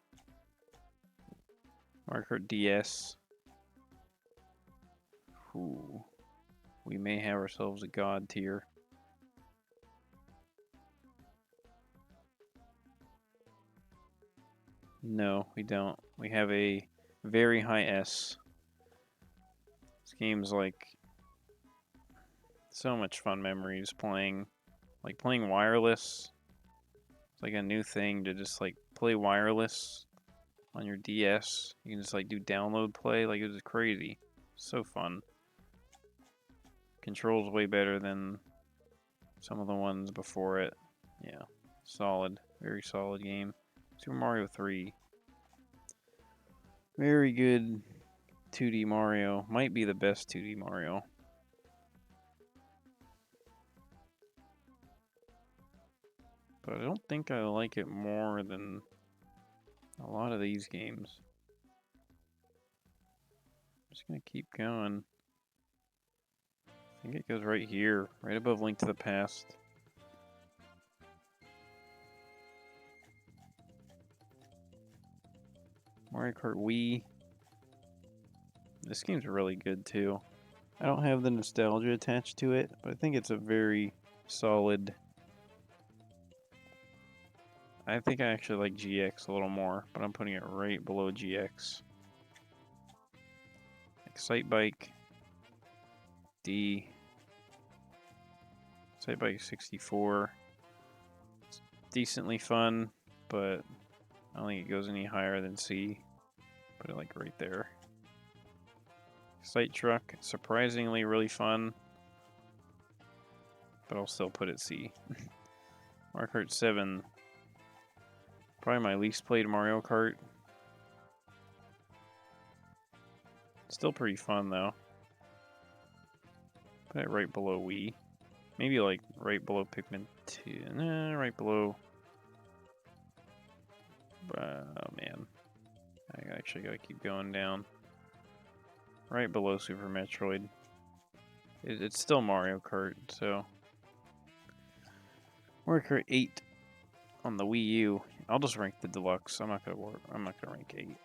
Mario Kart DS. Ooh. We may have ourselves a god tier. No, we don't. We have a very high S. This game's like so much fun memories playing. Like playing wireless. It's like a new thing to just like play wireless on your DS. You can just like do download play. Like it was crazy. So fun. Controls way better than some of the ones before it. Yeah. Solid. Very solid game. Super Mario 3. Very good 2D Mario. Might be the best 2D Mario. But I don't think I like it more than a lot of these games. I'm just gonna keep going. I think it goes right here, right above Link to the Past. Mario Kart Wii. This game's really good too. I don't have the nostalgia attached to it, but I think it's a very solid. I think I actually like GX a little more, but I'm putting it right below GX. Excite Bike. D. Excite Bike 64. It's decently fun, but I don't think it goes any higher than C. Put it like right there. Excite Truck, surprisingly really fun, but I'll still put it C. Mario Kart 7. Probably my least played Mario Kart. Still pretty fun though. Put it right below Wii. Maybe like right below Pikmin 2. Nah, right below. Oh man. I actually gotta keep going down. Right below Super Metroid. It's still Mario Kart, so. Mario Kart 8 on the Wii U. I'll just rank the deluxe. I'm not gonna rank 8.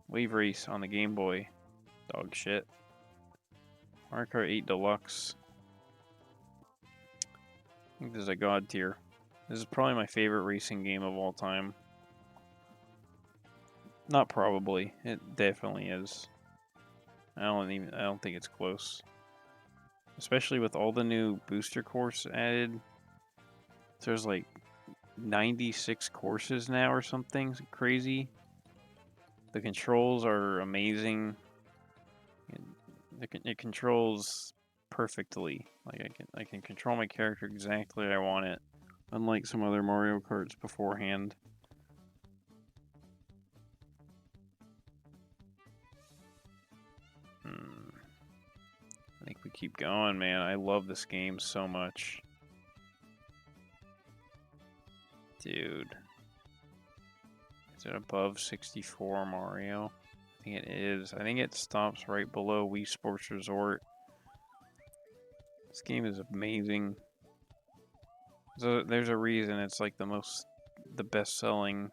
Wave Race on the Game Boy. Dog shit. Mario Kart 8 Deluxe. I think this is a god tier. This is probably my favorite racing game of all time. Not probably. It definitely is. I don't think it's close. especially with all the new booster course added. There's like 96 courses now or something crazy. The controls are amazing. It controls perfectly. Like I can control my character exactly how I want it, unlike some other Mario Karts beforehand. I think we keep going, man. I love this game so much. Dude. Is it above 64 Mario? I think it is. I think it stops right below Wii Sports Resort. This game is amazing. So there's a reason it's like the best-selling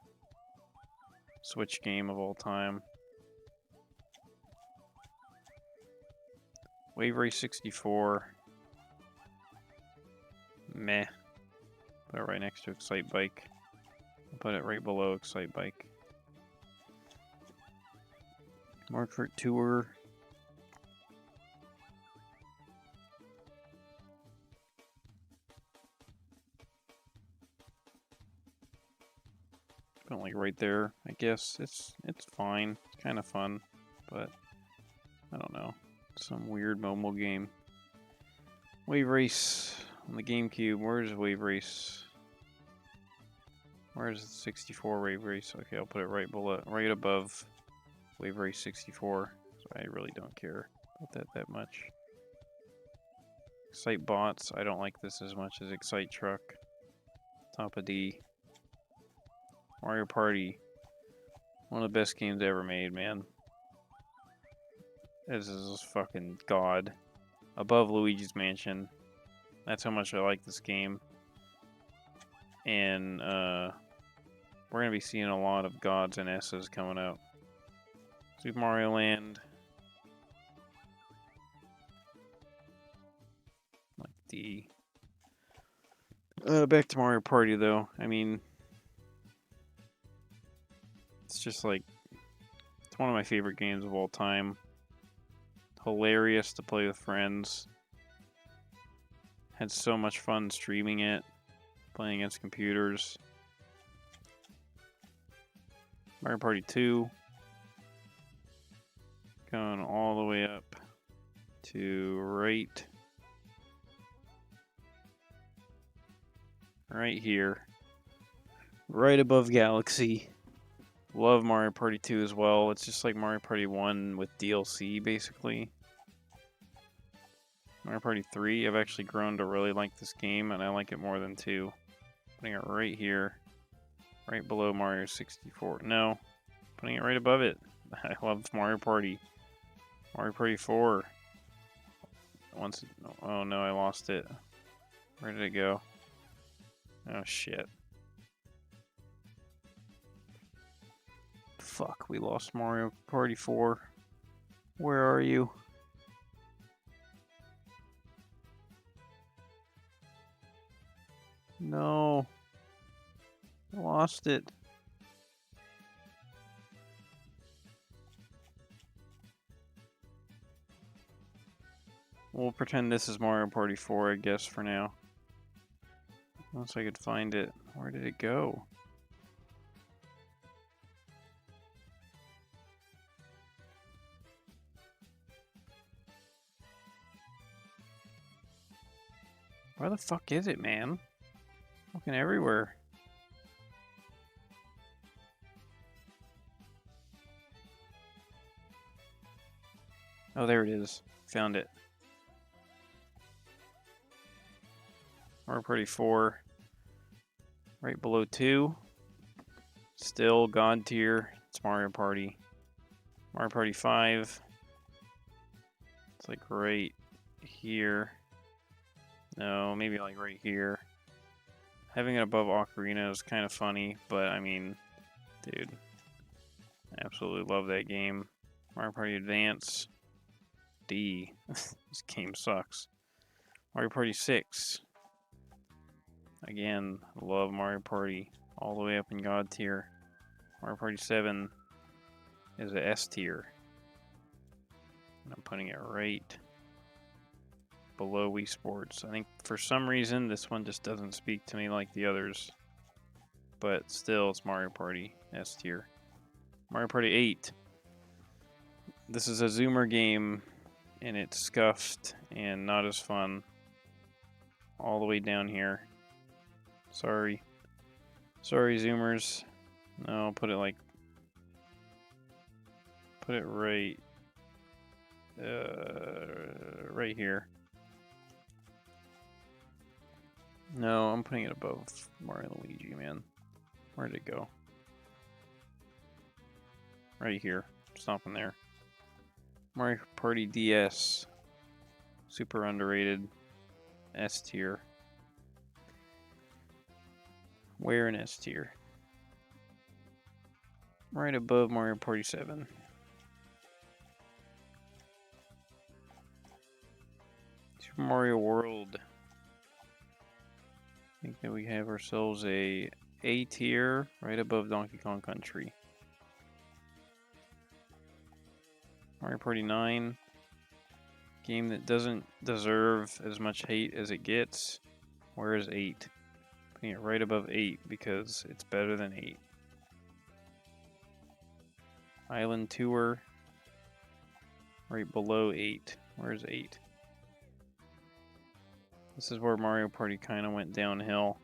Switch game of all time. Wave Race 64. Meh. Put it right next to Excite Bike. I'll put it right below Excite Bike. Mario Kart Tour. Put it like right there. I guess it's fine. It's kind of fun, but I don't know. Some weird mobile game. Wave Race on the GameCube. Where's Wave Race? Where's the 64 Wave Race? Okay, I'll put it right below, right above Wave Race 64. So I really don't care about that much. Excite Bots. I don't like this as much as Excite Truck. Top of D. Mario Party. One of the best games ever made, man. This is fucking god. Above Luigi's Mansion. That's how much I like this game. And we're going to be seeing a lot of gods and S's coming up. Super Mario Land. Like D. Back to Mario Party, though. I mean, it's just like, it's one of my favorite games of all time. Hilarious to play with friends. Had so much fun streaming it, playing against computers. Mario Party 2. Going all the way up to right here. Right above Galaxy. Love Mario Party 2 as well. It's just like Mario Party 1 with DLC, basically. Mario Party 3, I've actually grown to really like this game, and I like it more than 2. Putting it right here. Right below Mario 64. No. Putting it right above it. I love Mario Party. Mario Party 4. Oh no, I lost it. Where did it go? Oh shit. Fuck, we lost Mario Party 4. Where are you? No. I lost it. We'll pretend this is Mario Party 4, I guess, for now. Unless I could find it. Where did it go? Where the fuck is it, man? Looking everywhere. Oh, there it is. Found it. Mario Party 4. Right below 2. Still God tier. It's Mario Party. Mario Party 5. It's like right here. No, maybe like right here. Having it above Ocarina is kind of funny, but I mean, dude, I absolutely love that game. Mario Party Advance. D. This game sucks. Mario Party 6. Again, love Mario Party. All the way up in God tier. Mario Party 7 is a S tier. And I'm putting it right below Wii Sports. I think for some reason this one just doesn't speak to me like the others. But still, it's Mario Party S tier. Mario Party 8. This is a zoomer game, and it's scuffed and not as fun. All the way down here. Sorry. Sorry, zoomers. No, I'll put it like... Put it right... right here. No, I'm putting it above Mario and Luigi, man. Where'd it go? Right here. Stopping there. Mario Party DS. Super underrated. S tier. Where in S tier? Right above Mario Party 7. Super Mario World. I think that we have ourselves a tier right above Donkey Kong Country. Mario Party 9. Game that doesn't deserve as much hate as it gets. Where is 8? Putting it right above 8 because it's better than 8. Island Tour. Right below 8. Where's 8? This is where Mario Party kind of went downhill.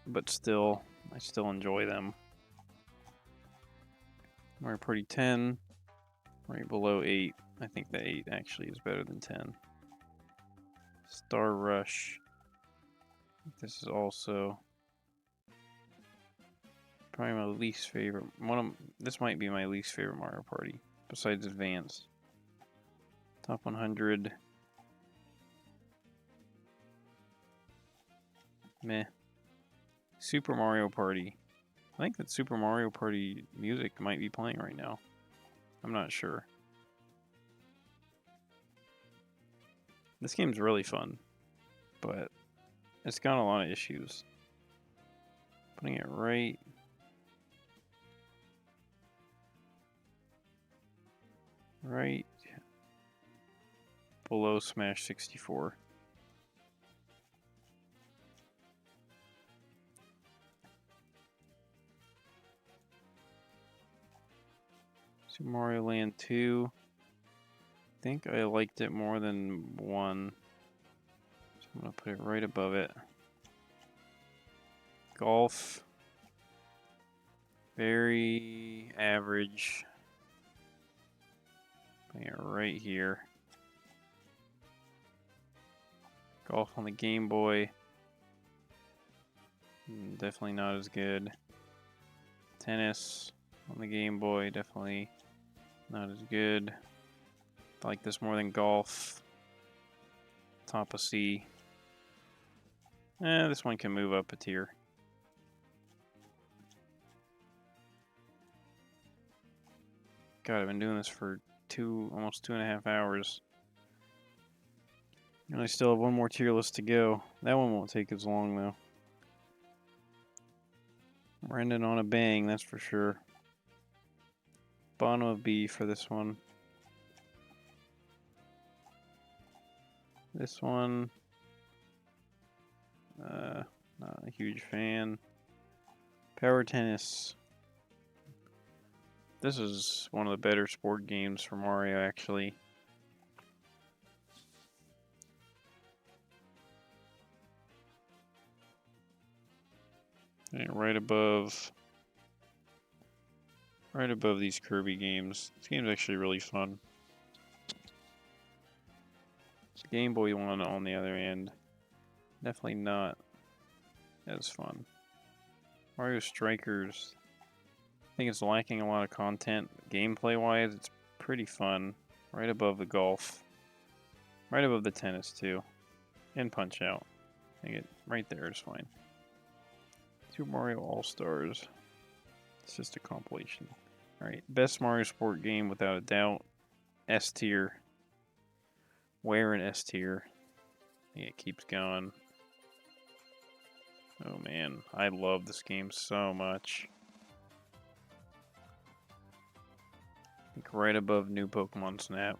But still, I still enjoy them. Mario Party 10. Right below 8. I think the 8 actually is better than 10. Star Rush. This is also probably my least favorite. This might be my least favorite Mario Party, besides Advance. Top 100. Meh. Super Mario Party. I think that Super Mario Party music might be playing right now. I'm not sure. This game's really fun, but it's got a lot of issues. Putting it right below Smash 64. Super Mario Land 2. I think I liked it more than 1. So I'm going to put it right above it. Golf. Very average. Putting it right here. Golf on the Game Boy. Definitely not as good. Tennis on the Game Boy. Definitely not as good. I like this more than golf. Top of C. This one can move up a tier. God, I've been doing this for almost 2.5 hours. And I still have one more tier list to go. That one won't take as long though. We're ending on a bang, that's for sure. Bottom of B for this one. This one, not a huge fan. Power Tennis. This is one of the better sport games for Mario, actually. And right above these Kirby games. This game's actually really fun. The Game Boy one, on the other hand, definitely not as fun. Mario Strikers. I think it's lacking a lot of content. Gameplay wise, it's pretty fun. Right above the golf. Right above the tennis too. And Punch Out. I think it right there is fine. Super Mario All-Stars. It's just a compilation. Alright, best Mario Sport game without a doubt. S tier. Where in S tier? I think it keeps going. Oh man, I love this game so much. I think right above New Pokemon Snap.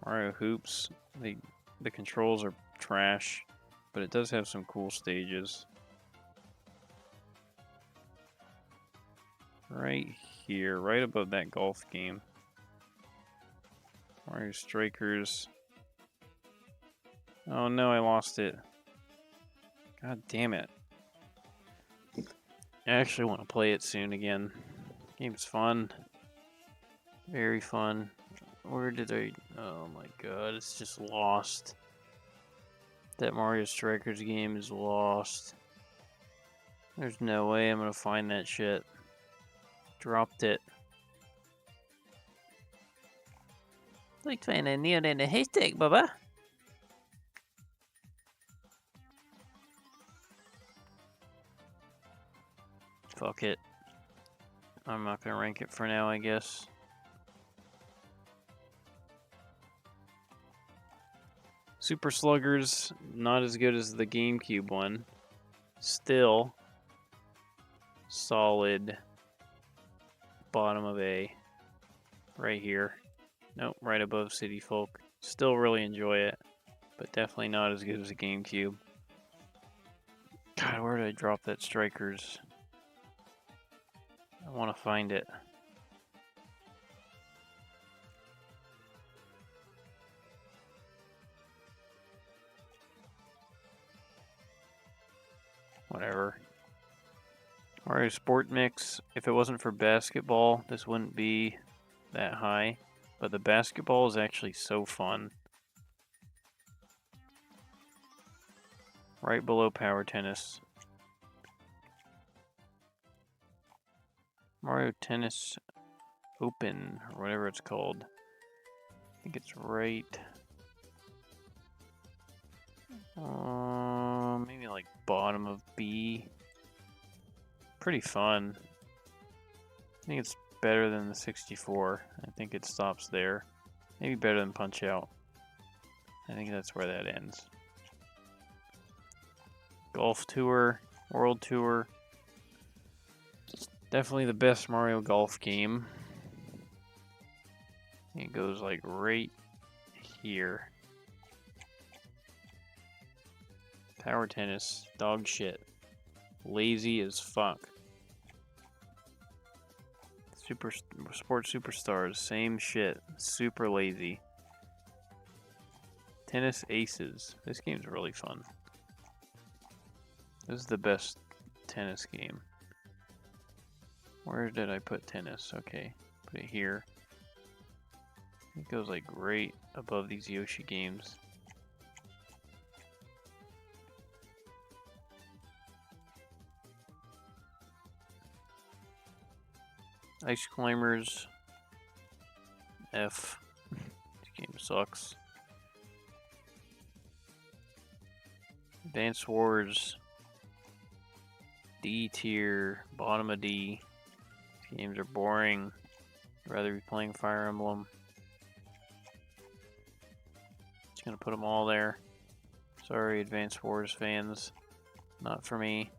Mario Hoops, the controls are trash, but it does have some cool stages. Right here, right above that golf game. Mario Strikers. Oh no, I lost it. God damn it. I actually want to play it soon again. Game's fun. Very fun. Where did I... Oh my god, it's just lost. That Mario Strikers game is lost. There's no way I'm gonna find that shit. Dropped it. Like trying a nail in a haystack, Bubba. Fuck it. I'm not gonna rank it for now, I guess. Super Sluggers, not as good as the GameCube one. Still solid bottom of A. Right here. Nope, right above City Folk. Still really enjoy it, but definitely not as good as the GameCube. God, where did I drop that Strikers? I want to find it. Whatever. Mario Sport Mix. If it wasn't for basketball, this wouldn't be that high. But the basketball is actually so fun. Right below Power Tennis. Mario Tennis Open, or whatever it's called. I think it's right... maybe like bottom of B. Pretty fun. I think it's better than the 64. I think it stops there. Maybe better than Punch Out. I think that's where that ends. Golf Tour, World Tour. Definitely the best Mario Golf game. It goes like right here. Power Tennis, dog shit. Lazy as fuck. Sport Superstars, same shit. Super lazy. Tennis Aces. This game's really fun. This is the best tennis game. Where did I put tennis? Okay, put it here. It goes like right above these Yoshi games. Ice Climbers. F. This game sucks. Advance Wars. D tier. Bottom of D. These games are boring. I'd rather be playing Fire Emblem. Just gonna put them all there. Sorry, Advance Wars fans. Not for me.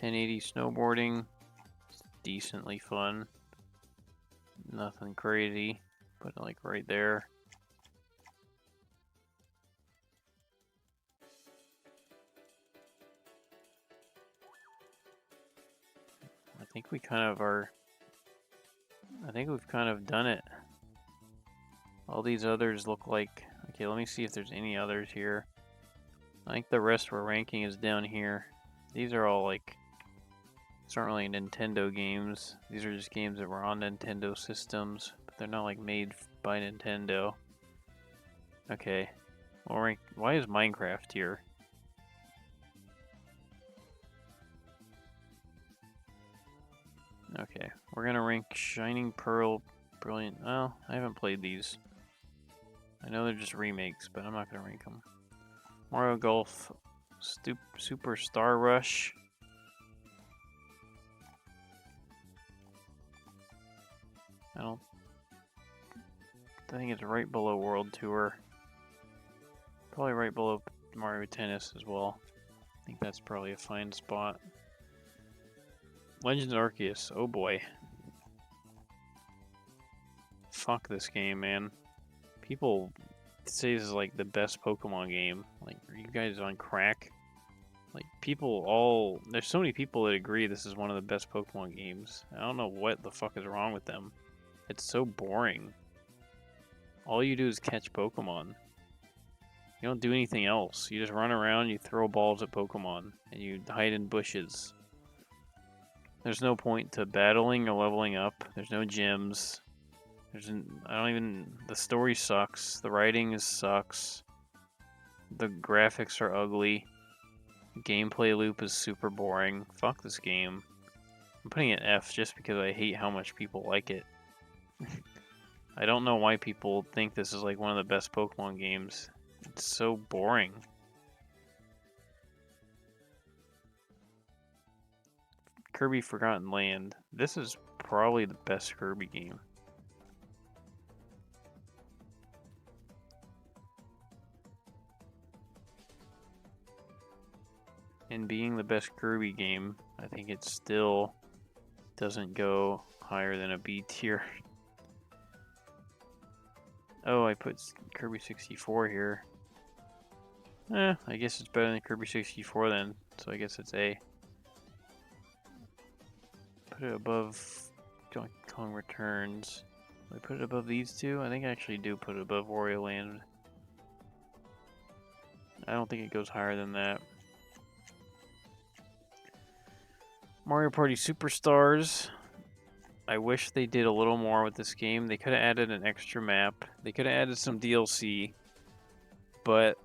.1080 snowboarding. It's decently fun. Nothing crazy. Put it like right there. I think we kind of are. I think we've kind of done it. All these others look like. Okay, let me see if there's any others here. I think the rest we're ranking is down here. These are all like. These aren't really Nintendo games. These are just games that were on Nintendo systems, but they're not like made by Nintendo. Okay. Well, rank. Why is Minecraft here? Okay, we're gonna rank Shining Pearl, Brilliant. Oh, I haven't played these. I know they're just remakes, but I'm not gonna rank them. Mario Golf, Super Star Rush. I think it's right below World Tour. Probably right below Mario Tennis as well. I think that's probably a fine spot. Legends Arceus, oh boy. fuck this game, man. People say this is like the best Pokemon game. Like, are you guys on crack? Like, there's so many people that agree this is one of the best Pokemon games. I don't know what the fuck is wrong with them. It's so boring. All you do is catch Pokemon. You don't do anything else. You just run around, you throw balls at Pokemon, and you hide in bushes. There's no point to battling or leveling up. There's no gyms. The story sucks. The writing sucks. The graphics are ugly. The gameplay loop is super boring. Fuck this game. I'm putting it F just because I hate how much people like it. I don't know why people think this is like one of the best Pokemon games. It's so boring. Kirby Forgotten Land. This is probably the best Kirby game. And being the best Kirby game, I think it still doesn't go higher than a B tier. Oh, I put Kirby 64 here. I guess it's better than Kirby 64 then, so I guess it's A. Put it above Donkey Kong Returns. Do I put it above these two? I think I actually do put it above Wario Land. I don't think it goes higher than that. Mario Party Superstars. I wish they did a little more with this game. They could have added an extra map. They could have added some DLC. But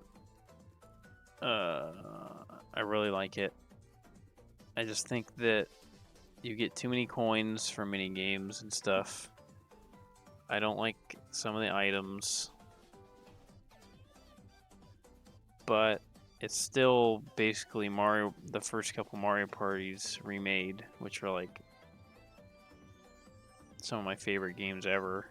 I really like it. I just think that you get too many coins for mini games and stuff. I don't like some of the items. But it's still basically the first couple Mario Parties remade, which are like some of my favorite games ever.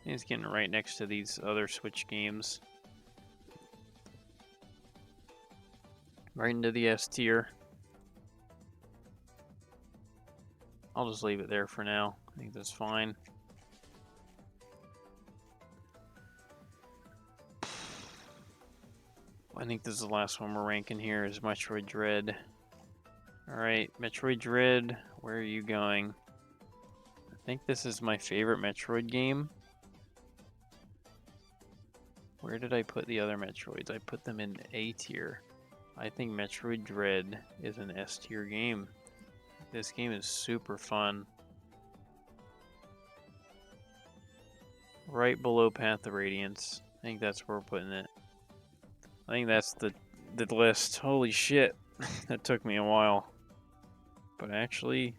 And it's getting right next to these other Switch games. Right into the S tier. I'll just leave it there for now. I think that's fine. I think this is the last one we're ranking here is Metroid Dread. Alright, Metroid Dread, where are you going? I think this is my favorite Metroid game. Where did I put the other Metroids? I put them in A tier. I think Metroid Dread is an S tier game. This game is super fun. Right below Path of Radiance. I think that's where we're putting it. I think that's the list. Holy shit. That took me a while. But actually,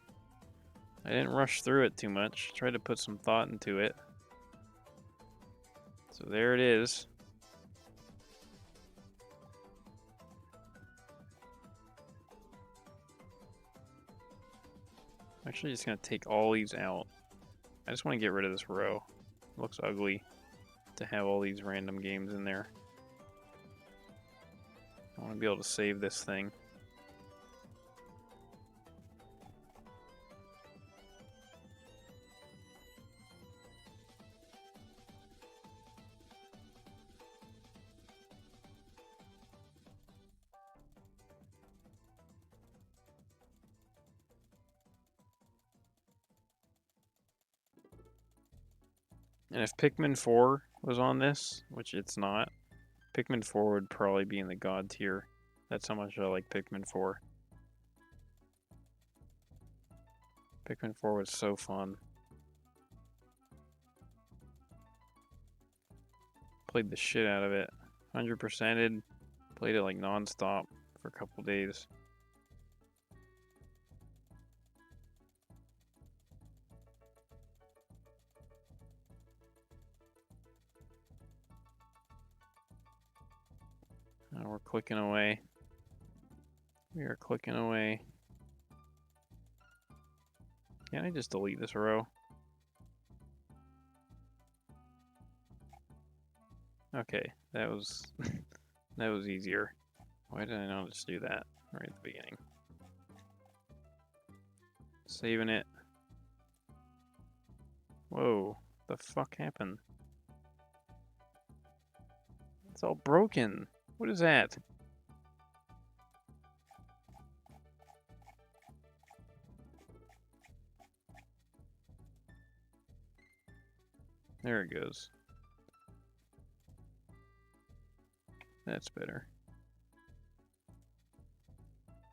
I didn't rush through it too much. Tried to put some thought into it. So there it is. I'm actually just going to take all these out. I just want to get rid of this row. It looks ugly to have all these random games in there. I want to be able to save this thing. And if Pikmin 4 was on this, which it's not, Pikmin 4 would probably be in the God tier. That's how much I like Pikmin 4. Pikmin 4 was so fun. Played the shit out of it. 100%ed. Played it like non-stop for a couple days. Now we're clicking away. We are clicking away. Can I just delete this row? Okay, that was that was easier. Why did I not just do that right at the beginning? Saving it. Whoa, the fuck happened? It's all broken. What is that? There it goes. That's better.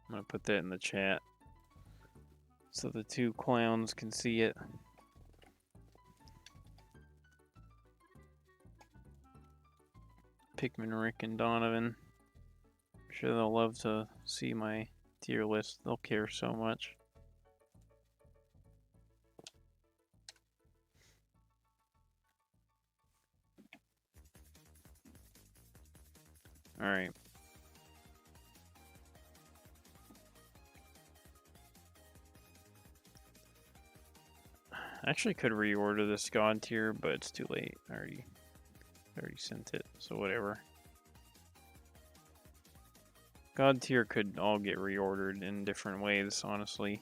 I'm gonna put that in the chat so the two clowns can see it. Pikmin, Rick, and Donovan. I'm sure they'll love to see my tier list. They'll care so much. Alright. I actually could reorder this God tier, but it's too late. I already sent it, so whatever. God tier could all get reordered in different ways, honestly.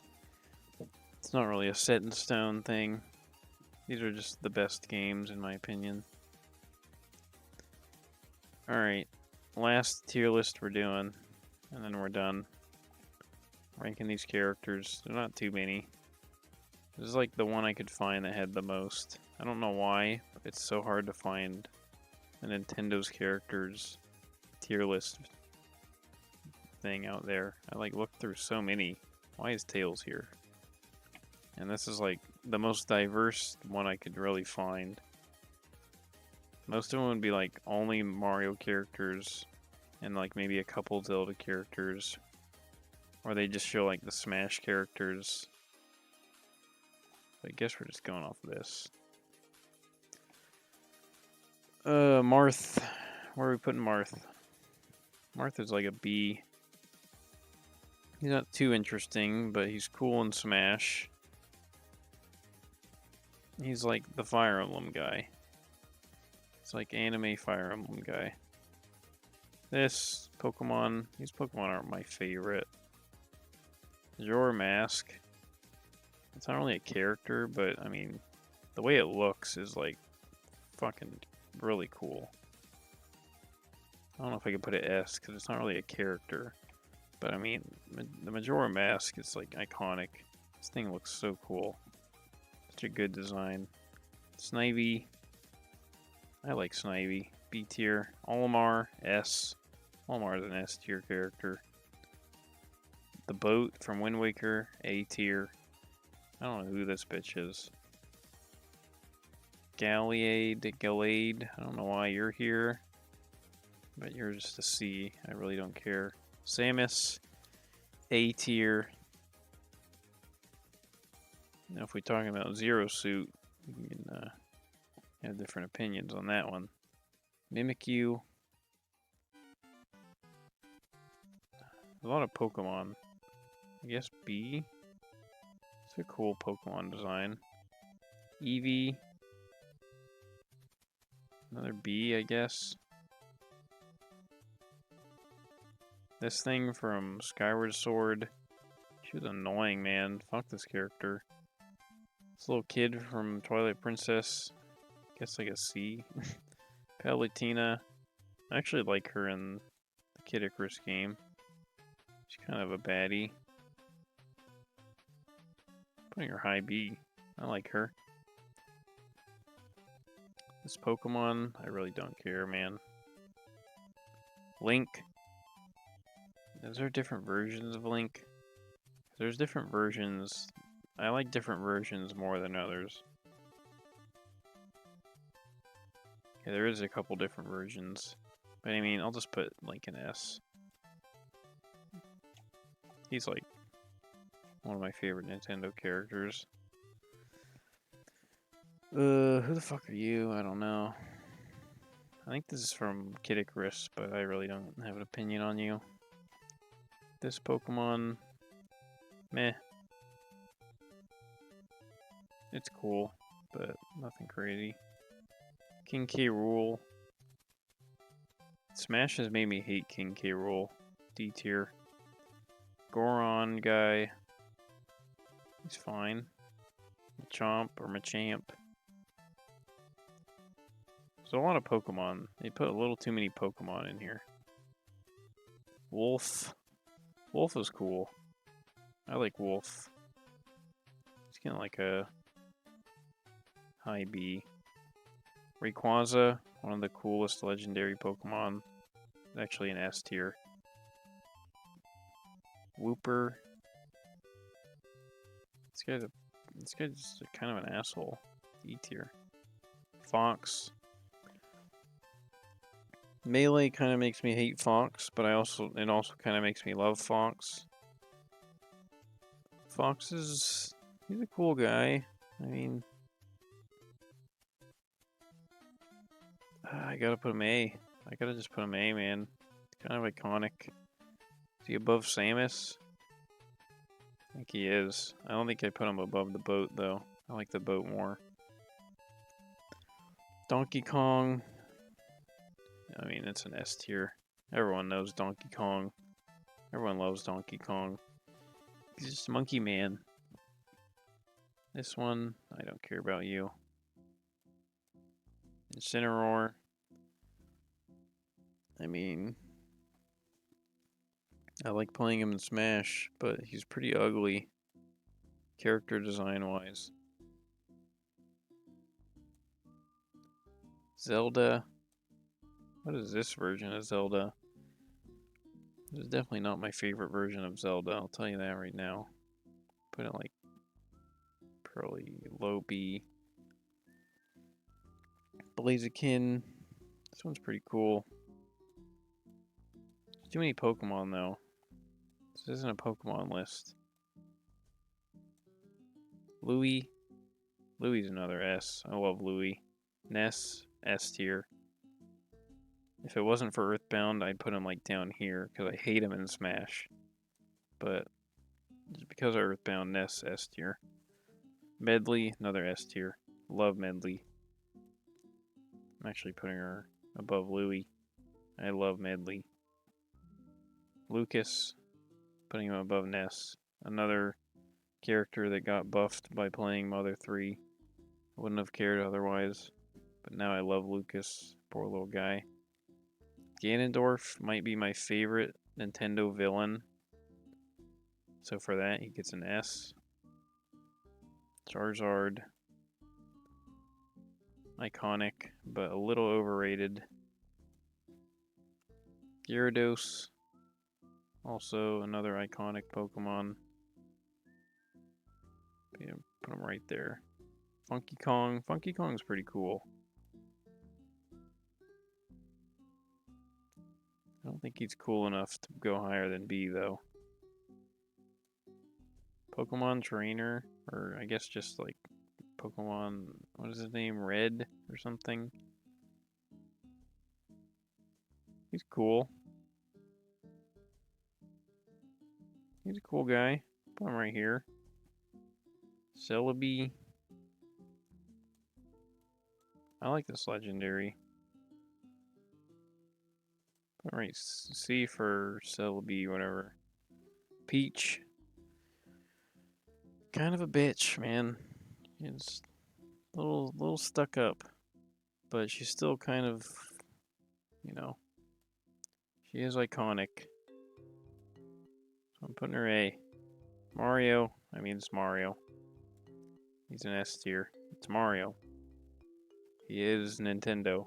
It's not really a set in stone thing. These are just the best games, in my opinion. Alright, last tier list we're doing, and then we're done. Ranking these characters. They're not too many. This is like the one I could find that had the most. I don't know why, but it's so hard to find a Nintendo's characters tier list thing out there. I like looked through so many. Why is Tails here? And this is like the most diverse one I could really find. Most of them would be like only Mario characters and like maybe a couple Zelda characters. Or they just show like the Smash characters. I guess we're just going off of this. Marth. Where are we putting Marth? Marth is like a B. He's not too interesting, but he's cool in Smash. He's like the Fire Emblem guy. It's like anime Fire Emblem guy. This Pokemon, these Pokemon aren't my favorite. Your Mask. It's not really a character, but I mean, the way it looks is like fucking really cool. I don't know if I can put it S because it's not really a character, but I mean, the Majora Mask is like iconic. This thing looks so cool. Such a good design. Snivy. I like Snivy. B tier. Olimar, S. Olimar is an S tier character. The boat from Wind Waker, A tier. I don't know who this bitch is. Gallade. I don't know why you're here, but you're just a C. I really don't care. Samus, A tier. Now, if we're talking about Zero Suit, we can have different opinions on that one. Mimikyu. A lot of Pokemon. I guess B. It's a cool Pokemon design. Eevee. Another B, I guess. This thing from Skyward Sword. She was annoying, man. Fuck this character. This little kid from Twilight Princess. I guess like a C. Palutena. I actually like her in the Kid Icarus game. She's kind of a baddie. Putting her high B. I like her. This Pokemon, I really don't care, man. Link. Is there different versions of Link? There's different versions. I like different versions more than others. Yeah, there is a couple different versions. But I mean, I'll just put Link in S. He's like one of my favorite Nintendo characters. Who the fuck are you? I don't know. I think this is from Kid Icarus, but I really don't have an opinion on you. This Pokemon, meh. It's cool, but nothing crazy. King K. Rool. Smash has made me hate King K. Rool. D tier. Goron guy. He's fine. Machamp or Machamp. There's a lot of Pokemon. They put a little too many Pokemon in here. Wolf. Wolf is cool. I like Wolf. He's kind of like a high B. Rayquaza, one of the coolest legendary Pokemon. Actually an S tier. Wooper. This guy's just kind of an asshole. E tier. Fox. Melee kind of makes me hate Fox, but it also kind of makes me love Fox. Fox he's a cool guy. I mean, I gotta put him A. I gotta just put him A, man. Kind of iconic. Is he above Samus? I think he is. I don't think I put him above the boat, though. I like the boat more. Donkey Kong. I mean, it's an S tier. Everyone knows Donkey Kong. Everyone loves Donkey Kong. He's just Monkey Man. This one, I don't care about you. Incineroar. I mean, I like playing him in Smash, but he's pretty ugly, character design-wise. Zelda. What is this version of Zelda? This is definitely not my favorite version of Zelda, I'll tell you that right now. Put it like probably low B. Blaziken. This one's pretty cool. There's too many Pokemon though. This isn't a Pokemon list. Louis. Louis another S. I love Louis. Ness, S tier. If it wasn't for Earthbound, I'd put him like down here because I hate him in Smash. But just because of Earthbound, Ness, S tier. Medley, another S tier. Love Medley. I'm actually putting her above Louis. I love Medley. Lucas, putting him above Ness. Another character that got buffed by playing Mother 3. I wouldn't have cared otherwise. But now I love Lucas. Poor little guy. Ganondorf might be my favorite Nintendo villain. So for that, he gets an S. Charizard. Iconic, but a little overrated. Gyarados. Also another iconic Pokemon. Yeah, put him right there. Funky Kong. Funky Kong's pretty cool. I don't think he's cool enough to go higher than B, though. Pokemon Trainer, or I guess just like Pokemon, what is his name? Red or something? He's cool. He's a cool guy. Put him right here. Celebi. I like this legendary. Put him right C for Celebi, whatever. Peach. Kind of a bitch, man. It's a little stuck up. But she's still kind of, you know, she is iconic. So I'm putting her A. Mario. I mean, it's Mario. He's an S tier. It's Mario. He is Nintendo.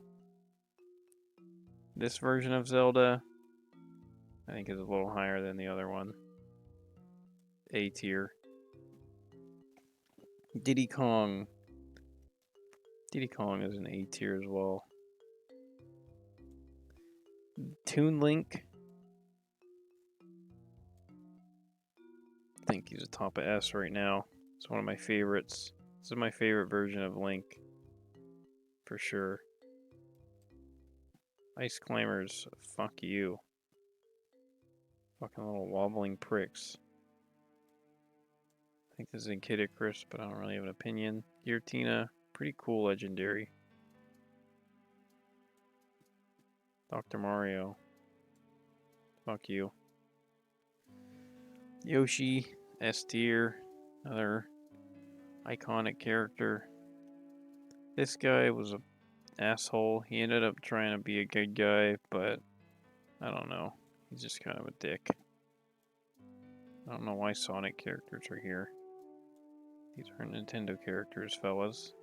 This version of Zelda, I think, is a little higher than the other one. A tier. Diddy Kong. Diddy Kong is an A tier as well. Toon Link. I think he's a top of S right now. It's one of my favorites. This is my favorite version of Link. For sure. Ice Climbers, fuck you. Fucking little wobbling pricks. I think this is in Kid Icarus, but I don't really have an opinion. Giratina, pretty cool legendary. Dr. Mario. Fuck you. Yoshi, S tier. Another iconic character. This guy was a asshole. He ended up trying to be a good guy, but I don't know. He's just kind of a dick. I don't know why Sonic characters are here. These are Nintendo characters, fellas.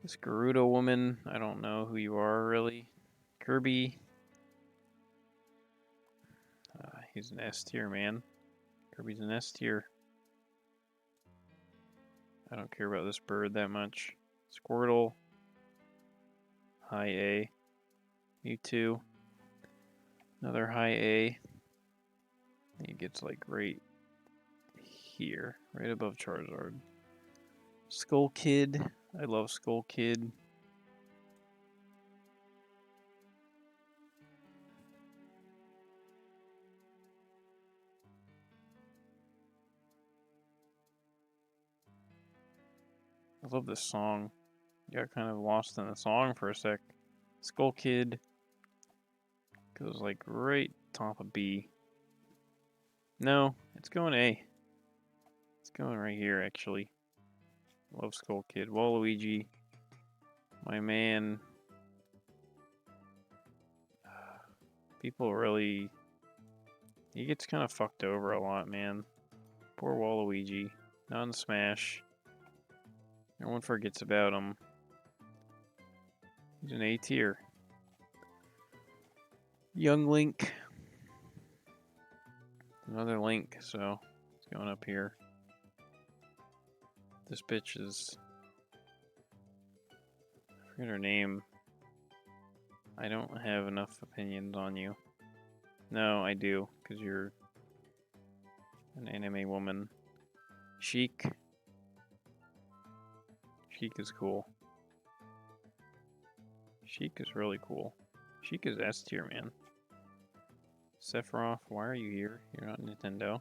This Gerudo woman, I don't know who you are, really. Kirby. He's an S tier, man. Kirby's an S tier. I don't care about this bird that much. Squirtle. High A. Mewtwo. Another high A. He gets like right here, right above Charizard. Skull Kid. I love Skull Kid. I love this song. Got kind of lost in the song for a sec. Skull Kid goes like right top of B. No, it's going A. It's going right here, actually. Love Skull Kid. Waluigi. My man. People really... He gets kind of fucked over a lot, man. Poor Waluigi. Not in Smash. Everyone forgets about him. He's an A tier. Young Link. Another Link, so it's going up here. This bitch is... I forget her name. I don't have enough opinions on you. No, I do, because you're an anime woman. Sheik. Sheik is cool. Sheik is really cool. Sheik is S tier, man. Sephiroth, why are you here? You're not Nintendo.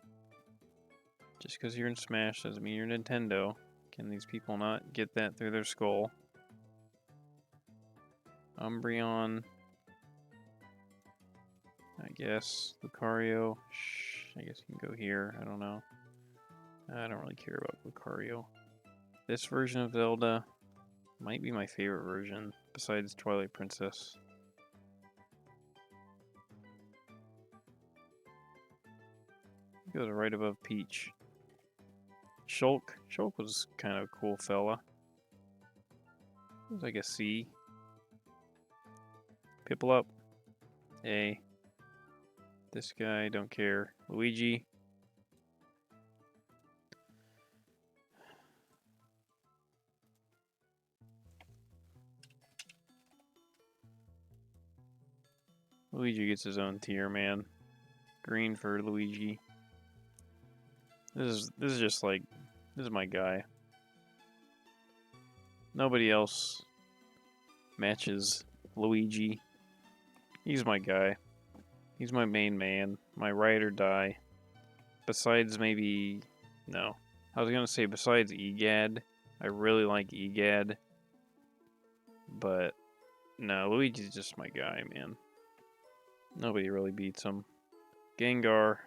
Just because you're in Smash doesn't mean you're Nintendo. Can these people not get that through their skull? Umbreon. I guess. Lucario. I guess you can go here. I don't know. I don't really care about Lucario. This version of Zelda might be my favorite version, besides Twilight Princess. It goes right above Peach. Shulk. Shulk was kind of a cool fella. It was like a C. Piplup. A. This guy, don't care. Luigi. Luigi gets his own tier, man. Green for Luigi. This is just like, this is my guy. Nobody else matches Luigi. He's my guy. He's my main man. My ride or die. Besides maybe, no. I was gonna say besides EGAD. I really like EGAD. But no, Luigi's just my guy, man. Nobody really beats him. Gengar.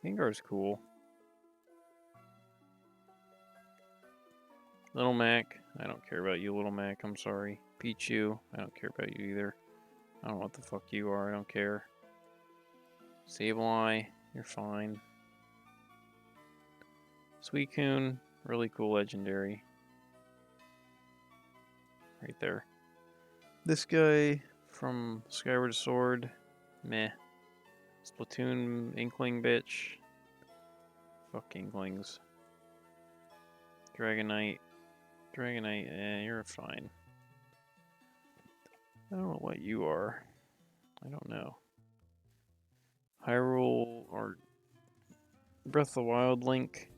Gengar's cool. Little Mac. I don't care about you, Little Mac. I'm sorry. Pichu. I don't care about you either. I don't know what the fuck you are. I don't care. Sableye. You're fine. Suicune. Really cool legendary. Right there. This guy from Skyward Sword. Meh. Splatoon Inkling bitch. Fuck Inklings. Dragonite. Dragonite, you're fine. I don't know what you are. I don't know. Hyrule or Breath of the Wild Link.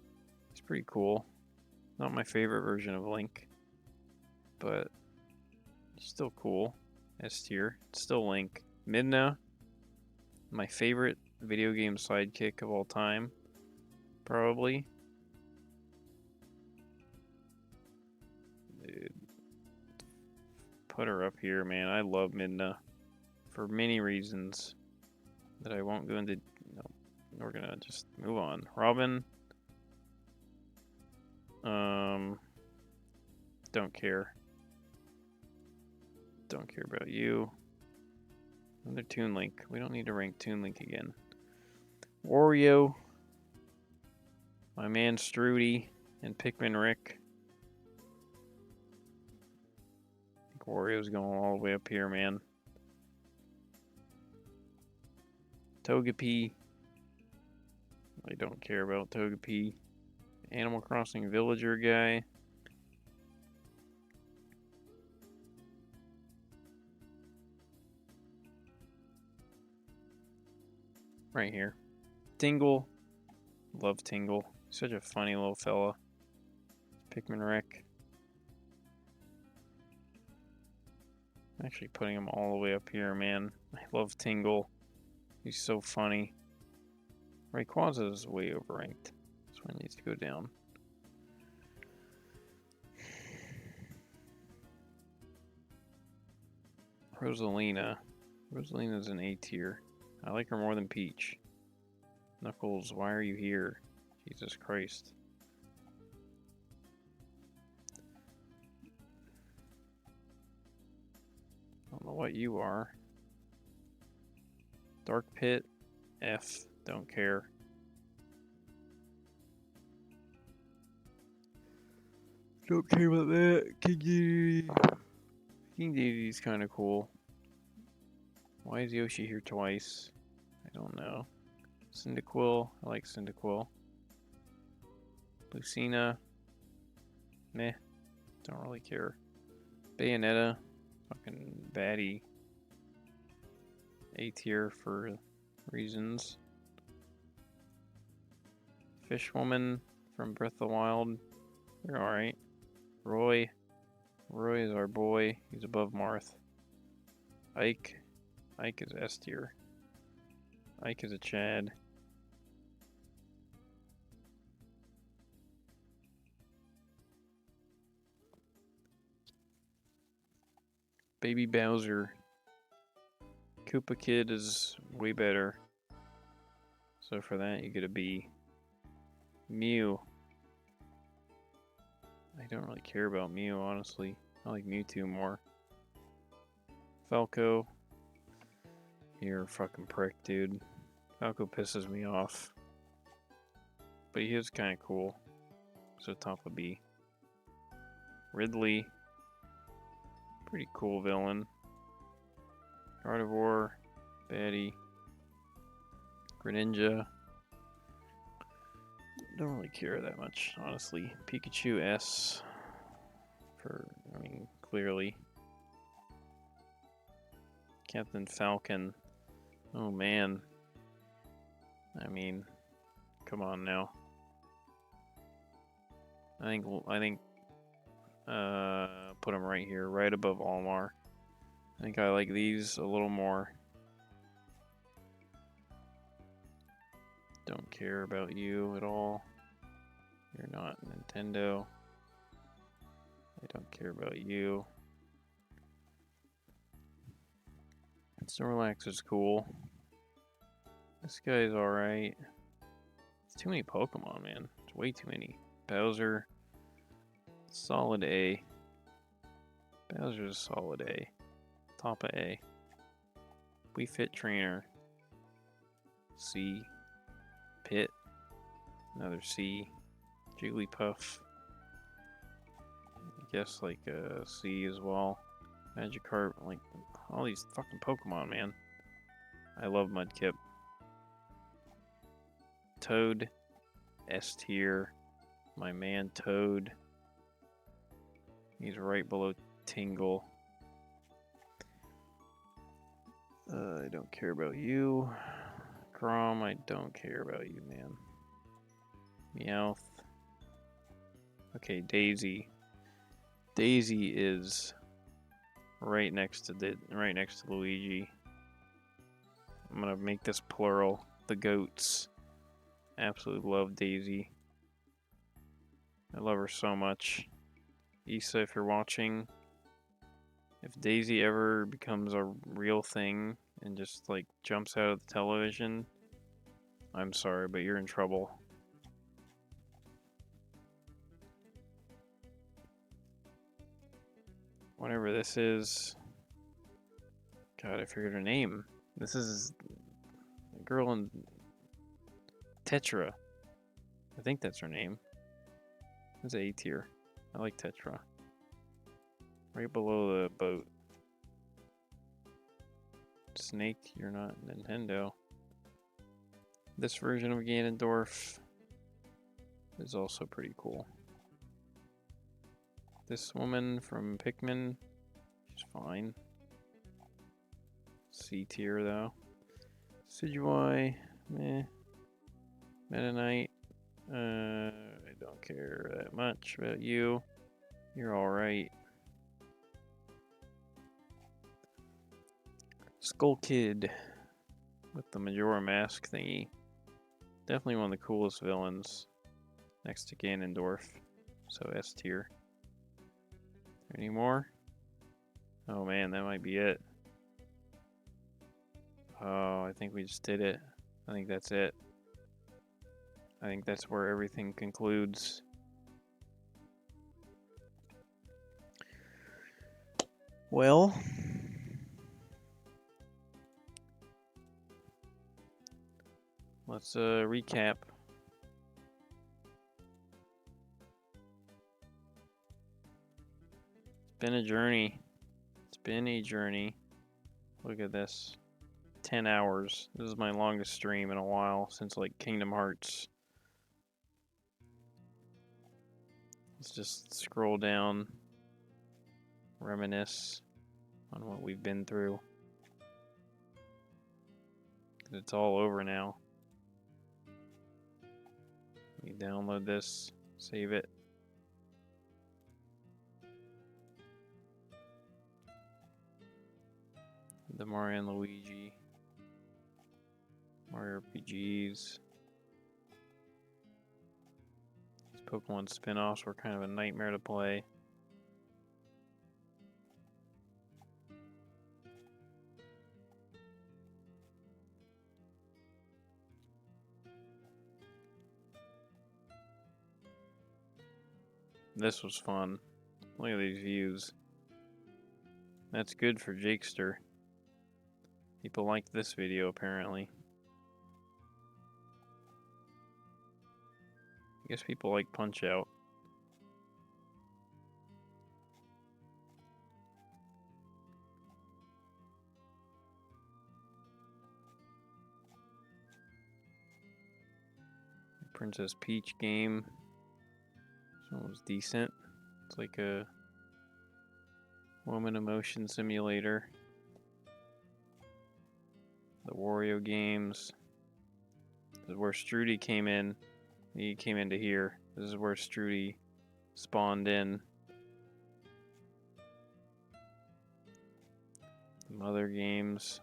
It's pretty cool. Not my favorite version of Link. But still cool. S tier. It's still Link. Midna. My favorite video game sidekick of all time. Probably. Dude. Put her up here, man. I love Midna. For many reasons that I won't go into. No, we're gonna just move on. Robin. Don't care. Don't care about you. Another Toon Link. We don't need to rank Toon Link again. Wario. My man Strudy and Pikmin Rick. I think Wario's going all the way up here, man. Togepi. I don't care about Togepi. Animal Crossing Villager guy. Right here. Tingle. Love Tingle. Such a funny little fella. Pikmin Rick. I'm actually putting him all the way up here, man. I love Tingle. He's so funny. Rayquaza is way overranked. This one needs to go down. Rosalina. Rosalina's an A tier. I like her more than Peach. Knuckles, why are you here? Jesus Christ. I don't know what you are. Dark Pit, F, don't care. Don't care about that. King Dedede. King Dedede's kind of cool. Why is Yoshi here twice? I don't know. Cyndaquil, I like Cyndaquil. Lucina, meh, don't really care. Bayonetta, fucking baddie. A tier for reasons. Fishwoman from Breath of the Wild, you're alright. Roy is our boy, he's above Marth. Ike is S tier. Ike is a Chad. Baby Bowser. Koopa Kid is way better. So for that, you get a B. Mew. I don't really care about Mew, honestly. I like Mewtwo more. Falco. You're a fucking prick, dude. Falco pisses me off. But he is kind of cool. So top of B. Ridley. Pretty cool villain. Gardevoir. Baddie. Greninja. Don't really care that much, honestly. Pikachu S. Clearly. Captain Falcon. Oh man. Come on now. I think put him right here, right above Almar. I think I like these a little more. Don't care about you at all. You're not Nintendo. I don't care about you. Snorlax is cool. This guy's alright. It's too many Pokemon, man. It's way too many. Bowser. Solid A. Bowser's solid A. Top of A. Wii Fit Trainer. C. Pit. Another C. Jigglypuff. I guess like a C as well. Magikarp. Like all these fucking Pokemon, man. I love Mudkip. Toad. S tier. My man Toad. He's right below Tingle. I don't care about you. Grom, I don't care about you, man. Meowth. Okay, Daisy. Daisy is right next to Luigi. I'm gonna make this plural. The goats. Absolutely love Daisy. I love her so much. Issa, if you're watching, if Daisy ever becomes a real thing and just like jumps out of the television, I'm sorry, but you're in trouble. whatever this is. God, I forget her name. This is a girl in Tetra. I think that's her name. It's A tier. I like Tetra. Right below the boat. Snake, you're not Nintendo. This version of Ganondorf is also pretty cool. This woman from Pikmin, she's fine. C tier though. Sidgewai, meh. Meta Knight, I don't care that much about you. You're alright. Skull Kid with the Majora Mask thingy. Definitely one of the coolest villains next to Ganondorf. So S tier. Any more? Oh man, that might be it. Oh, I think we just did it. I think that's it. I think that's where everything concludes. Well, let's recap. It's been a journey. It's been a journey. Look at this. 10 hours. This is my longest stream in a while since like Kingdom Hearts. Let's just scroll down. Reminisce on what we've been through. It's all over now. Let me download this, save it. The Mario and Luigi. Mario RPGs. These Pokemon spin-offs were kind of a nightmare to play. This was fun. Look at these views. That's good for Jakester. People liked this video apparently. I guess people like Punch Out. Princess Peach game. This one was decent. It's like a woman emotion simulator. The Wario games. This is where Strudy came in. He came into here. This is where Strudy spawned in. Some other games.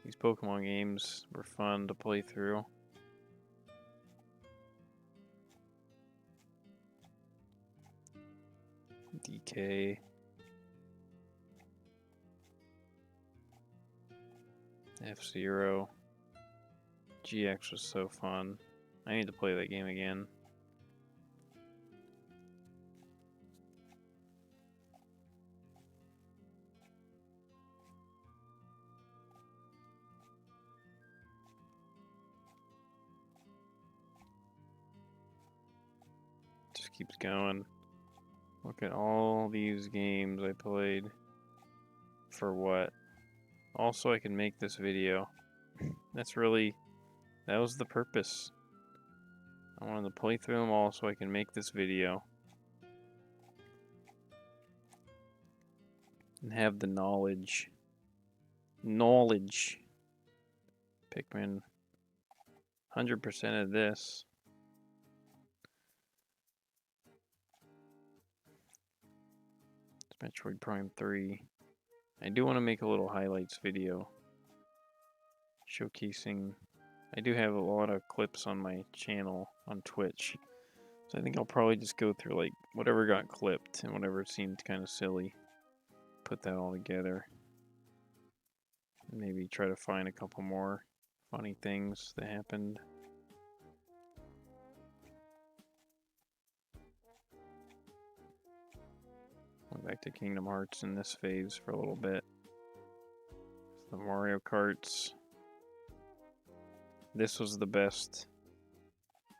These Pokemon games were fun to play through. DK. F-Zero. GX was so fun. I need to play that game again. Just keeps going. Look at all these games I played. For what? Also, I can make this video. That was the purpose. I wanted to play through them all so I can make this video. And have the knowledge. Knowledge. Pikmin. 100% of this. It's Metroid Prime 3. I do want to make a little highlights video. Showcasing. I do have a lot of clips on my channel on Twitch. So I think I'll probably just go through like whatever got clipped and whatever seemed kind of silly. Put that all together. Maybe try to find a couple more funny things that happened. back to Kingdom Hearts in this phase for a little bit. The Mario Karts. This was the best.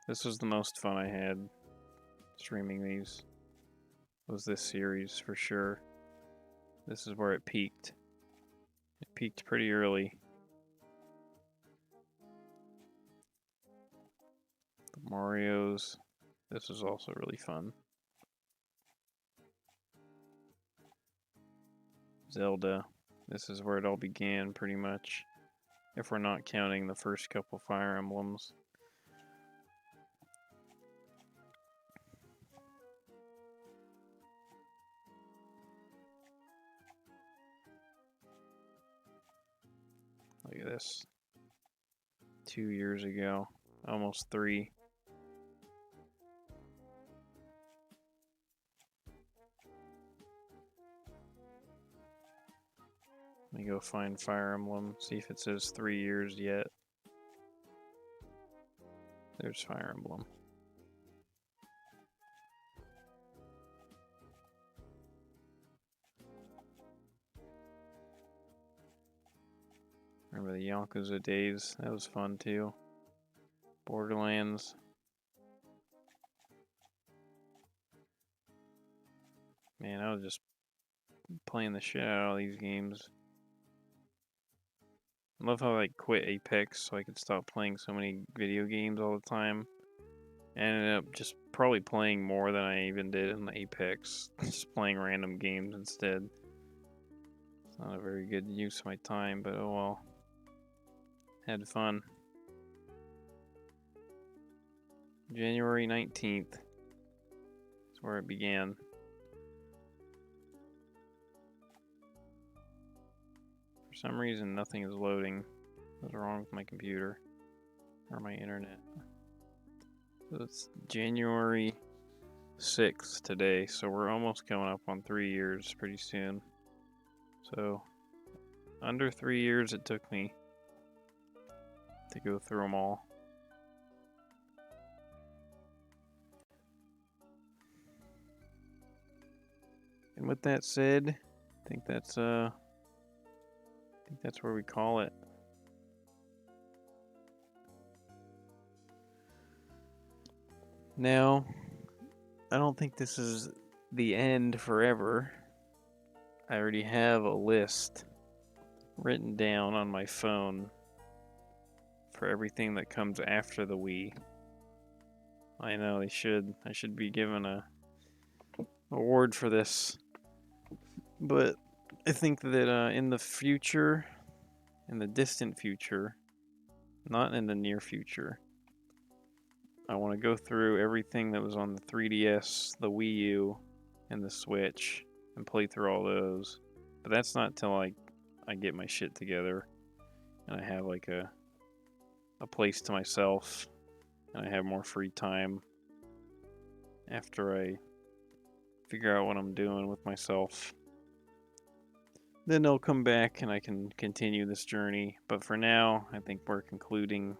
This was the most fun I had streaming these. Was this series for sure. This is where it peaked. It peaked pretty early. The Marios. This was also really fun. Zelda. This is where it all began, pretty much. If we're not counting the first couple Fire Emblems. Look at this. 2 years ago. Almost 3. Let me go find Fire Emblem, see if it says 3 years yet. There's Fire Emblem. Remember the Yakuza days? That was fun too. Borderlands. Man, I was just playing the shit out of these games. I love how I quit Apex so I could stop playing so many video games all the time. I ended up just probably playing more than I even did in Apex. Just playing random games instead. It's not a very good use of my time, but oh well. Had fun. January 19th is where it began. For some reason, nothing is loading. What's wrong with my computer or my internet? So it's January 6th today, so we're almost coming up on 3 years pretty soon. So, under 3 years it took me to go through them all. And with that said, I think that's where we call it. Now, I don't think this is the end forever. I already have a list written down on my phone for everything that comes after the Wii. I know I should be given a award for this. But I think that in the future, in the distant future, not in the near future, I want to go through everything that was on the 3DS, the Wii U, and the Switch, and play through all those. But that's not till I get my shit together, and I have like a place to myself, and I have more free time after I figure out what I'm doing with myself. Then I'll come back and I can continue this journey. But for now, I think we're concluding.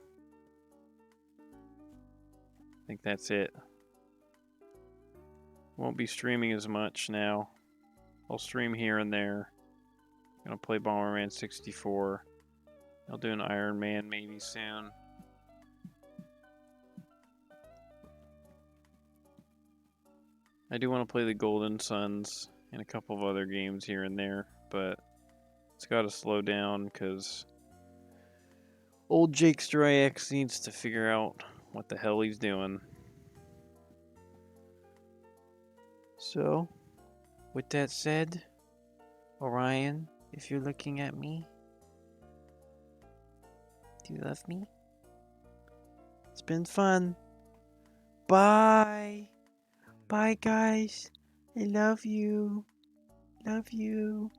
I think that's it. Won't be streaming as much now. I'll stream here and there. Gonna play Bomberman 64. I'll do an Iron Man maybe soon. I do want to play the Golden Suns and a couple of other games here and there, but it's got to slow down because old JakesterIX needs to figure out what the hell he's doing. So, with that said, Orion, if you're looking at me, do you love me? It's been fun. Bye. Bye, guys. I love you. Love you.